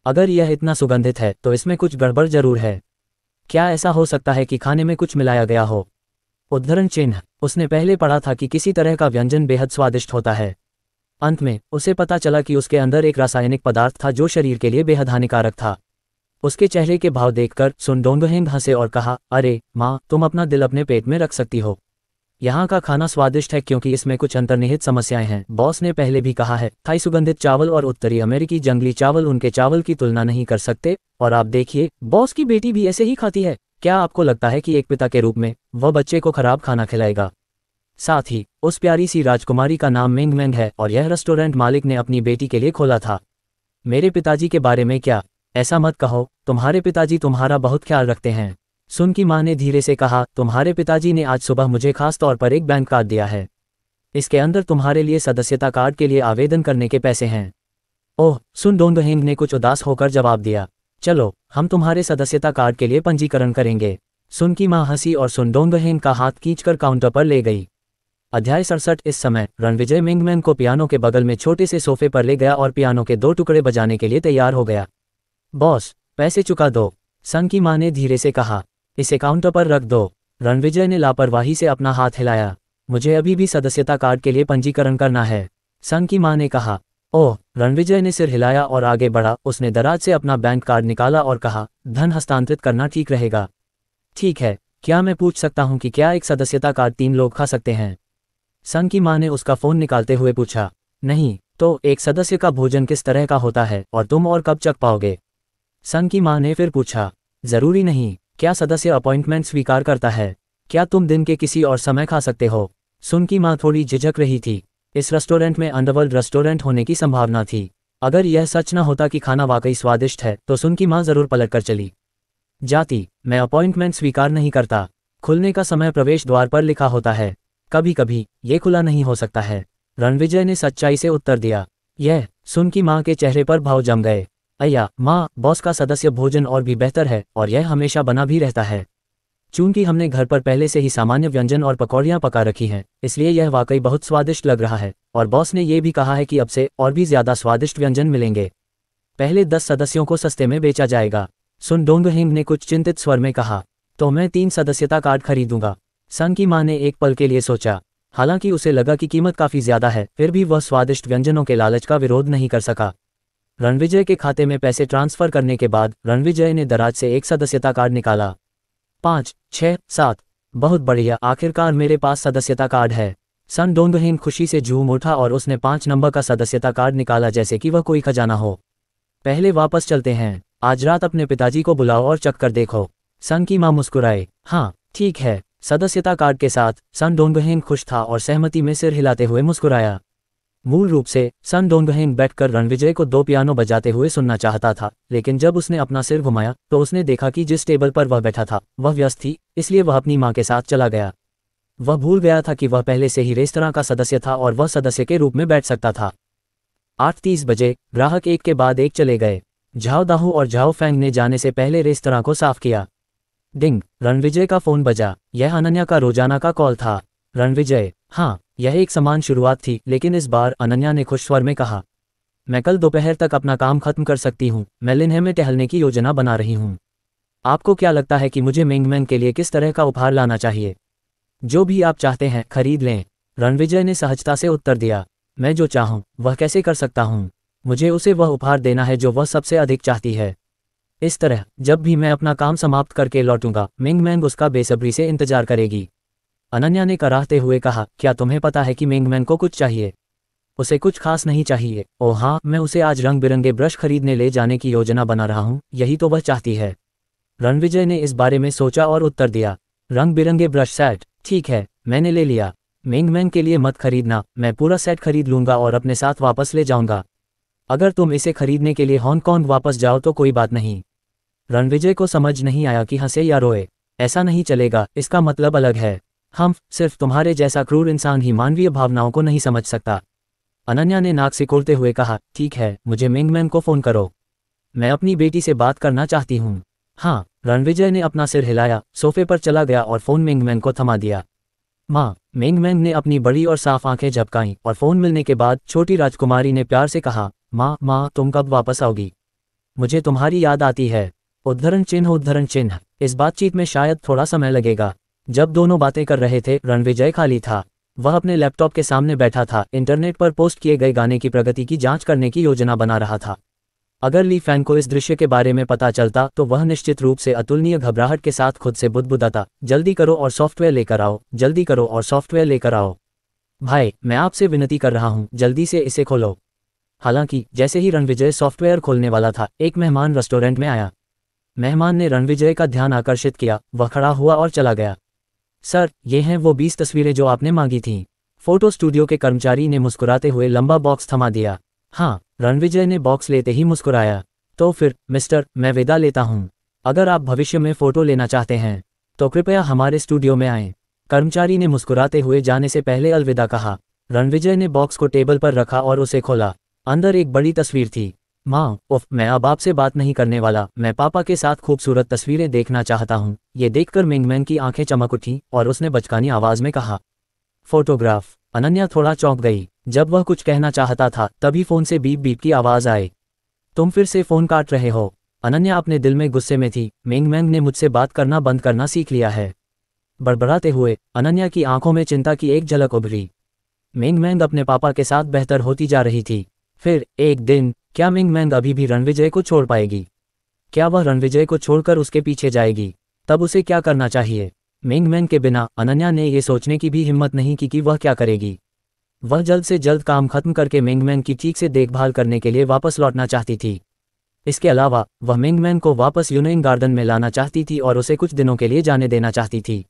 अगर यह इतना सुगंधित है तो इसमें कुछ गड़बड़ जरूर है। क्या ऐसा हो सकता है कि खाने में कुछ मिलाया गया हो? उद्धरण चिन्ह। उसने पहले पढ़ा था कि किसी तरह का व्यंजन बेहद स्वादिष्ट होता है। अंत में उसे पता चला कि उसके अंदर एक रासायनिक पदार्थ था जो शरीर के लिए बेहद हानिकारक था। उसके चेहरे के भाव देखकर सुन डोंगहेंग हंसे और कहा, अरे माँ, तुम अपना दिल अपने पेट में रख सकती हो। यहाँ का खाना स्वादिष्ट है क्योंकि इसमें कुछ अंतर्निहित समस्याएं हैं। बॉस ने पहले भी कहा है, थाई सुगंधित चावल और उत्तरी अमेरिकी जंगली चावल उनके चावल की तुलना नहीं कर सकते। और आप देखिए, बॉस की बेटी भी ऐसे ही खाती है। क्या आपको लगता है कि एक पिता के रूप में वह बच्चे को खराब खाना खिलाएगा? साथ ही उस प्यारी सी राजकुमारी का नाम मिंग मेंग है और यह रेस्टोरेंट मालिक ने अपनी बेटी के लिए खोला था। मेरे पिताजी के बारे में क्या? ऐसा मत कहो, तुम्हारे पिताजी तुम्हारा बहुत ख्याल रखते हैं। सुन की माँ ने धीरे से कहा, तुम्हारे पिताजी ने आज सुबह मुझे खास तौर पर एक बैंक कार्ड दिया है। इसके अंदर तुम्हारे लिए सदस्यता कार्ड के लिए आवेदन करने के पैसे हैं। ओह, सुन डोंगहेंग ने कुछ उदास होकर जवाब दिया। चलो, हम तुम्हारे सदस्यता कार्ड के लिए पंजीकरण करेंगे। सुन की माँ हंसी और सुन डोंगहेंग का हाथ खींचकर काउंटर पर ले गई। अध्याय 67। इस समय रणविजय मिंगमैन को पियानो के बगल में छोटे से सोफे पर ले गया और पियानो के 2 टुकड़े बजाने के लिए तैयार हो गया। बॉस, पैसे चुका दो, सन की माँ ने धीरे से कहा। इसे काउंटर पर रख दो। रणविजय ने लापरवाही से अपना हाथ हिलाया। मुझे अभी भी सदस्यता कार्ड के लिए पंजीकरण करना है, सन की माँ ने कहा। ओह, रणविजय ने सिर हिलाया और आगे बढ़ा। उसने दराज से अपना बैंक कार्ड निकाला और कहा, धन हस्तांतरित करना ठीक रहेगा। ठीक है, क्या मैं पूछ सकता हूँ कि क्या एक सदस्यता कार्ड 3 लोग खा सकते हैं? सन की माँ ने उसका फ़ोन निकालते हुए पूछा। नहीं, तो एक सदस्य का भोजन किस तरह का होता है और तुम और कब चख पाओगे? सन की माँ ने फिर पूछा। ज़रूरी नहीं। क्या सदस्य अपॉइंटमेंट स्वीकार करता है? क्या तुम दिन के किसी और समय खा सकते हो? सुन की माँ थोड़ी झिझक रही थी। इस रेस्टोरेंट में अंडरवर्ल्ड रेस्टोरेंट होने की संभावना थी। अगर यह सच न होता कि खाना वाकई स्वादिष्ट है तो सुन की माँ ज़रूर पलट कर चली जाती। मैं अपॉइंटमेंट स्वीकार नहीं करता। खुलने का समय प्रवेश द्वार पर लिखा होता है। कभी कभी ये खुला नहीं हो सकता है, रणविजय ने सच्चाई से उत्तर दिया। यह सुन की माँ के चेहरे पर भाव जम गए। अय्या माँ, बॉस का सदस्य भोजन और भी बेहतर है और यह हमेशा बना भी रहता है। चूंकि हमने घर पर पहले से ही सामान्य व्यंजन और पकौड़ियाँ पका रखी हैं, इसलिए यह वाकई बहुत स्वादिष्ट लग रहा है। और बॉस ने यह भी कहा है कि अब से और भी ज़्यादा स्वादिष्ट व्यंजन मिलेंगे। पहले 10 सदस्यों को सस्ते में बेचा जाएगा। सुन डोंगहेंग ने कुछ चिंतित स्वर में कहा। तो मैं 3 सदस्यता कार्ड खरीदूंगा। सन की माँ ने एक पल के लिए सोचा। हालांकि उसे लगा कि कीमत काफ़ी ज़्यादा है, फिर भी वह स्वादिष्ट व्यंजनों के लालच का विरोध नहीं कर सका। रणविजय के खाते में पैसे ट्रांसफर करने के बाद रणविजय ने दराज से एक सदस्यता कार्ड निकाला। 5, 6, 7। बहुत बढ़िया, आखिरकार मेरे पास सदस्यता कार्ड है। सन डोंगहेंग खुशी से झूम उठा और उसने 5 नंबर का सदस्यता कार्ड निकाला जैसे कि वह कोई खजाना हो। पहले वापस चलते हैं। आज रात अपने पिताजी को बुलाओ और चख कर देखो। सन की माँ मुस्कुराए। हाँ, ठीक है। सदस्यता कार्ड के साथ सन डोंगहेंग खुश था और सहमति में सिर हिलाते हुए मुस्कुराया। मूल रूप से सन डोंगहेंग बैठकर रणविजय को 2 पियानो बजाते हुए सुनना चाहता था, लेकिन जब उसने अपना सिर घुमाया तो उसने देखा कि जिस टेबल पर वह बैठा था वह व्यस्त थी, इसलिए वह अपनी माँ के साथ चला गया। वह भूल गया था कि वह पहले से ही रेस्तरां का सदस्य था और वह सदस्य के रूप में बैठ सकता था। 8:30 बजे ग्राहक एक के बाद एक चले गए। झाओ दाहू और झाओ फैंग ने जाने से पहले रेस्तरां को साफ किया। डिंग, रणविजय का फोन बजा। यह अनन्या का रोजाना का कॉल था। रणविजय, हाँ। यह एक समान शुरुआत थी, लेकिन इस बार अनन्या ने खुश स्वर में कहा, मैं कल दोपहर तक अपना काम खत्म कर सकती हूँ। मैं लिन्हे में टहलने की योजना बना रही हूँ। आपको क्या लगता है कि मुझे मिंगमैन के लिए किस तरह का उपहार लाना चाहिए? जो भी आप चाहते हैं खरीद लें। रणविजय ने सहजता से उत्तर दिया। मैं जो चाहूँ वह कैसे कर सकता हूँ? मुझे उसे वह उपहार देना है जो वह सबसे अधिक चाहती है। इस तरह जब भी मैं अपना काम समाप्त करके लौटूंगा, मिंगमैन उसका बेसब्री से इंतजार करेगी। अनन्या ने कराहते हुए कहा, क्या तुम्हें पता है कि मिंगमैन को कुछ चाहिए? उसे कुछ खास नहीं चाहिए। ओह हाँ, मैं उसे आज रंग बिरंगे ब्रश खरीदने ले जाने की योजना बना रहा हूँ, यही तो वह चाहती है। रणविजय ने इस बारे में सोचा और उत्तर दिया, रंग बिरंगे ब्रश सेट, ठीक है, मैंने ले लिया। मिंगमैन के लिए मत खरीदना, मैं पूरा सेट खरीद लूंगा और अपने साथ वापस ले जाऊंगा। अगर तुम इसे खरीदने के लिए हांगकांग वापस जाओ तो कोई बात नहीं। रणविजय को समझ नहीं आया कि हंसे या रोए। ऐसा नहीं चलेगा, इसका मतलब अलग है। हम सिर्फ तुम्हारे जैसा क्रूर इंसान ही मानवीय भावनाओं को नहीं समझ सकता। अनन्या ने नाक सिकोड़ते हुए कहा, ठीक है, मुझे मिंगमैन को फोन करो। मैं अपनी बेटी से बात करना चाहती हूँ। हाँ। रणविजय ने अपना सिर हिलाया, सोफे पर चला गया और फोन मिंगमैन को थमा दिया। माँ, मिंगमैन ने अपनी बड़ी और साफ आंखें झपकाईं और फोन मिलने के बाद छोटी राजकुमारी ने प्यार से कहा, माँ तुम कब वापस आओगी? मुझे तुम्हारी याद आती है। उद्धरण चिन्ह। इस बातचीत में शायद थोड़ा समय लगेगा। जब दोनों बातें कर रहे थे, रणविजय खाली था। वह अपने लैपटॉप के सामने बैठा था, इंटरनेट पर पोस्ट किए गए गाने की प्रगति की जांच करने की योजना बना रहा था। अगर ली फैन को इस दृश्य के बारे में पता चलता तो वह निश्चित रूप से अतुलनीय घबराहट के साथ खुद से बुदबुदाता, जल्दी करो और सॉफ्टवेयर लेकर आओ, जल्दी करो और सॉफ्टवेयर लेकर आओ। भाई, मैं आपसे विनती कर रहा हूँ, जल्दी से इसे खोलो। हालांकि जैसे ही रणविजय सॉफ्टवेयर खोलने वाला था, एक मेहमान रेस्टोरेंट में आया। मेहमान ने रणविजय का ध्यान आकर्षित किया। वह खड़ा हुआ और चला गया। सर, ये हैं वो 20 तस्वीरें जो आपने मांगी थीं। फोटो स्टूडियो के कर्मचारी ने मुस्कुराते हुए लंबा बॉक्स थमा दिया। हाँ, रणविजय ने बॉक्स लेते ही मुस्कुराया। तो फिर मिस्टर, मैं विदा लेता हूँ। अगर आप भविष्य में फ़ोटो लेना चाहते हैं तो कृपया हमारे स्टूडियो में आएं। कर्मचारी ने मुस्कुराते हुए जाने से पहले अलविदा कहा। रणविजय ने बॉक्स को टेबल पर रखा और उसे खोला। अंदर एक बड़ी तस्वीर थी। माँ, उफ, मैं अब आपसे बात नहीं करने वाला। मैं पापा के साथ खूबसूरत तस्वीरें देखना चाहता हूँ। ये देखकर मिंगमैन की आंखें चमक उठीं और उसने बचकानी आवाज में कहा, फोटोग्राफ। अनन्या थोड़ा चौंक गई। जब वह कुछ कहना चाहता था तभी फोन से बीप बीप की आवाज आई। तुम फिर से फोन काट रहे हो। अनन्या अपने दिल में गुस्से में थी। मिंगमैन ने मुझसे बात करना बंद करना सीख लिया है। बड़बड़ाते हुए अनन्या की आंखों में चिंता की एक झलक उभरी। मिंगमैन अपने पापा के साथ बेहतर होती जा रही थी। फिर एक दिन, क्या मिंगमैन अभी भी रणविजय को छोड़ पाएगी? क्या वह रणविजय को छोड़कर उसके पीछे जाएगी? तब उसे क्या करना चाहिए? मिंगमैन के बिना अनन्या ने ये सोचने की भी हिम्मत नहीं की कि वह क्या करेगी। वह जल्द से जल्द काम खत्म करके मिंगमैन की ठीक से देखभाल करने के लिए वापस लौटना चाहती थी। इसके अलावा वह मिंगमैन को वापस यूनियन गार्डन में लाना चाहती थी और उसे कुछ दिनों के लिए जाने देना चाहती थी।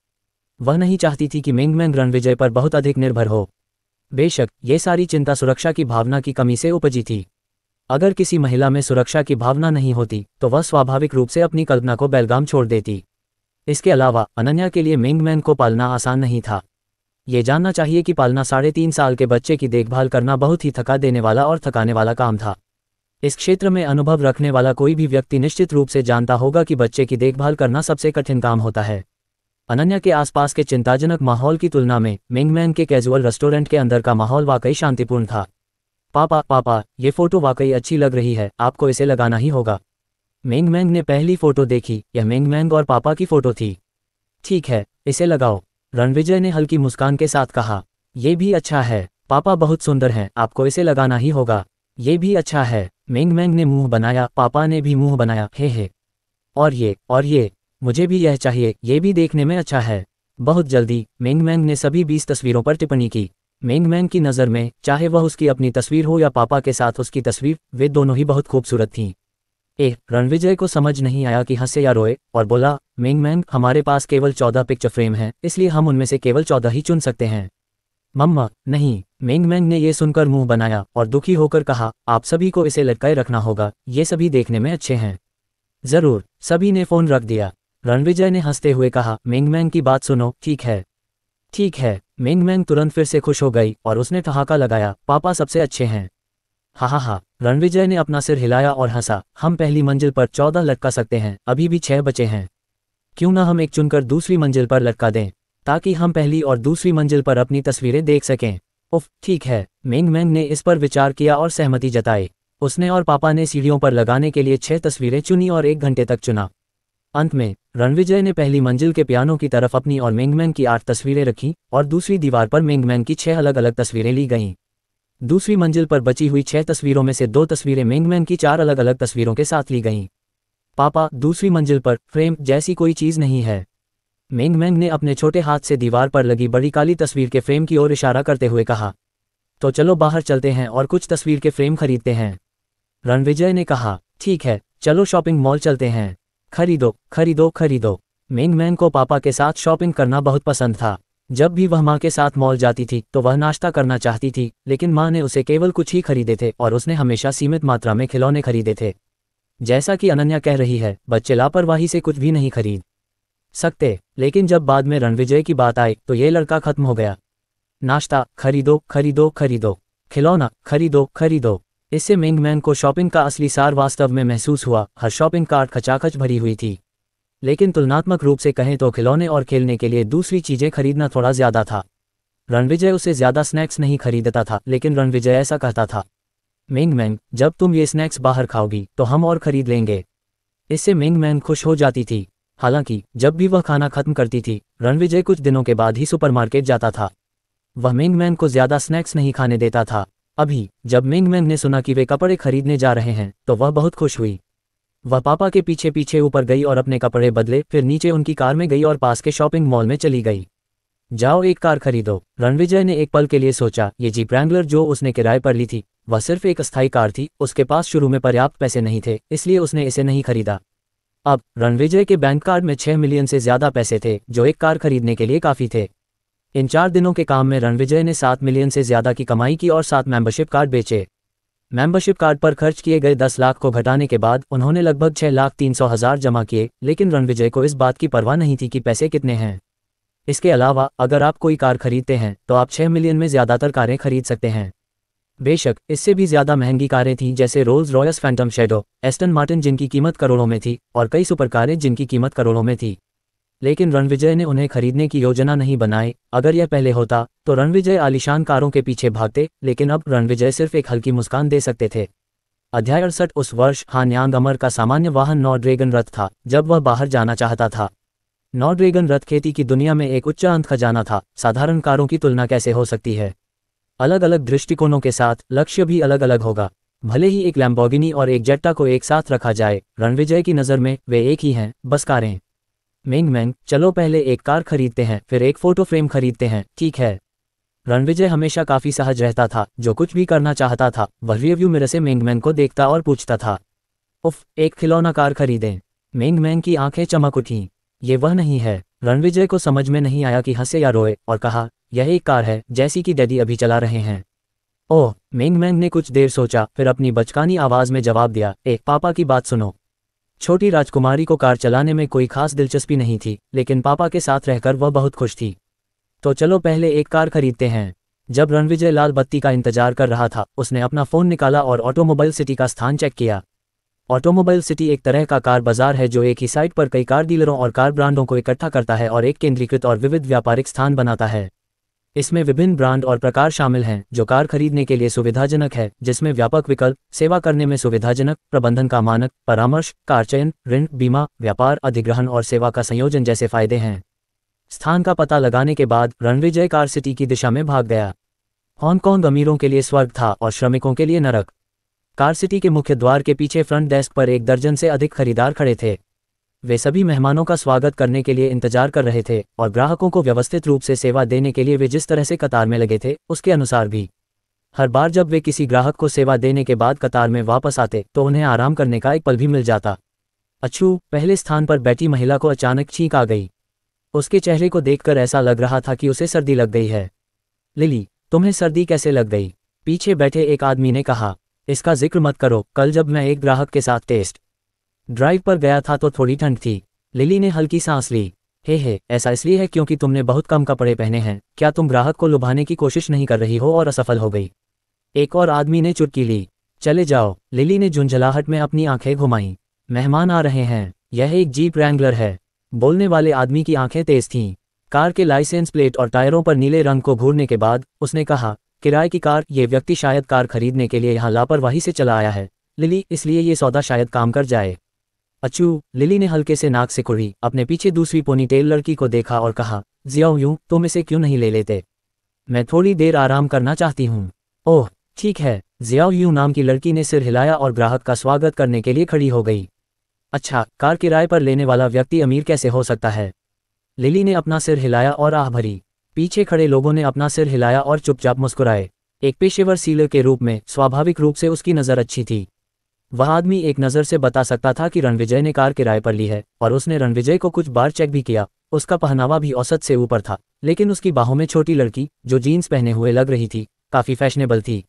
वह नहीं चाहती थी कि मिंगमैन रणविजय पर बहुत अधिक निर्भर हो। बेशक ये सारी चिंता सुरक्षा की भावना की कमी से उपजी थी। अगर किसी महिला में सुरक्षा की भावना नहीं होती तो वह स्वाभाविक रूप से अपनी कल्पना को बेलगाम छोड़ देती। इसके अलावा अनन्या के लिए मिंगमैन को पालना आसान नहीं था। ये जानना चाहिए कि पालना 3.5 साल के बच्चे की देखभाल करना बहुत ही थका देने वाला और थकाने वाला काम था। इस क्षेत्र में अनुभव रखने वाला कोई भी व्यक्ति निश्चित रूप से जानता होगा कि बच्चे की देखभाल करना सबसे कठिन काम होता है। अनन्या के आसपास के चिंताजनक माहौल की तुलना में मिंगमैन के कैजुअल रेस्टोरेंट के अंदर का माहौल वाकई शांतिपूर्ण था। पापा, ये फोटो वाकई अच्छी लग रही है, आपको इसे लगाना ही होगा। मिंगमैन ने पहली फोटो देखी। यह मिंगमैन और पापा की फोटो थी। ठीक है, इसे लगाओ, रणविजय ने हल्की मुस्कान के साथ कहा। ये भी अच्छा है, पापा बहुत सुंदर हैं, आपको इसे लगाना ही होगा। ये भी अच्छा है, मिंगमैन ने मुंह बनाया। पापा ने भी मुंह बनाया। हे। और ये, मुझे भी यह चाहिए, ये भी देखने में अच्छा है। बहुत जल्दी मिंगमैन ने सभी 20 तस्वीरों पर टिप्पणी की। मिंगमैन की नज़र में, चाहे वह उसकी अपनी तस्वीर हो या पापा के साथ उसकी तस्वीर, वे दोनों ही बहुत खूबसूरत थीं। रणविजय को समझ नहीं आया कि हंसे या रोए और बोला, मिंगमैन, हमारे पास केवल 14 पिक्चर फ्रेम हैं, इसलिए हम उनमें से केवल 14 ही चुन सकते हैं। मम्मा, नहीं। मिंगमैन ने ये सुनकर मुंह बनाया और दुखी होकर कहा, आप सभी को इसे लटकाए रखना होगा, ये सभी देखने में अच्छे हैं। जरूर। सभी ने फोन रख दिया। रणविजय ने हंसते हुए कहा, मिंगमैन की बात सुनो। ठीक है। मिंगमैन तुरंत फिर से खुश हो गई और उसने ठहाका लगाया, पापा सबसे अच्छे हैं। हा। रणविजय ने अपना सिर हिलाया और हंसा। हम पहली मंजिल पर 14 लटका सकते हैं, अभी भी 6 बचे हैं। क्यों ना हम एक चुनकर दूसरी मंजिल पर लटका दें, ताकि हम पहली और दूसरी मंजिल पर अपनी तस्वीरें देख सकें। उफ, ठीक है। मेंग मेंग ने इस पर विचार किया और सहमति जताई। उसने और पापा ने सीढ़ियों पर लगाने के लिए 6 तस्वीरें चुनी और 1 घंटे तक चुना। अंत में रणविजय ने पहली मंजिल के पियानो की तरफ अपनी और मेंगमैन की 8 तस्वीरें रखीं और दूसरी दीवार पर मेंगमैन की 6 अलग अलग तस्वीरें ली गईं। दूसरी मंजिल पर बची हुई 6 तस्वीरों में से 2 तस्वीरें मेंगमैन की 4 अलग अलग तस्वीरों के साथ ली गईं। पापा, दूसरी मंजिल पर फ्रेम जैसी कोई चीज़ नहीं है। मेंगमैन ने अपने छोटे हाथ से दीवार पर लगी बड़ी काली तस्वीर के फ्रेम की ओर इशारा करते हुए कहा। तो चलो बाहर चलते हैं और कुछ तस्वीर के फ्रेम खरीदते हैं। रणविजय ने कहा, ठीक है, चलो शॉपिंग मॉल चलते हैं। खरीदो खरीदो खरीदो। मेंगमैन को पापा के साथ शॉपिंग करना बहुत पसंद था। जब भी वह माँ के साथ मॉल जाती थी तो वह नाश्ता करना चाहती थी, लेकिन माँ ने उसे केवल कुछ ही खरीदे थे और उसने हमेशा सीमित मात्रा में खिलौने खरीदे थे। जैसा कि अनन्या कह रही है, बच्चे लापरवाही से कुछ भी नहीं खरीद सकते। लेकिन जब बाद में रणविजय की बात आई तो ये लड़का खत्म हो गया। नाश्ता खरीदो खरीदो खरीदो, खिलौना खरीदो खरीदो। इससे मेंगमैन को शॉपिंग का असली सार वास्तव में महसूस हुआ। हर शॉपिंग कार्ट खचाखच भरी हुई थी, लेकिन तुलनात्मक रूप से कहें तो खिलौने और खेलने के लिए दूसरी चीजें खरीदना थोड़ा ज्यादा था। रणविजय उसे ज्यादा स्नैक्स नहीं खरीदता था, लेकिन रणविजय ऐसा कहता था, मेंगमैन, जब तुम ये स्नैक्स बाहर खाओगी तो हम और खरीद लेंगे। इससे मेंगमैन खुश हो जाती थी। हालांकि जब भी वह खाना खत्म करती थी, रणविजय कुछ दिनों के बाद ही सुपरमार्केट जाता था। वह मेंगमैन को ज्यादा स्नैक्स नहीं खाने देता था। अभी जब मेंगमैन ने सुना कि वे कपड़े खरीदने जा रहे हैं तो वह बहुत खुश हुई। वह पापा के पीछे पीछे ऊपर गई और अपने कपड़े बदले, फिर नीचे उनकी कार में गई और पास के शॉपिंग मॉल में चली गई। जाओ एक कार खरीदो। रणविजय ने एक पल के लिए सोचा, ये जीप रैंगलर जो उसने किराए पर ली थी वह सिर्फ एक अस्थायी कार थी। उसके पास शुरू में पर्याप्त पैसे नहीं थे, इसलिए उसने इसे नहीं खरीदा। अब रणविजय के बैंक कार्ड में 6 मिलियन से ज्यादा पैसे थे, जो एक कार खरीदने के लिए काफी थे। इन 4 दिनों के काम में रणविजय ने 7 मिलियन से ज्यादा की कमाई की और 7 मेंबरशिप कार्ड बेचे। मेंबरशिप कार्ड पर खर्च किए गए 10 लाख को घटाने के बाद उन्होंने लगभग 6,300,000 जमा किए, लेकिन रणविजय को इस बात की परवाह नहीं थी कि पैसे कितने हैं। इसके अलावा अगर आप कोई कार खरीदते हैं तो आप 6 मिलियन में ज्यादातर कारें खरीद सकते हैं। बेशक इससे भी ज्यादा महंगी कारें थीं, जैसे Rolls Royce Phantom shadow, Aston Martin जिनकी कीमत करोड़ों में थी, और कई सुपर कारें जिनकी कीमत करोड़ों में थी। लेकिन रणविजय ने उन्हें खरीदने की योजना नहीं बनाई। अगर यह पहले होता तो रणविजय आलीशान कारों के पीछे भागते, लेकिन अब रणविजय सिर्फ एक हल्की मुस्कान दे सकते थे। अध्याय 68। उस वर्ष हानयांग अमर का सामान्य वाहन नॉर्ड्रेगन रथ था। जब वह बाहर जाना चाहता था, नॉर्ड्रेगन रथ खेती की दुनिया में एक उच्च अंत खजाना था। साधारण कारों की तुलना कैसे हो सकती है? अलग अलग दृष्टिकोणों के साथ लक्ष्य भी अलग अलग होगा। भले ही एक लैम्बोर्गिनी और एक जेट्टा को एक साथ रखा जाए, रणविजय की नज़र में वे एक ही हैं, बस कारें। मेंगमैन, चलो पहले एक कार खरीदते हैं, फिर एक फोटो फ्रेम खरीदते हैं, ठीक है? रणविजय हमेशा काफी सहज रहता था। जो कुछ भी करना चाहता था वह रियरव्यू मिरर से मेंगमैन को देखता और पूछता था, उफ, एक खिलौना कार खरीदें। मेंगमैन की आंखें चमक उठीं। ये वह नहीं है। रणविजय को समझ में नहीं आया कि हंसे या रोए, और कहा, यह एक कार है जैसी कि डैडी अभी चला रहे हैं। ओह, मेंगमैन ने कुछ देर सोचा, फिर अपनी बचकानी आवाज में जवाब दिया, पापा की बात सुनो। छोटी राजकुमारी को कार चलाने में कोई खास दिलचस्पी नहीं थी, लेकिन पापा के साथ रहकर वह बहुत खुश थी। तो चलो पहले एक कार खरीदते हैं। जब रणविजय लाल बत्ती का इंतजार कर रहा था, उसने अपना फ़ोन निकाला और ऑटोमोबाइल सिटी का स्थान चेक किया। ऑटोमोबाइल सिटी एक तरह का कार बाजार है जो एक ही साइट पर कई कार डीलरों और कार ब्रांडों को इकट्ठा करता है और एक केंद्रीकृत और विविध व्यापारिक स्थान बनाता है। इसमें विभिन्न ब्रांड और प्रकार शामिल हैं जो कार खरीदने के लिए सुविधाजनक है, जिसमें व्यापक विकल्प, सेवा करने में सुविधाजनक, प्रबंधन का मानक, परामर्श, कार चयन, ऋण, बीमा, व्यापार, अधिग्रहण और सेवा का संयोजन जैसे फायदे हैं। स्थान का पता लगाने के बाद रणविजय कार सिटी की दिशा में भाग गया। हांगकांग अमीरों के लिए स्वर्ग था और श्रमिकों के लिए नरक। कार सिटी के मुख्य द्वार के पीछे फ्रंट डेस्क पर 1 दर्जन से अधिक खरीदार खड़े थे। वे सभी मेहमानों का स्वागत करने के लिए इंतजार कर रहे थे और ग्राहकों को व्यवस्थित रूप से सेवा देने के लिए वे जिस तरह से कतार में लगे थे उसके अनुसार भी। हर बार जब वे किसी ग्राहक को सेवा देने के बाद कतार में वापस आते तो उन्हें आराम करने का एक पल भी मिल जाता। अच्छू, पहले स्थान पर बैठी महिला को अचानक छींक आ गई। उसके चेहरे को देखकर ऐसा लग रहा था कि उसे सर्दी लग गई है। लिली, तुम्हें सर्दी कैसे लग गई? पीछे बैठे एक आदमी ने कहा। इसका जिक्र मत करो, कल जब मैं एक ग्राहक के साथ टेस्ट ड्राइव पर गया था तो थोड़ी ठंड थी। लिली ने हल्की सांस ली। हे, ऐसा इसलिए है क्योंकि तुमने बहुत कम कपड़े पहने हैं। क्या तुम ग्राहक को लुभाने की कोशिश नहीं कर रही हो और असफल हो गई? एक और आदमी ने चुटकी ली। चले जाओ, लिली ने झुंझलाहट में अपनी आंखें घुमाईं। मेहमान आ रहे हैं। यह एक जीप रैंगलर है। बोलने वाले आदमी की आंखें तेज थीं। कार के लाइसेंस प्लेट और टायरों पर नीले रंग को घूरने के बाद उसने कहा, किराए की कार, ये व्यक्ति शायद कार खरीदने के लिए यहाँ लापरवाही से चला आया है लिली, इसलिए ये सौदा शायद काम कर जाए। अचू, लिली ने हल्के से नाक से कुड़ी अपने पीछे दूसरी पोनीटेल लड़की को देखा और कहा, जियाओ यूं, तुम इसे क्यों नहीं ले लेते? मैं थोड़ी देर आराम करना चाहती हूँ। ओह ठीक है। जियाओ यूं नाम की लड़की ने सिर हिलाया और ग्राहक का स्वागत करने के लिए खड़ी हो गई। अच्छा, कार किराए पर लेने वाला व्यक्ति अमीर कैसे हो सकता है? लिली ने अपना सिर हिलाया और आह भरी। पीछे खड़े लोगों ने अपना सिर हिलाया और चुपचाप मुस्कुराए। एक पेशेवर सीलर के रूप में स्वाभाविक रूप से उसकी नज़र अच्छी थी। वह आदमी एक नज़र से बता सकता था कि रणविजय ने कार किराए पर ली है, और उसने रणविजय को कुछ बार चेक भी किया। उसका पहनावा भी औसत से ऊपर था, लेकिन उसकी बाहों में छोटी लड़की, जो जीन्स पहने हुए लग रही थी, काफ़ी फैशनेबल थी।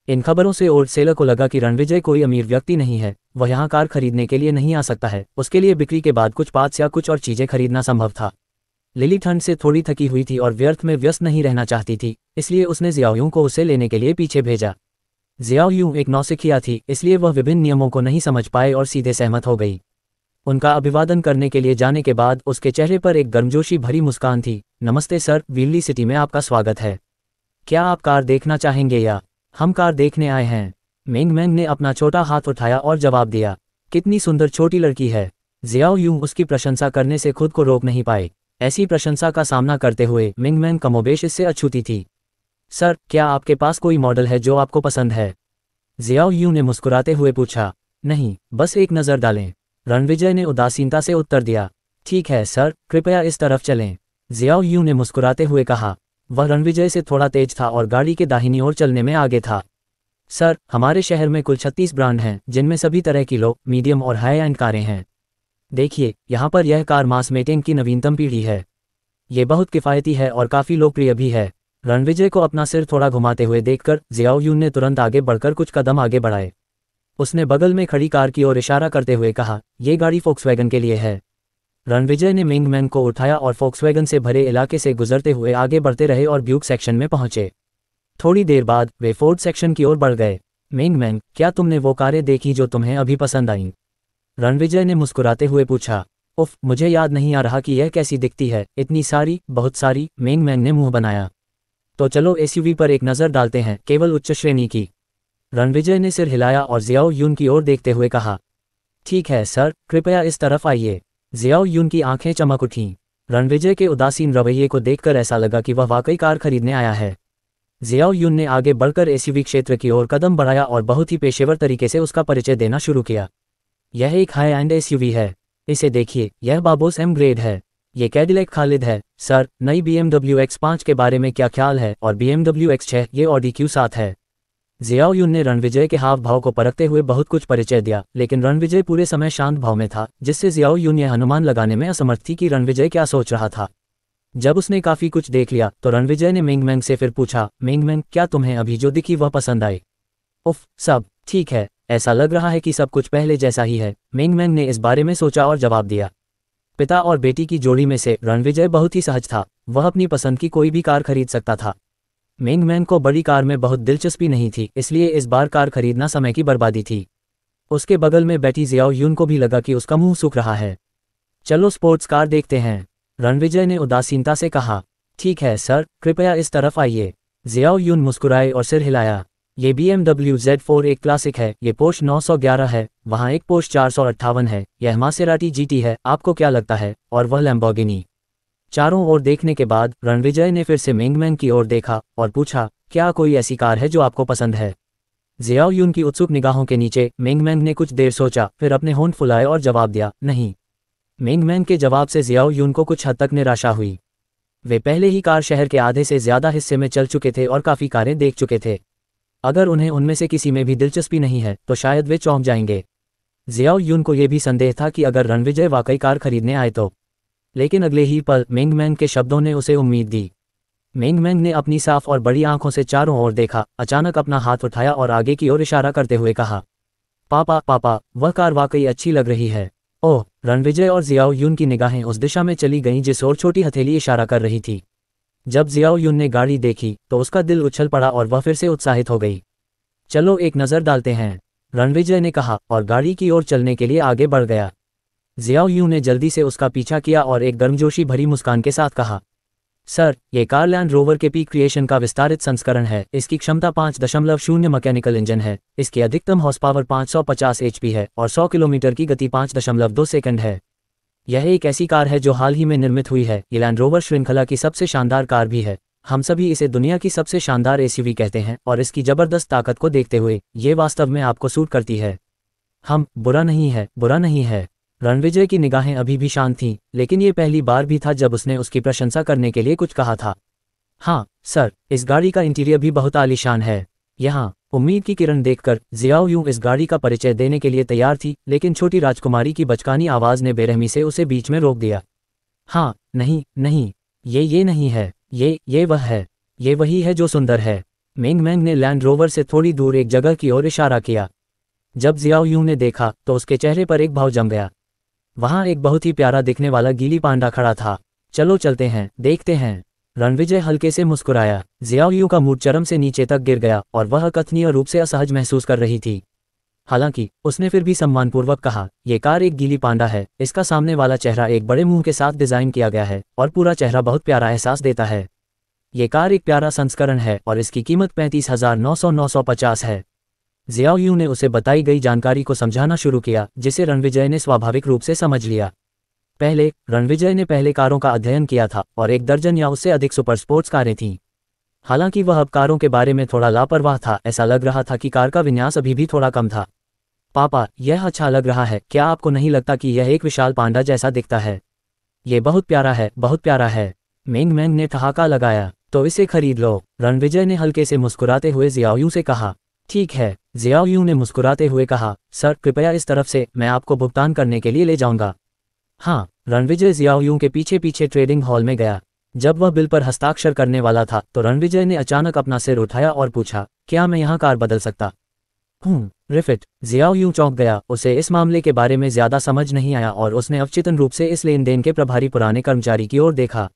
इन खबरों से ओल्ड सेलर को लगा कि रणविजय कोई अमीर व्यक्ति नहीं है, वह यहाँ कार खरीदने के लिए नहीं आ सकता है, उसके लिए बिक्री के बाद कुछ पार्ट्स या कुछ और चीज़ें खरीदना संभव था। लिली ठंड से थोड़ी थकी हुई थी और व्यर्थ में व्यस्त नहीं रहना चाहती थी, इसलिए उसने जियाओ को उसे लेने के लिए पीछे भेजा। जियाओ एक नौसिखिया थी, इसलिए वह विभिन्न नियमों को नहीं समझ पाए और सीधे सहमत हो गई। उनका अभिवादन करने के लिए जाने के बाद उसके चेहरे पर एक गर्मजोशी भरी मुस्कान थी। नमस्ते सर, विल्ली सिटी में आपका स्वागत है। क्या आप कार देखना चाहेंगे या? हम कार देखने आए हैं। मेंग मैंग ने अपना छोटा हाथ उठाया और जवाब दिया। कितनी सुंदर छोटी लड़की है। जियाओ यूं उसकी प्रशंसा करने से खुद को रोक नहीं पाए। ऐसी प्रशंसा का सामना करते हुए मेंग मैंग कमोबेश इससे अछूती थी। सर, क्या आपके पास कोई मॉडल है जो आपको पसंद है? जियाओ यूं ने मुस्कुराते हुए पूछा। नहीं, बस एक नज़र डालें, रणविजय ने उदासीनता से उत्तर दिया। ठीक है सर, कृपया इस तरफ चलें, जियाओ यूं ने मुस्कुराते हुए कहा। वह रणविजय से थोड़ा तेज था और गाड़ी के दाहिनी ओर चलने में आगे था। सर, हमारे शहर में कुल 36 ब्रांड हैं, जिनमें सभी तरह की लो, मीडियम और हाई एंड कारें हैं। देखिए, यहाँ पर यह कार मास मेटिंग की नवीनतम पीढ़ी है। ये बहुत किफ़ायती है और काफ़ी लोकप्रिय भी है। रणविजय को अपना सिर थोड़ा घुमाते हुए देखकर जियाओ यून ने तुरंत आगे बढ़कर कुछ कदम आगे बढ़ाए। उसने बगल में खड़ी कार की ओर इशारा करते हुए कहा, यह गाड़ी फोक्सवैगन के लिए है। रणविजय ने मेंग मैंग को उठाया और फोक्सवैगन से भरे इलाके से गुजरते हुए आगे बढ़ते रहे और ब्यूक सेक्शन में पहुंचे। थोड़ी देर बाद वे फोर्ड सेक्शन की ओर बढ़ गए। मेंग मैंग, क्या तुमने वो कारें देखी जो तुम्हें अभी पसंद आईं? रणविजय ने मुस्कुराते हुए पूछा। उफ, मुझे याद नहीं आ रहा कि यह कैसी दिखती है। इतनी सारी, बहुत सारी, मेंग मैंग ने मुंह बनाया। तो चलो एसयूवी पर एक नज़र डालते हैं, केवल उच्च श्रेणी की। रणविजय ने सिर हिलाया और जियाओ यून की ओर देखते हुए कहा। ठीक है सर, कृपया इस तरफ आइए। जियाओ यून की आंखें चमक उठीं। रणविजय के उदासीन रवैये को देखकर ऐसा लगा कि वह वाकई कार खरीदने आया है। जियाओ यून ने आगे बढ़कर एसयूवी क्षेत्र की ओर कदम बढ़ाया और बहुत ही पेशेवर तरीके से उसका परिचय देना शुरू किया। यह एक हाई एंड एसयूवी है। इसे देखिए, यह बाबोस एम ग्रेड है। ये कैडिलैक खालिद है। सर, नई BMW X5 के बारे में क्या ख्याल है? और BMW X6, ये ऑडी Q7 है। जियाओ यून ने रणविजय के हाव भाव को परखते हुए बहुत कुछ परिचय दिया, लेकिन रणविजय पूरे समय शांत भाव में था, जिससे जियाओ यून यह अनुमान लगाने में असमर्थ थी कि रणविजय क्या सोच रहा था। जब उसने काफ़ी कुछ देख लिया तो रणविजय ने मेंग मैंग से फिर पूछा, मेंग मैंग, क्या तुम्हें अभी जो दिखी वह पसंद आई? उफ, सब ठीक है। ऐसा लग रहा है कि सब कुछ पहले जैसा ही है। मेंग मैंग ने इस बारे में सोचा और जवाब दिया। पिता और बेटी की जोड़ी में से रणविजय बहुत ही सहज था। वह अपनी पसंद की कोई भी कार खरीद सकता था। मेंग मैंग को बड़ी कार में बहुत दिलचस्पी नहीं थी, इसलिए इस बार कार खरीदना समय की बर्बादी थी। उसके बगल में बैठी जियाओ यून को भी लगा कि उसका मुंह सूख रहा है। चलो स्पोर्ट्स कार देखते हैं, रणविजय ने उदासीनता से कहा। ठीक है सर, कृपया इस तरफ आइए। जियाओ यून मुस्कुराए और सिर हिलाया। ये BMW Z4 एक क्लासिक है। ये पोर्श 911 है, वहाँ एक पोर्श 458 है, यह मासेराटी GT है, आपको क्या लगता है? और वह लैम्बोर्गिनी। चारों ओर देखने के बाद रणविजय ने फिर से मेंग मैंग की ओर देखा और पूछा, क्या कोई ऐसी कार है जो आपको पसंद है? जियाओ यून की उत्सुक निगाहों के नीचे मेंग मैंग ने कुछ देर सोचा, फिर अपने होंठ फुलाए और जवाब दिया, नहीं। मेंग मैंग के जवाब से जियाओ यून को कुछ हद तक निराशा हुई। वे पहले ही कार शहर के आधे से ज़्यादा हिस्से में चल चुके थे और काफ़ी कारें देख चुके थे। अगर उन्हें उनमें से किसी में भी दिलचस्पी नहीं है तो शायद वे चौंक जाएंगे। जियाओ यून को यह भी संदेह था कि अगर रणविजय वाकई कार खरीदने आए तो। लेकिन अगले ही पल मेंग मैंग के शब्दों ने उसे उम्मीद दी। मेंग मैंग ने अपनी साफ और बड़ी आंखों से चारों ओर देखा, अचानक अपना हाथ उठाया और आगे की ओर इशारा करते हुए कहा, पापा पापा, वह कार वाकई अच्छी लग रही है। ओह, रणविजय और जियाओ यून की निगाहें उस दिशा में चली गईं जिस ओर छोटी हथेली इशारा कर रही थी। जब जियाओ यून ने गाड़ी देखी तो उसका दिल उछल पड़ा और वह फिर से उत्साहित हो गई। चलो एक नज़र डालते हैं, रणविजय ने कहा और गाड़ी की ओर चलने के लिए आगे बढ़ गया। जियाओ यूं ने जल्दी से उसका पीछा किया और एक गर्मजोशी भरी मुस्कान के साथ कहा, सर, ये कार लैंड रोवर के पीक क्रिएशन का विस्तारित संस्करण है। इसकी क्षमता 5.0 मैकेनिकल इंजन है। इसकी अधिकतम हॉर्स पावर 550 HP है और 100 किलोमीटर की गति 5.2 सेकंड है। यह एक ऐसी कार है जो हाल ही में निर्मित हुई है। ये लैंड रोवर श्रृंखला की सबसे शानदार कार भी है। हम सभी इसे दुनिया की सबसे शानदार SUV कहते हैं और इसकी जबरदस्त ताकत को देखते हुए ये वास्तव में आपको सूट करती है। बुरा नहीं है, बुरा नहीं है। रणविजय की निगाहें अभी भी शांत थीं, लेकिन ये पहली बार भी था जब उसने उसकी प्रशंसा करने के लिए कुछ कहा था। हाँ सर, इस गाड़ी का इंटीरियर भी बहुत आलीशान है। यहाँ उम्मीद की किरण देखकर जियाओ यूं इस गाड़ी का परिचय देने के लिए तैयार थी, लेकिन छोटी राजकुमारी की बचकानी आवाज ने बेरहमी से उसे बीच में रोक दिया। हाँ, नहीं नहीं, ये नहीं है, ये वह है, ये वही है जो सुंदर है। मेंग मैंग ने लैंड रोवर से थोड़ी दूर एक जगह की ओर इशारा किया। जब जियाओ यूं ने देखा तो उसके चेहरे पर एक भाव जम गया। वहां एक बहुत ही प्यारा दिखने वाला गीली पांडा खड़ा था। चलो चलते हैं, देखते हैं। रणविजय हल्के से मुस्कुराया। जियाओ यूं का मूड चरम से नीचे तक गिर गया और वह कथनीय रूप से असहज महसूस कर रही थी। हालांकि उसने फिर भी सम्मानपूर्वक कहा, यह कार एक गीली पांडा है। इसका सामने वाला चेहरा एक बड़े मुंह के साथ डिजाइन किया गया है और पूरा चेहरा बहुत प्यारा एहसास देता है। ये कार एक प्यारा संस्करण है और इसकी कीमत 35,950 है। जियाओ यूं ने उसे बताई गई जानकारी को समझाना शुरू किया, जिसे रणविजय ने स्वाभाविक रूप से समझ लिया। रणविजय ने पहले कारों का अध्ययन किया था और 1 दर्जन या उससे अधिक सुपर स्पोर्ट्स कारें थीं। हालांकि वह अब कारों के बारे में थोड़ा लापरवाह था। ऐसा लग रहा था कि कार का विन्यास अभी भी थोड़ा कम था। पापा, यह अच्छा लग रहा है। क्या आपको नहीं लगता कि यह एक विशाल पांडा जैसा दिखता है? ये बहुत प्यारा है, बहुत प्यारा है। मेंग मैंग ने ठहाका लगाया। तो इसे खरीद लो, रणविजय ने हल्के से मुस्कुराते हुए जियाओ यूं से कहा। ठीक है, जियाओ यूं ने मुस्कुराते हुए कहा, सर कृपया इस तरफ से, मैं आपको भुगतान करने के लिए ले जाऊंगा। हाँ, रणविजय जियाओ यूं के पीछे पीछे ट्रेडिंग हॉल में गया। जब वह बिल पर हस्ताक्षर करने वाला था तो रणविजय ने अचानक अपना सिर उठाया और पूछा, क्या मैं यहाँ कार बदल सकता हूँ? रिफिट। जियाओ यूं चौंक गया। उसे इस मामले के बारे में ज्यादा समझ नहीं आया और उसने अवचेतन रूप से इस लेन देन के प्रभारी पुराने कर्मचारी की ओर देखा।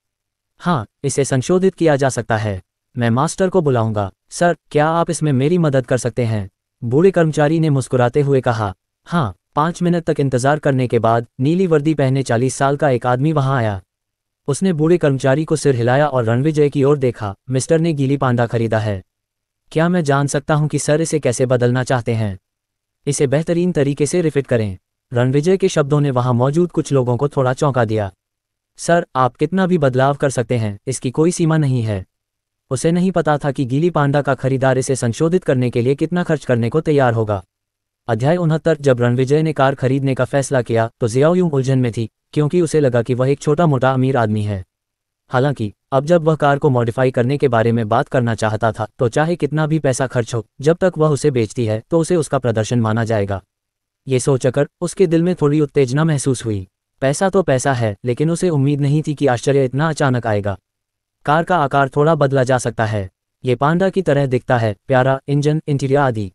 हाँ, इसे संशोधित किया जा सकता है। मैं मास्टर को बुलाऊंगा। सर, क्या आप इसमें मेरी मदद कर सकते हैं? बूढ़े कर्मचारी ने मुस्कुराते हुए कहा। हाँ। 5 मिनट तक इंतजार करने के बाद नीली वर्दी पहने 40 साल का एक आदमी वहां आया। उसने बूढ़े कर्मचारी को सिर हिलाया और रणविजय की ओर देखा। मिस्टर ने गीली पांडा खरीदा है। क्या मैं जान सकता हूं कि सर इसे कैसे बदलना चाहते हैं? इसे बेहतरीन तरीके से रिफिट करें। रणविजय के शब्दों ने वहां मौजूद कुछ लोगों को थोड़ा चौंका दिया। सर, आप कितना भी बदलाव कर सकते हैं, इसकी कोई सीमा नहीं है। उसे नहीं पता था कि गीली पांडा का खरीदार इसे संशोधित करने के लिए कितना खर्च करने को तैयार होगा। अध्याय 69। जब रणविजय ने कार खरीदने का फैसला किया तो जियाओ यूं उलझन में थी, क्योंकि उसे लगा कि वह एक छोटा मोटा अमीर आदमी है। हालांकि अब जब वह कार को मॉडिफाई करने के बारे में बात करना चाहता था तो चाहे कितना भी पैसा खर्च हो, जब तक वह उसे बेचती है तो उसे उसका प्रदर्शन माना जाएगा। ये सोचकर उसके दिल में थोड़ी उत्तेजना महसूस हुई। पैसा तो पैसा है, लेकिन उसे उम्मीद नहीं थी कि आश्चर्य इतना अचानक आएगा। कार का आकार थोड़ा बदला जा सकता है। ये पांडा की तरह दिखता है, प्यारा इंजन, इंटीरियर आदि।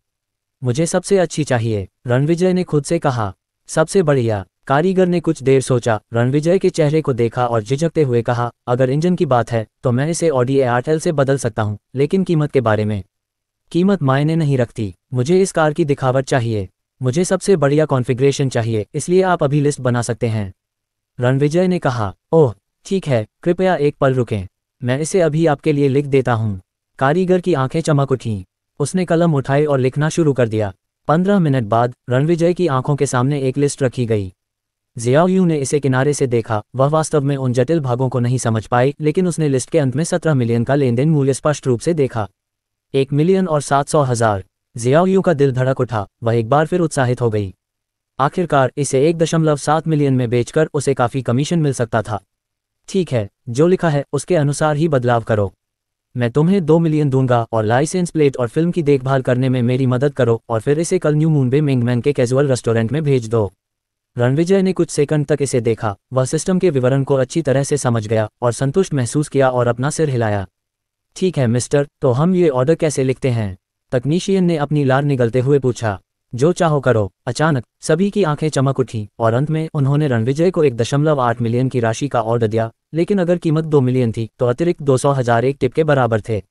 मुझे सबसे अच्छी चाहिए, रणविजय ने खुद से कहा। सबसे बढ़िया। कारीगर ने कुछ देर सोचा, रणविजय के चेहरे को देखा और झिझकते हुए कहा, अगर इंजन की बात है तो मैं इसे ऑडी A8L से बदल सकता हूँ, लेकिन कीमत के बारे में? कीमत मायने नहीं रखती। मुझे इस कार की दिखावट चाहिए। मुझे सबसे बढ़िया कॉन्फ़िगरेशन चाहिए, इसलिए आप अभी लिस्ट बना सकते हैं। रणविजय ने कहा। ओह ठीक है, कृपया एक पल रुकें, मैं इसे अभी आपके लिए लिख देता हूँ। कारीगर की आंखें चमक उठीं। उसने कलम उठाई और लिखना शुरू कर दिया। 15 मिनट बाद रणविजय की आंखों के सामने एक लिस्ट रखी गई। जियाओ यूं ने इसे किनारे से देखा। वह वास्तव में उन जटिल भागों को नहीं समझ पाई, लेकिन उसने लिस्ट के अंत में 17 मिलियन का लेनदेन मूल्य स्पष्ट रूप से देखा। 1,700,000। जियाओ यूं का दिल धड़क उठा। वह एक बार फिर उत्साहित हो गई। आखिरकार इसे 1.7 मिलियन में बेचकर उसे काफी कमीशन मिल सकता था। ठीक है, जो लिखा है उसके अनुसार ही बदलाव करो। मैं तुम्हें 2 मिलियन दूंगा और लाइसेंस प्लेट और फिल्म की देखभाल करने में मेरी मदद करो, और फिर इसे कल न्यू मून बे मेंग मैंग के कैजुअल रेस्टोरेंट में भेज दो। रणविजय ने कुछ सेकंड तक इसे देखा। वह सिस्टम के विवरण को अच्छी तरह से समझ गया और संतुष्ट महसूस किया और अपना सिर हिलाया। ठीक है मिस्टर, तो हम ये ऑर्डर कैसे लिखते हैं? तकनीशियन ने अपनी लार निगलते हुए पूछा। जो चाहो करो। अचानक सभी की आंखें चमक उठीं और अंत में उन्होंने रणविजय को 1.8 मिलियन की राशि का ऑर्डर दिया, लेकिन अगर कीमत 2 मिलियन थी तो अतिरिक्त 200,000 एक टिप के बराबर थे।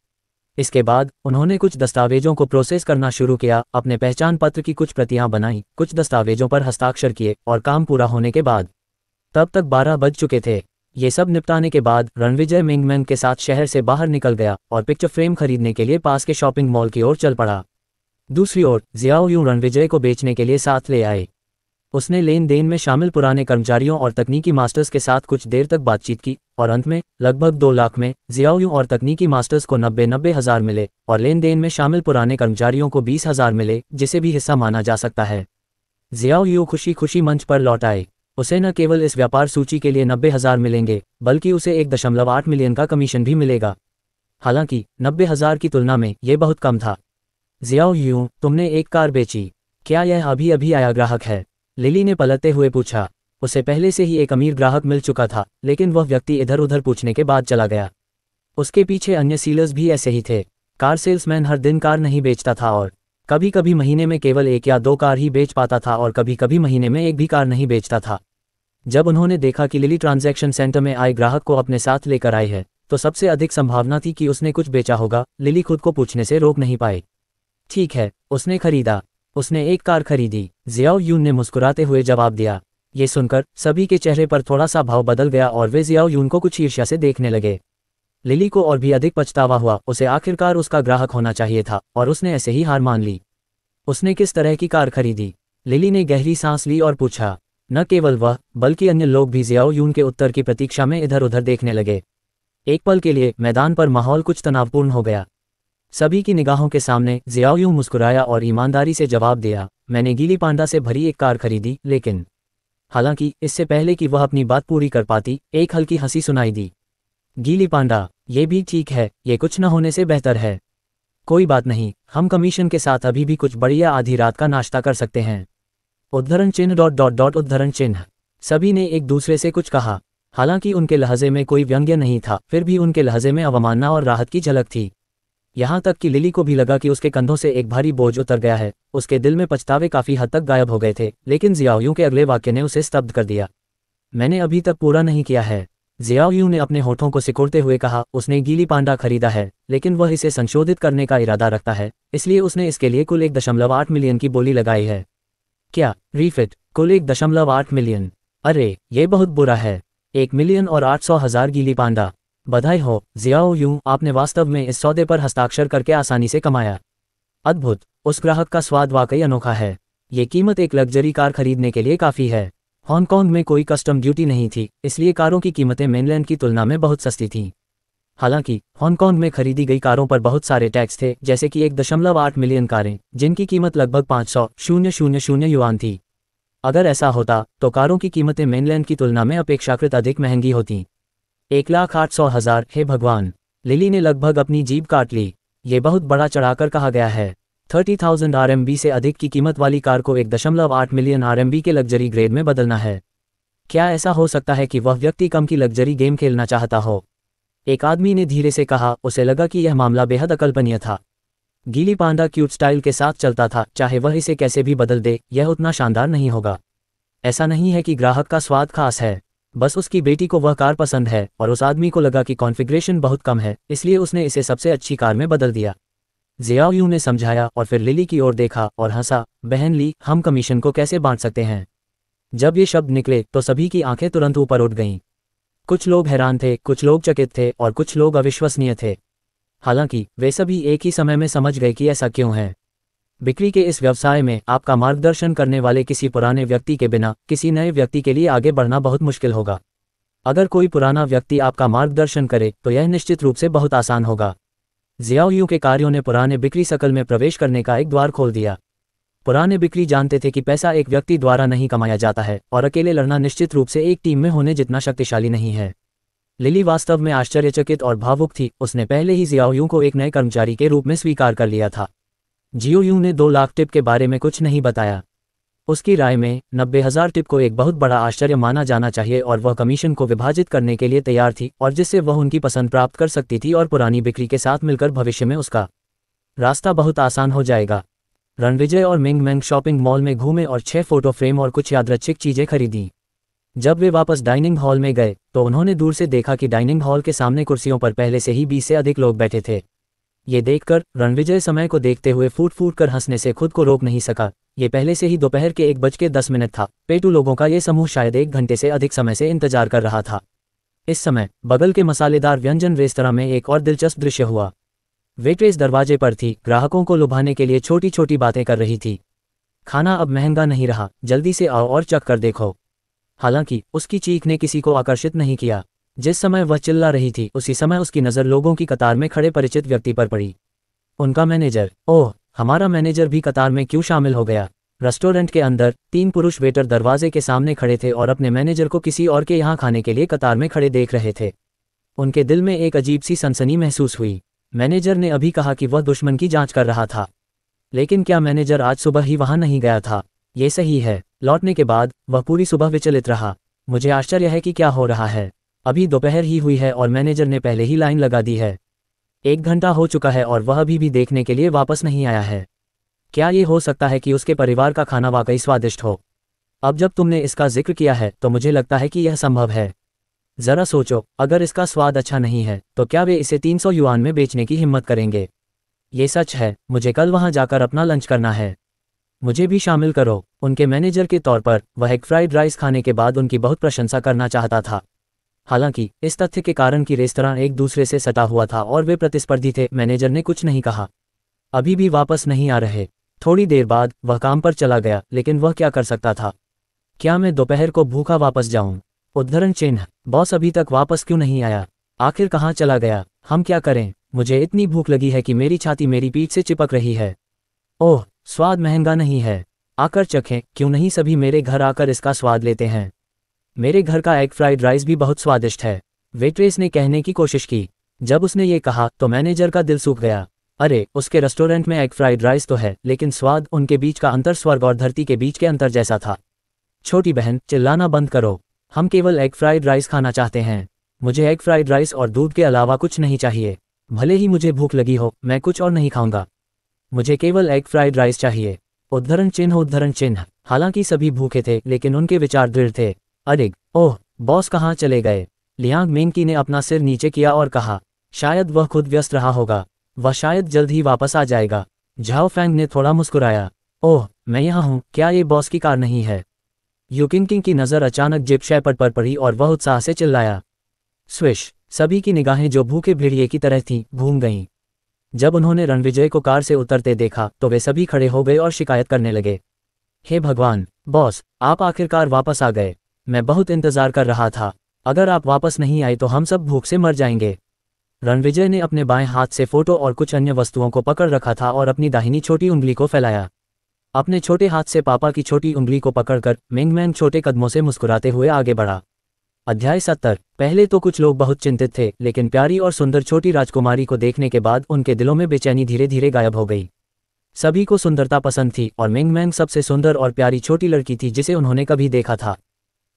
इसके बाद उन्होंने कुछ दस्तावेजों को प्रोसेस करना शुरू किया, अपने पहचान पत्र की कुछ प्रतियां बनाई, कुछ दस्तावेजों पर हस्ताक्षर किए और काम पूरा होने के बाद तब तक 12 बज चुके थे। ये सब निपटाने के बाद रणविजय मिंगमैन के साथ शहर से बाहर निकल गया और पिक्चर फ्रेम खरीदने के लिए पास के शॉपिंग मॉल की ओर चल पड़ा। दूसरी ओर जियाओ यूं रणविजय को बेचने के लिए साथ ले आए। उसने लेन देन में शामिल पुराने कर्मचारियों और तकनीकी मास्टर्स के साथ कुछ देर तक बातचीत की और अंत में लगभग 2 लाख में जियाओ यूं और तकनीकी मास्टर्स को 90 हज़ार मिले और लेन देन में शामिल पुराने कर्मचारियों को 20 हज़ार मिले, जिसे भी हिस्सा माना जा सकता है। जियाओ यूं खुशी खुशी मंच पर लौट आए। उसे न केवल इस व्यापार सूची के लिए 90 हज़ार मिलेंगे, बल्कि उसे 1.8 मिलियन का कमीशन भी मिलेगा। हालांकि 90 हज़ार की तुलना में यह बहुत कम था। जियाओ यूं, तुमने एक कार बेची, क्या यह अभी अभी आया ग्राहक है? लिली ने पलटते हुए पूछा। उसे पहले से ही एक अमीर ग्राहक मिल चुका था, लेकिन वह व्यक्ति इधर उधर पूछने के बाद चला गया। उसके पीछे अन्य सीलर्स भी ऐसे ही थे। कार सेल्समैन हर दिन कार नहीं बेचता था और कभी कभी महीने में केवल 1 या 2 कार ही बेच पाता था और कभी कभी महीने में एक भी कार नहीं बेचता था। जब उन्होंने देखा कि लिली ट्रांजैक्शन सेंटर में आए ग्राहक को अपने साथ लेकर आई है, तो सबसे अधिक संभावना थी कि उसने कुछ बेचा होगा। लिली खुद को पूछने से रोक नहीं पाई। ठीक है, उसने खरीदा। उसने एक कार खरीदी, जियाओ यून ने मुस्कुराते हुए जवाब दिया। ये सुनकर सभी के चेहरे पर थोड़ा सा भाव बदल गया और वे जियाओ यून को कुछ ईर्ष्या से देखने लगे। लिली को और भी अधिक पछतावा हुआ। उसे आखिरकार उसका ग्राहक होना चाहिए था और उसने ऐसे ही हार मान ली। उसने किस तरह की कार खरीदी? लिली ने गहरी सांस ली और पूछा। न केवल वह, बल्कि अन्य लोग भी जियाओ यून के उत्तर की प्रतीक्षा में इधर उधर देखने लगे। एक पल के लिए मैदान पर माहौल कुछ तनावपूर्ण हो गया। सभी की निगाहों के सामने जियाओ यूं मुस्कुराया और ईमानदारी से जवाब दिया, मैंने गीली पांडा से भरी एक कार खरीदी, लेकिन हालांकि इससे पहले कि वह अपनी बात पूरी कर पाती, एक हल्की हंसी सुनाई दी। गीली पांडा, ये भी ठीक है, ये कुछ न होने से बेहतर है। कोई बात नहीं, हम कमीशन के साथ अभी भी कुछ बढ़िया आधी रात का नाश्ता कर सकते हैं। उद्धरण चिन्ह ... उद्धरण चिन्ह। सभी ने एक दूसरे से कुछ कहा। हालांकि उनके लहजे में कोई व्यंग्य नहीं था, फिर भी उनके लहजे में अवमानना और राहत की झलक थी। यहाँ तक कि लिली को भी लगा कि उसके कंधों से एक भारी बोझ उतर गया है। उसके दिल में पछतावे काफी हद तक गायब हो गए थे, लेकिन जियाओ यूं के अगले वाक्य ने उसे स्तब्ध कर दिया। मैंने अभी तक पूरा नहीं किया है। जियाओ यूं ने अपने होठों को सिकुड़ते हुए कहा, उसने गीली पांडा खरीदा है, लेकिन वह इसे संशोधित करने का इरादा रखता है, इसलिए उसने इसके लिए कुल 1.8 मिलियन की बोली लगाई है। क्या? रिफिट, कुल 1.8 मिलियन? अरे, ये बहुत बुरा है। 1 मिलियन और 800,000 गीली पांडा। बधाई हो जियाओ यूं, आपने वास्तव में इस सौदे पर हस्ताक्षर करके आसानी से कमाया। अद्भुत, उस ग्राहक का स्वाद वाकई अनोखा है। ये कीमत एक लग्जरी कार खरीदने के लिए काफ़ी है। हांगकांग में कोई कस्टम ड्यूटी नहीं थी, इसलिए कारों की कीमतें मेनलैंड की तुलना में बहुत सस्ती थीं। हालांकि हांगकांग में खरीदी गई कारों पर बहुत सारे टैक्स थे, जैसे कि 1.8 मिलियन कारें, जिनकी कीमत लगभग 500,000 युआन थी। अगर ऐसा होता तो कारों की कीमतें मेनलैंड की तुलना में अपेक्षाकृत अधिक महंगी होतीं। 1,800,000, हे भगवान! लिली ने लगभग अपनी जीभ काट ली। ये बहुत बड़ा चढ़ाकर कहा गया है। 30,000 RMB से अधिक की कीमत वाली कार को 1.8 मिलियन RMB के लग्जरी ग्रेड में बदलना है। क्या ऐसा हो सकता है कि वह व्यक्ति कम की लग्जरी गेम खेलना चाहता हो? एक आदमी ने धीरे से कहा। उसे लगा कि यह मामला बेहद अकल्पनीय था। गीली पांडा क्यूट स्टाइल के साथ चलता था, चाहे वह इसे कैसे भी बदल दे, यह उतना शानदार नहीं होगा। ऐसा नहीं है कि ग्राहक का स्वाद खास है, बस उसकी बेटी को वह कार पसंद है और उस आदमी को लगा कि कॉन्फ़िगरेशन बहुत कम है, इसलिए उसने इसे सबसे अच्छी कार में बदल दिया। जियाओ यूं ने समझाया और फिर लिली की ओर देखा और हंसा। बहन ली, हम कमीशन को कैसे बांट सकते हैं? जब ये शब्द निकले तो सभी की आंखें तुरंत ऊपर उठ गईं। कुछ लोग हैरान थे, कुछ लोग चकित थे और कुछ लोग अविश्वसनीय थे। हालांकि वे सभी एक ही समय में समझ गए कि ऐसा क्यों है। बिक्री के इस व्यवसाय में आपका मार्गदर्शन करने वाले किसी पुराने व्यक्ति के बिना किसी नए व्यक्ति के लिए आगे बढ़ना बहुत मुश्किल होगा। अगर कोई पुराना व्यक्ति आपका मार्गदर्शन करे तो यह निश्चित रूप से बहुत आसान होगा। जियाओ यूं के कार्यों ने पुराने बिक्री सर्कल में प्रवेश करने का एक द्वार खोल दिया। पुराने बिक्री जानते थे कि पैसा एक व्यक्ति द्वारा नहीं कमाया जाता है और अकेले लड़ना निश्चित रूप से एक टीम में होने जितना शक्तिशाली नहीं है। लिली वास्तव में आश्चर्यचकित और भावुक थी। उसने पहले ही जियाओ यूं को एक नए कर्मचारी के रूप में स्वीकार कर लिया था। जियो यूं ने 2 लाख टिप के बारे में कुछ नहीं बताया। उसकी राय में 90,000 टिप को एक बहुत बड़ा आश्चर्य माना जाना चाहिए और वह कमीशन को विभाजित करने के लिए तैयार थी, और जिससे वह उनकी पसंद प्राप्त कर सकती थी और पुरानी बिक्री के साथ मिलकर भविष्य में उसका रास्ता बहुत आसान हो जाएगा। रणविजय और मिंगमैन शॉपिंग मॉल में घूमे और 6 फोटो फ्रेम और कुछ यादृच्छिक चीजें खरीदी। जब वे वापस डाइनिंग हॉल में गए तो उन्होंने दूर से देखा कि डाइनिंग हॉल के सामने कुर्सियों पर पहले से ही 20 से अधिक लोग बैठे थे। ये देखकर रणविजय समय को देखते हुए फूट फूट कर हंसने से खुद को रोक नहीं सका। ये पहले से ही दोपहर के 1:10 था। पेटू लोगों का ये समूह शायद 1 घंटे से अधिक समय से इंतजार कर रहा था। इस समय बगल के मसालेदार व्यंजन रेस्तरां में एक और दिलचस्प दृश्य हुआ। वेट्रेस दरवाजे पर थी, ग्राहकों को लुभाने के लिए छोटी छोटी बातें कर रही थी। खाना अब महंगा नहीं रहा, जल्दी से आओ और चख कर देखो। हालांकि उसकी चीख ने किसी को आकर्षित नहीं किया। जिस समय वह चिल्ला रही थी उसी समय उसकी नज़र लोगों की कतार में खड़े परिचित व्यक्ति पर पड़ी। उनका मैनेजर। ओह, हमारा मैनेजर भी कतार में क्यों शामिल हो गया? रेस्टोरेंट के अंदर 3 पुरुष वेटर दरवाजे के सामने खड़े थे और अपने मैनेजर को किसी और के यहाँ खाने के लिए कतार में खड़े देख रहे थे। उनके दिल में एक अजीब सी सनसनी महसूस हुई। मैनेजर ने अभी कहा कि वह दुश्मन की जांच कर रहा था, लेकिन क्या मैनेजर आज सुबह ही वहां नहीं गया था? ये सही है। लौटने के बाद वह पूरी सुबह विचलित रहा। मुझे आश्चर्य है कि क्या हो रहा है। अभी दोपहर ही हुई है और मैनेजर ने पहले ही लाइन लगा दी है। 1 घंटा हो चुका है और वह अभी भी देखने के लिए वापस नहीं आया है। क्या ये हो सकता है कि उसके परिवार का खाना वाकई स्वादिष्ट हो? अब जब तुमने इसका जिक्र किया है तो मुझे लगता है कि यह संभव है। जरा सोचो, अगर इसका स्वाद अच्छा नहीं है तो क्या वे इसे 300 युआन में बेचने की हिम्मत करेंगे? ये सच है, मुझे कल वहां जाकर अपना लंच करना है। मुझे भी शामिल करो। उनके मैनेजर के तौर पर वह एक फ्राइड राइस खाने के बाद उनकी बहुत प्रशंसा करना चाहता था। हालांकि इस तथ्य के कारण कि रेस्तरां एक दूसरे से सटा हुआ था और वे प्रतिस्पर्धी थे, मैनेजर ने कुछ नहीं कहा। अभी भी वापस नहीं आ रहे। थोड़ी देर बाद वह काम पर चला गया, लेकिन वह क्या कर सकता था? क्या मैं दोपहर को भूखा वापस जाऊं? उद्धरण चिन्ह। बॉस अभी तक वापस क्यों नहीं आया? आखिर कहाँ चला गया? हम क्या करें? मुझे इतनी भूख लगी है कि मेरी छाती मेरी पीठ से चिपक रही है। ओह, स्वाद महंगा नहीं है। आकर चखें, क्यों नहीं सभी मेरे घर आकर इसका स्वाद लेते हैं। मेरे घर का एग फ्राइड राइस भी बहुत स्वादिष्ट है, वेट्रेस ने कहने की कोशिश की। जब उसने ये कहा तो मैनेजर का दिल सूख गया। अरे, उसके रेस्टोरेंट में एग फ्राइड राइस तो है, लेकिन स्वाद, उनके बीच का अंतर स्वर्ग और धरती के बीच के अंतर जैसा था। छोटी बहन, चिल्लाना बंद करो। हम केवल एग फ्राइड राइस खाना चाहते हैं। मुझे एग फ्राइड राइस और दूध के अलावा कुछ नहीं चाहिए। भले ही मुझे भूख लगी हो, मैं कुछ और नहीं खाऊंगा। मुझे केवल एग फ्राइड राइस चाहिए। उद्धरण चिन्ह। हालांकि सभी भूखे थे, लेकिन उनके विचार दृढ़ थे। अरे, ओह, बॉस कहाँ चले गए? लियांग मेंगकी ने अपना सिर नीचे किया और कहा, शायद वह खुद व्यस्त रहा होगा। वह शायद जल्द ही वापस आ जाएगा। झाओ फैंग ने थोड़ा मुस्कुराया। ओह, मैं यहाँ हूँ। क्या ये बॉस की कार नहीं है? यूकिंग की नज़र अचानक जिप शेपर्ड पर पड़ी और वह उत्साह से चिल्लाया। स्विश। सभी की निगाहें जो भूखे भेड़िए की तरह थीं, घूम गईं। जब उन्होंने रणविजय को कार से उतरते देखा तो वे सभी खड़े हो गए और शिकायत करने लगे। हे भगवान, बॉस, आप आखिरकार वापस आ गए। मैं बहुत इंतजार कर रहा था। अगर आप वापस नहीं आए तो हम सब भूख से मर जाएंगे। रणविजय ने अपने बाएं हाथ से फोटो और कुछ अन्य वस्तुओं को पकड़ रखा था और अपनी दाहिनी छोटी उंगली को फैलाया। अपने छोटे हाथ से पापा की छोटी उंगली को पकड़कर मेंगमैन छोटे कदमों से मुस्कुराते हुए आगे बढ़ा। अध्याय 70। पहले तो कुछ लोग बहुत चिंतित थे, लेकिन प्यारी और सुंदर छोटी राजकुमारी को देखने के बाद उनके दिलों में बेचैनी धीरे धीरे गायब हो गई। सभी को सुंदरता पसंद थी और मेंगमैन सबसे सुंदर और प्यारी छोटी लड़की थी जिसे उन्होंने कभी देखा था।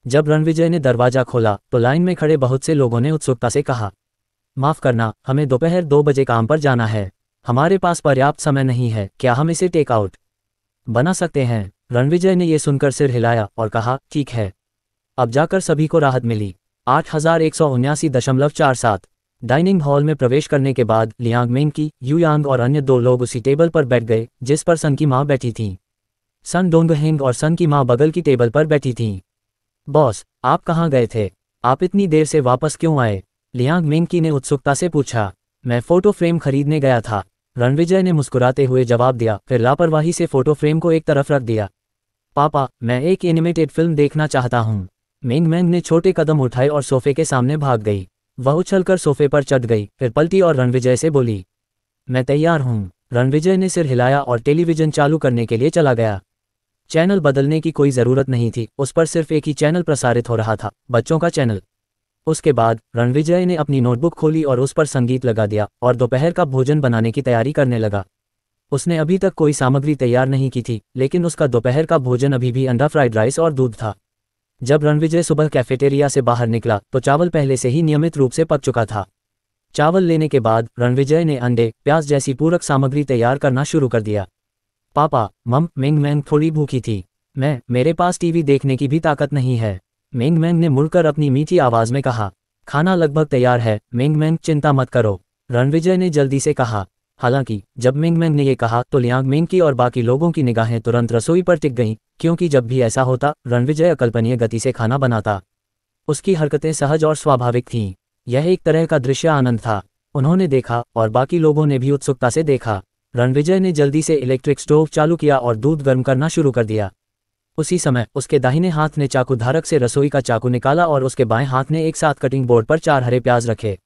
जब रणविजय ने दरवाजा खोला तो लाइन में खड़े बहुत से लोगों ने उत्सुकता से कहा, माफ करना, हमें दोपहर 2 बजे काम पर जाना है। हमारे पास पर्याप्त समय नहीं है। क्या हम इसे टेक आउट बना सकते हैं? रणविजय ने यह सुनकर सिर हिलाया और कहा, ठीक है। अब जाकर सभी को राहत मिली। 8179.47। डाइनिंग हॉल में प्रवेश करने के बाद लियांग मेंगकी, युयांग और अन्य 2 लोग उसी टेबल पर बैठ गए जिस पर सन की माँ बैठी थीं। सन डोंगहेंग और सन की माँ बगल की टेबल पर बैठी थीं। बॉस, आप कहाँ गए थे? आप इतनी देर से वापस क्यों आए? लियांग मेंगकी ने उत्सुकता से पूछा। मैं फोटो फ्रेम खरीदने गया था, रणविजय ने मुस्कुराते हुए जवाब दिया, फिर लापरवाही से फोटो फ्रेम को एक तरफ रख दिया। पापा, मैं एक एनिमेटेड फिल्म देखना चाहता हूँ। मेंगमैन ने छोटे कदम उठाए और सोफे के सामने भाग गई। वह उछलकर सोफे पर चढ़ गई, फिर पलटी और रणविजय से बोली, मैं तैयार हूँ। रणविजय ने सिर हिलाया और टेलीविजन चालू करने के लिए चला गया। चैनल बदलने की कोई ज़रूरत नहीं थी, उस पर सिर्फ एक ही चैनल प्रसारित हो रहा था, बच्चों का चैनल। उसके बाद रणविजय ने अपनी नोटबुक खोली और उस पर संगीत लगा दिया और दोपहर का भोजन बनाने की तैयारी करने लगा। उसने अभी तक कोई सामग्री तैयार नहीं की थी, लेकिन उसका दोपहर का भोजन अभी भी अंडा फ्राइड राइस और दूध था। जब रणविजय सुबह कैफेटेरिया से बाहर निकला तो चावल पहले से ही नियमित रूप से पक चुका था। चावल लेने के बाद रणविजय ने अंडे, प्याज जैसी पूरक सामग्री तैयार करना शुरू कर दिया। पापा, मम, मेंगमैन थोड़ी भूखी थी। मेरे पास टीवी देखने की भी ताकत नहीं है। मेंगमैन ने मुड़कर अपनी मीठी आवाज में कहा। खाना लगभग तैयार है, मेंगमैन, चिंता मत करो, रणविजय ने जल्दी से कहा। हालांकि जब मिंगमैंग ने यह कहा तो लियांग मिंग और बाकी लोगों की निगाहें तुरंत रसोई पर टिक गईं, क्योंकि जब भी ऐसा होता रणविजय अकल्पनीय गति से खाना बनाता। उसकी हरकतें सहज और स्वाभाविक थीं। यह एक तरह का दृश्य आनंद था। उन्होंने देखा और बाकी लोगों ने भी उत्सुकता से देखा। रणविजय ने जल्दी से इलेक्ट्रिक स्टोव चालू किया और दूध गर्म करना शुरू कर दिया। उसी समय उसके दाहिने हाथ ने चाकू धारक से रसोई का चाकू निकाला और उसके बाएं हाथ ने एक साथ कटिंग बोर्ड पर 4 हरे प्याज रखे।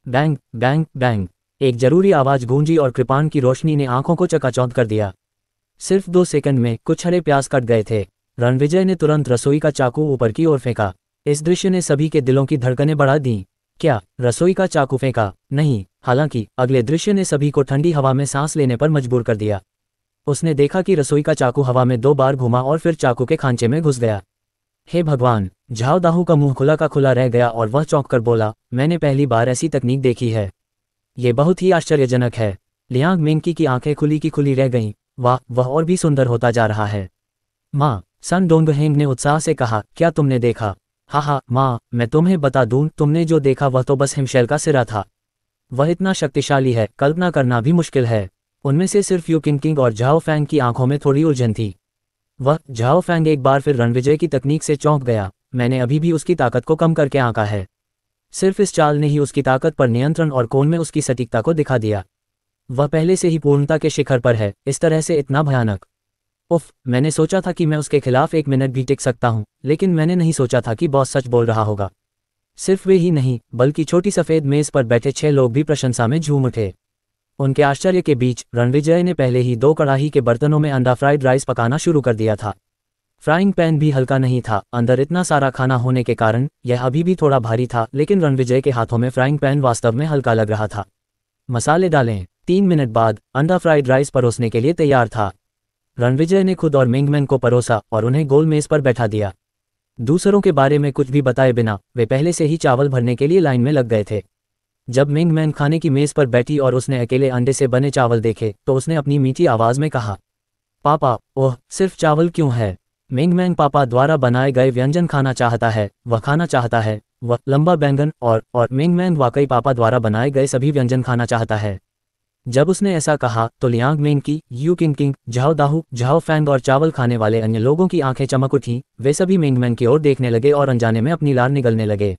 बैंग बैंग बैंग, एक जरूरी आवाज गूंजी और कृपाण की रोशनी ने आंखों को चकाचौंध कर दिया। सिर्फ 2 सेकंड में कुछ हरे प्याज कट गए थे। रणविजय ने तुरंत रसोई का चाकू ऊपर की ओर फेंका। इस दृश्य ने सभी के दिलों की धड़कनें बढ़ा दीं। क्या रसोई का चाकू फेंका? नहीं। हालांकि अगले दृश्य ने सभी को ठंडी हवा में सांस लेने पर मजबूर कर दिया। उसने देखा कि रसोई का चाकू हवा में 2 बार घुमा और फिर चाकू के खांचे में घुस गया। हे भगवान! झाओ दाहू का मुंह खुला का खुला रह गया और वह चौंक कर बोला, मैंने पहली बार ऐसी तकनीक देखी है। ये बहुत ही आश्चर्यजनक है। लियांग मिंग की आंखें खुली की खुली रह गईं। वाह, वह और भी सुंदर होता जा रहा है। माँ, सन डोंगहेंग ने उत्साह से कहा, क्या तुमने देखा? हाँ माँ, मैं तुम्हें बता दूं, तुमने जो देखा वह तो बस हिमशैल का सिरा था। वह इतना शक्तिशाली है, कल्पना करना भी मुश्किल है। उनमें से सिर्फ यू किंग और झाओ फैंग की आंखों में थोड़ी उलझन थी। वह झाओ फैंग एक बार फिर रणविजय की तकनीक से चौंक गया। मैंने अभी भी उसकी ताकत को कम करके आंका है। सिर्फ इस चाल ने ही उसकी ताकत पर नियंत्रण और कोण में उसकी सटीकता को दिखा दिया। वह पहले से ही पूर्णता के शिखर पर है, इस तरह से इतना भयानक। उफ, मैंने सोचा था कि मैं उसके खिलाफ 1 मिनट भी टिक सकता हूं, लेकिन मैंने नहीं सोचा था कि बॉस सच बोल रहा होगा। सिर्फ वे ही नहीं, बल्कि छोटी सफ़ेद मेज पर बैठे 6 लोग भी प्रशंसा में झूम उठे। उनके आश्चर्य के बीच रणविजय ने पहले ही 2 कड़ाही के बर्तनों में अंडा फ्राइड राइस पकाना शुरू कर दिया था। फ्राइंग पैन भी हल्का नहीं था। अंदर इतना सारा खाना होने के कारण यह अभी भी थोड़ा भारी था, लेकिन रणविजय के हाथों में फ्राइंग पैन वास्तव में हल्का लग रहा था। मसाले डालें। 3 मिनट बाद अंडा फ्राइड राइस परोसने के लिए तैयार था। रणविजय ने खुद और मिंगमैन को परोसा और उन्हें गोल मेज पर बैठा दिया। दूसरों के बारे में कुछ भी बताए बिना वे पहले से ही चावल भरने के लिए लाइन में लग गए थे। जब मिंगमैन खाने की मेज पर बैठी और उसने अकेले अंडे से बने चावल देखे तो उसने अपनी मीठी आवाज में कहा, पापा, ओह, सिर्फ चावल क्यों है? मिंगमैन पापा द्वारा बनाए गए व्यंजन खाना चाहता है, वह खाना चाहता है, वह लंबा बैंगन और मिंगमैन वाकई पापा द्वारा बनाए गए सभी व्यंजन खाना चाहता है। जब उसने ऐसा कहा तो Liang Ming, you king, Zhao दाहू, झाओ फैंग और चावल खाने वाले अन्य लोगों की आंखें चमक उठीं। वे सभी मिंगमैन की ओर देखने लगे और अनजाने में अपनी लार निगलने लगे।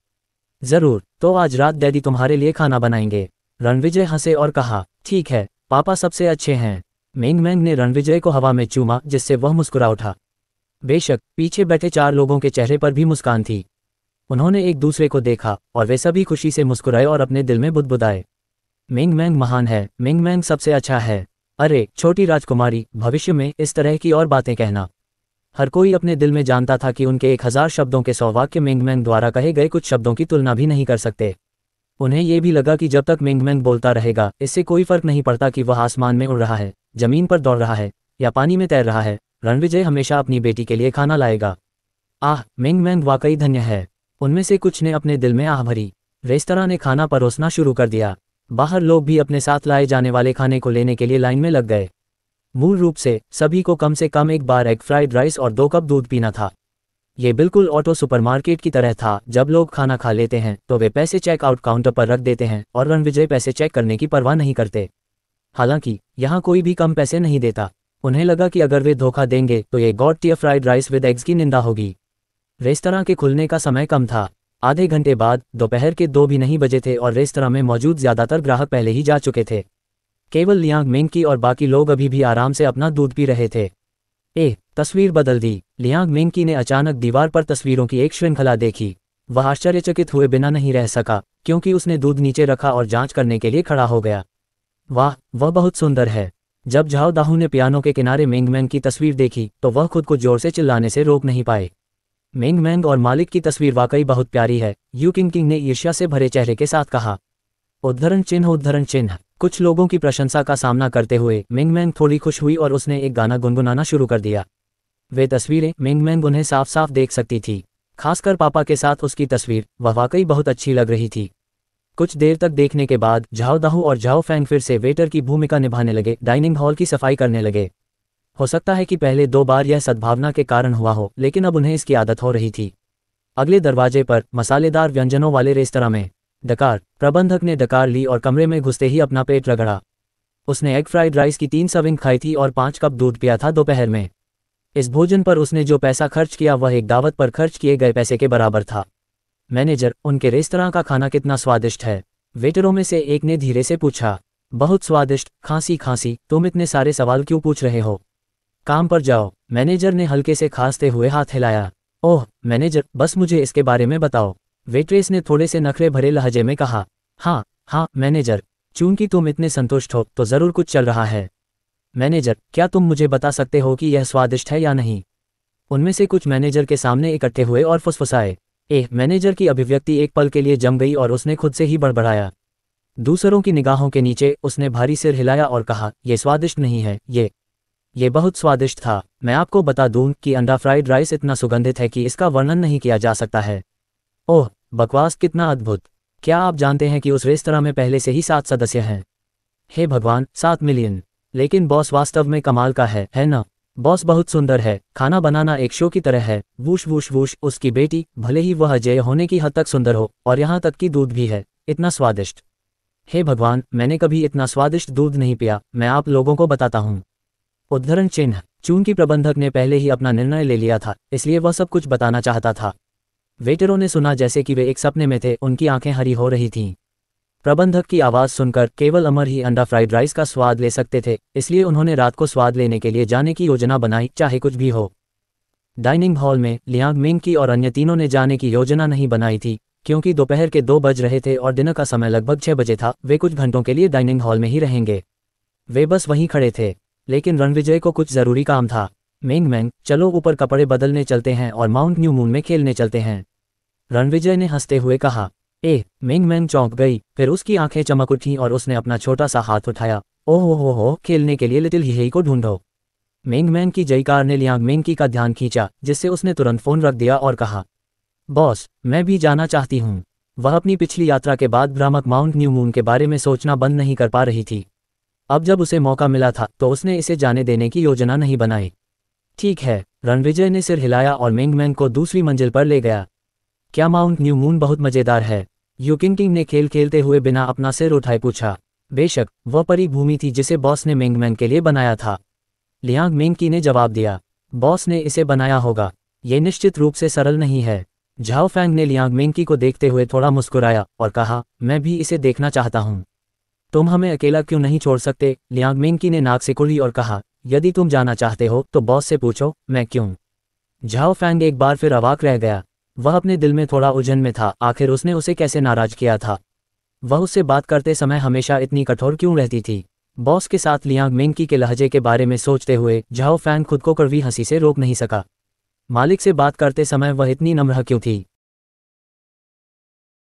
जरूर, तो आज रात डैडी तुम्हारे लिए खाना बनाएंगे। रणविजय हंसे और कहा, ठीक है, पापा सबसे अच्छे हैं। मिंगमैन ने रणविजय को हवा में चूमा, जिससे वह मुस्कुरा उठा। बेशक पीछे बैठे 4 लोगों के चेहरे पर भी मुस्कान थी। उन्होंने एक दूसरे को देखा और वे सभी खुशी से मुस्कुराए और अपने दिल में बुदबुदाए, मिंगमैन महान है, मिंगमैन सबसे अच्छा है। अरे छोटी राजकुमारी, भविष्य में इस तरह की और बातें कहना। हर कोई अपने दिल में जानता था कि उनके 1000 शब्दों के 100 वाक्य मिंगमैन द्वारा कहे गए कुछ शब्दों की तुलना भी नहीं कर सकते। उन्हें यह भी लगा कि जब तक मिंगमैन बोलता रहेगा इससे कोई फर्क नहीं पड़ता कि वह आसमान में उड़ रहा है, जमीन पर दौड़ रहा है या पानी में तैर रहा है, रणविजय हमेशा अपनी बेटी के लिए खाना लाएगा। आह, मिंगमैन वाकई धन्य है। उनमें से कुछ ने अपने दिल में आह भरी। रेस्तरां ने खाना परोसना शुरू कर दिया। बाहर लोग भी अपने साथ लाए जाने वाले खाने को लेने के लिए लाइन में लग गए। मूल रूप से सभी को कम से कम एक बार एग फ्राइड राइस और 2 कप दूध पीना था। ये बिल्कुल ऑटो सुपरमार्केट की तरह था। जब लोग खाना खा लेते हैं तो वे पैसे चेक आउट काउंटर पर रख देते हैं और रणविजय पैसे चेक करने की परवाह नहीं करते। हालांकि यहाँ कोई भी कम पैसे नहीं देता। उन्हें लगा कि अगर वे धोखा देंगे तो ये god tier fried rice with eggs की निंदा होगी। रेस्तरां के खुलने का समय कम था। आधे घंटे बाद दोपहर के 2 भी नहीं बजे थे और रेस्तरां में मौजूद ज्यादातर ग्राहक पहले ही जा चुके थे। केवल लियांग मिंग और बाकी लोग अभी भी आराम से अपना दूध पी रहे थे। तस्वीर बदल दी। लियांग मिंग ने अचानक दीवार पर तस्वीरों की एक श्रृंखला देखी। वह आश्चर्यचकित हुए बिना नहीं रह सका, क्योंकि उसने दूध नीचे रखा और जांच करने के लिए खड़ा हो गया। वाह, वह बहुत सुंदर है। जब झाओ दाहू ने पियानो के किनारे मिंगमैन की तस्वीर देखी तो वह खुद को जोर से चिल्लाने से रोक नहीं पाए। मिंगमैन और मालिक की तस्वीर वाकई बहुत प्यारी है, यू किंग ने ईर्ष्या से भरे चेहरे के साथ कहा। उद्धरण चिन्ह। कुछ लोगों की प्रशंसा का सामना करते हुए मिंगमैन थोड़ी खुश हुई और उसने एक गाना गुनगुनाना शुरू कर दिया। वे तस्वीरें मिंगमैन उन्हें साफ साफ देख सकती थी, खासकर पापा के साथ उसकी तस्वीर। वह वाकई बहुत अच्छी लग रही थी। कुछ देर तक देखने के बाद झाओ दाहू और झाओ फैंग फिर से वेटर की भूमिका निभाने लगे, डाइनिंग हॉल की सफाई करने लगे। हो सकता है कि पहले 2 बार यह सद्भावना के कारण हुआ हो, लेकिन अब उन्हें इसकी आदत हो रही थी। अगले दरवाजे पर मसालेदार व्यंजनों वाले रेस्तरां में डकार प्रबंधक ने डकार ली और कमरे में घुसते ही अपना पेट रगड़ा। उसने एग फ्राइड राइस की 3 सर्विंग खाई थी और 5 कप दूध पिया था दोपहर में। इस भोजन पर उसने जो पैसा खर्च किया वह एक दावत पर खर्च किए गए पैसे के बराबर था। मैनेजर, उनके रेस्तरां का खाना कितना स्वादिष्ट है? वेटरों में से एक ने धीरे से पूछा। बहुत स्वादिष्ट। खांसी खांसी, तुम इतने सारे सवाल क्यों पूछ रहे हो? काम पर जाओ। मैनेजर ने हल्के से खांसते हुए हाथ हिलाया। ओह मैनेजर, बस मुझे इसके बारे में बताओ, वेट्रेस ने थोड़े से नखरे भरे लहजे में कहा। हाँ हाँ मैनेजर, चूंकि तुम इतने संतुष्ट हो तो ज़रूर कुछ चल रहा है। मैनेजर, क्या तुम मुझे बता सकते हो कि यह स्वादिष्ट है या नहीं? उनमें से कुछ मैनेजर के सामने इकट्ठे हुए और फुसफुसाए। मैनेजर की अभिव्यक्ति एक पल के लिए जम गई और उसने खुद से ही बड़बड़ाया। दूसरों की निगाहों के नीचे उसने भारी सिर हिलाया और कहा, यह स्वादिष्ट नहीं है, ये बहुत स्वादिष्ट था। मैं आपको बता दूं कि अंडा फ्राइड राइस इतना सुगंधित है कि इसका वर्णन नहीं किया जा सकता है। ओह बकवास, कितना अद्भुत। क्या आप जानते हैं कि उस रेस्तरां में पहले से ही 7 सदस्य हैं? हे भगवान, 7 मिलियन। लेकिन बॉस वास्तव में कमाल का है ना? बॉस बहुत सुंदर है। खाना बनाना एक शो की तरह है। Whoosh whoosh whoosh. उसकी बेटी, भले ही वह अजय होने की हद तक सुंदर हो, और यहाँ तक कि दूध भी है, इतना स्वादिष्ट। हे भगवान, मैंने कभी इतना स्वादिष्ट दूध नहीं पिया। मैं आप लोगों को बताता हूँ। उद्धरण चिन्ह। चूंकि प्रबंधक ने पहले ही अपना निर्णय ले लिया था, इसलिए वह सब कुछ बताना चाहता था। वेटरों ने सुना जैसे कि वे एक सपने में थे। उनकी आंखें हरी हो रही थीं। प्रबंधक की आवाज़ सुनकर केवल अमर ही अंडा फ्राइड राइस का स्वाद ले सकते थे, इसलिए उन्होंने रात को स्वाद लेने के लिए जाने की योजना बनाई, चाहे कुछ भी हो। डाइनिंग हॉल में लियांग मिंग और अन्य तीनों ने जाने की योजना नहीं बनाई थी, क्योंकि दोपहर के 2 बज रहे थे और दिन का समय लगभग 6 बजे था। वे कुछ घंटों के लिए डाइनिंग हॉल में ही रहेंगे। वे बस वहीं खड़े थे, लेकिन रणविजय को कुछ ज़रूरी काम था। मिंग, चलो ऊपर कपड़े बदलने चलते हैं और माउंट न्यू मून में खेलने चलते हैं, रणविजय ने हंसते हुए कहा। मिंग चौंक गई, फिर उसकी आंखें चमक उठीं और उसने अपना छोटा सा हाथ उठाया। ओह हो, खेलने के लिए लिटिल हिहेई को ढूंढो। मिंग की जयकार ने लियांग मिंग का ध्यान खींचा, जिससे उसने तुरंत फोन रख दिया और कहा, बॉस, मैं भी जाना चाहती हूँ। वह अपनी पिछली यात्रा के बाद भ्रामक माउंट न्यू मून के बारे में सोचना बंद नहीं कर पा रही थी। अब जब उसे मौका मिला था तो उसने इसे जाने देने की योजना नहीं बनाई। ठीक है, रणविजय ने सिर हिलाया और मिंग को दूसरी मंजिल पर ले गया। क्या माउंट न्यू मून बहुत मज़ेदार है? यूकिंग ने खेल खेलते हुए बिना अपना सिर उठाए पूछा। बेशक, वह परी भूमि थी जिसे बॉस ने मिंग के लिए बनाया था, लियांग मिंग ने जवाब दिया। बॉस ने इसे बनाया होगा। ये निश्चित रूप से सरल नहीं है। झाओ फैंग ने लियांग मिंग को देखते हुए थोड़ा मुस्कुराया और कहा, मैं भी इसे देखना चाहता हूँ। तुम हमें अकेला क्यों नहीं छोड़ सकते? लियांग मिंग ने नाक सिकुड़ी और कहा, यदि तुम जाना चाहते हो तो बॉस से पूछो, मैं क्यों? झाओ फैंग एक बार फिर अवाक रह गया। वह अपने दिल में थोड़ा उलझन में था, आखिर उसने उसे कैसे नाराज किया था? वह उससे बात करते समय हमेशा इतनी कठोर क्यों रहती थी? बॉस के साथ लियांग मिंग के लहजे के बारे में सोचते हुए झाओ फैंग खुद को कड़वी हंसी से रोक नहीं सका। मालिक से बात करते समय वह इतनी नम्र क्यों थी?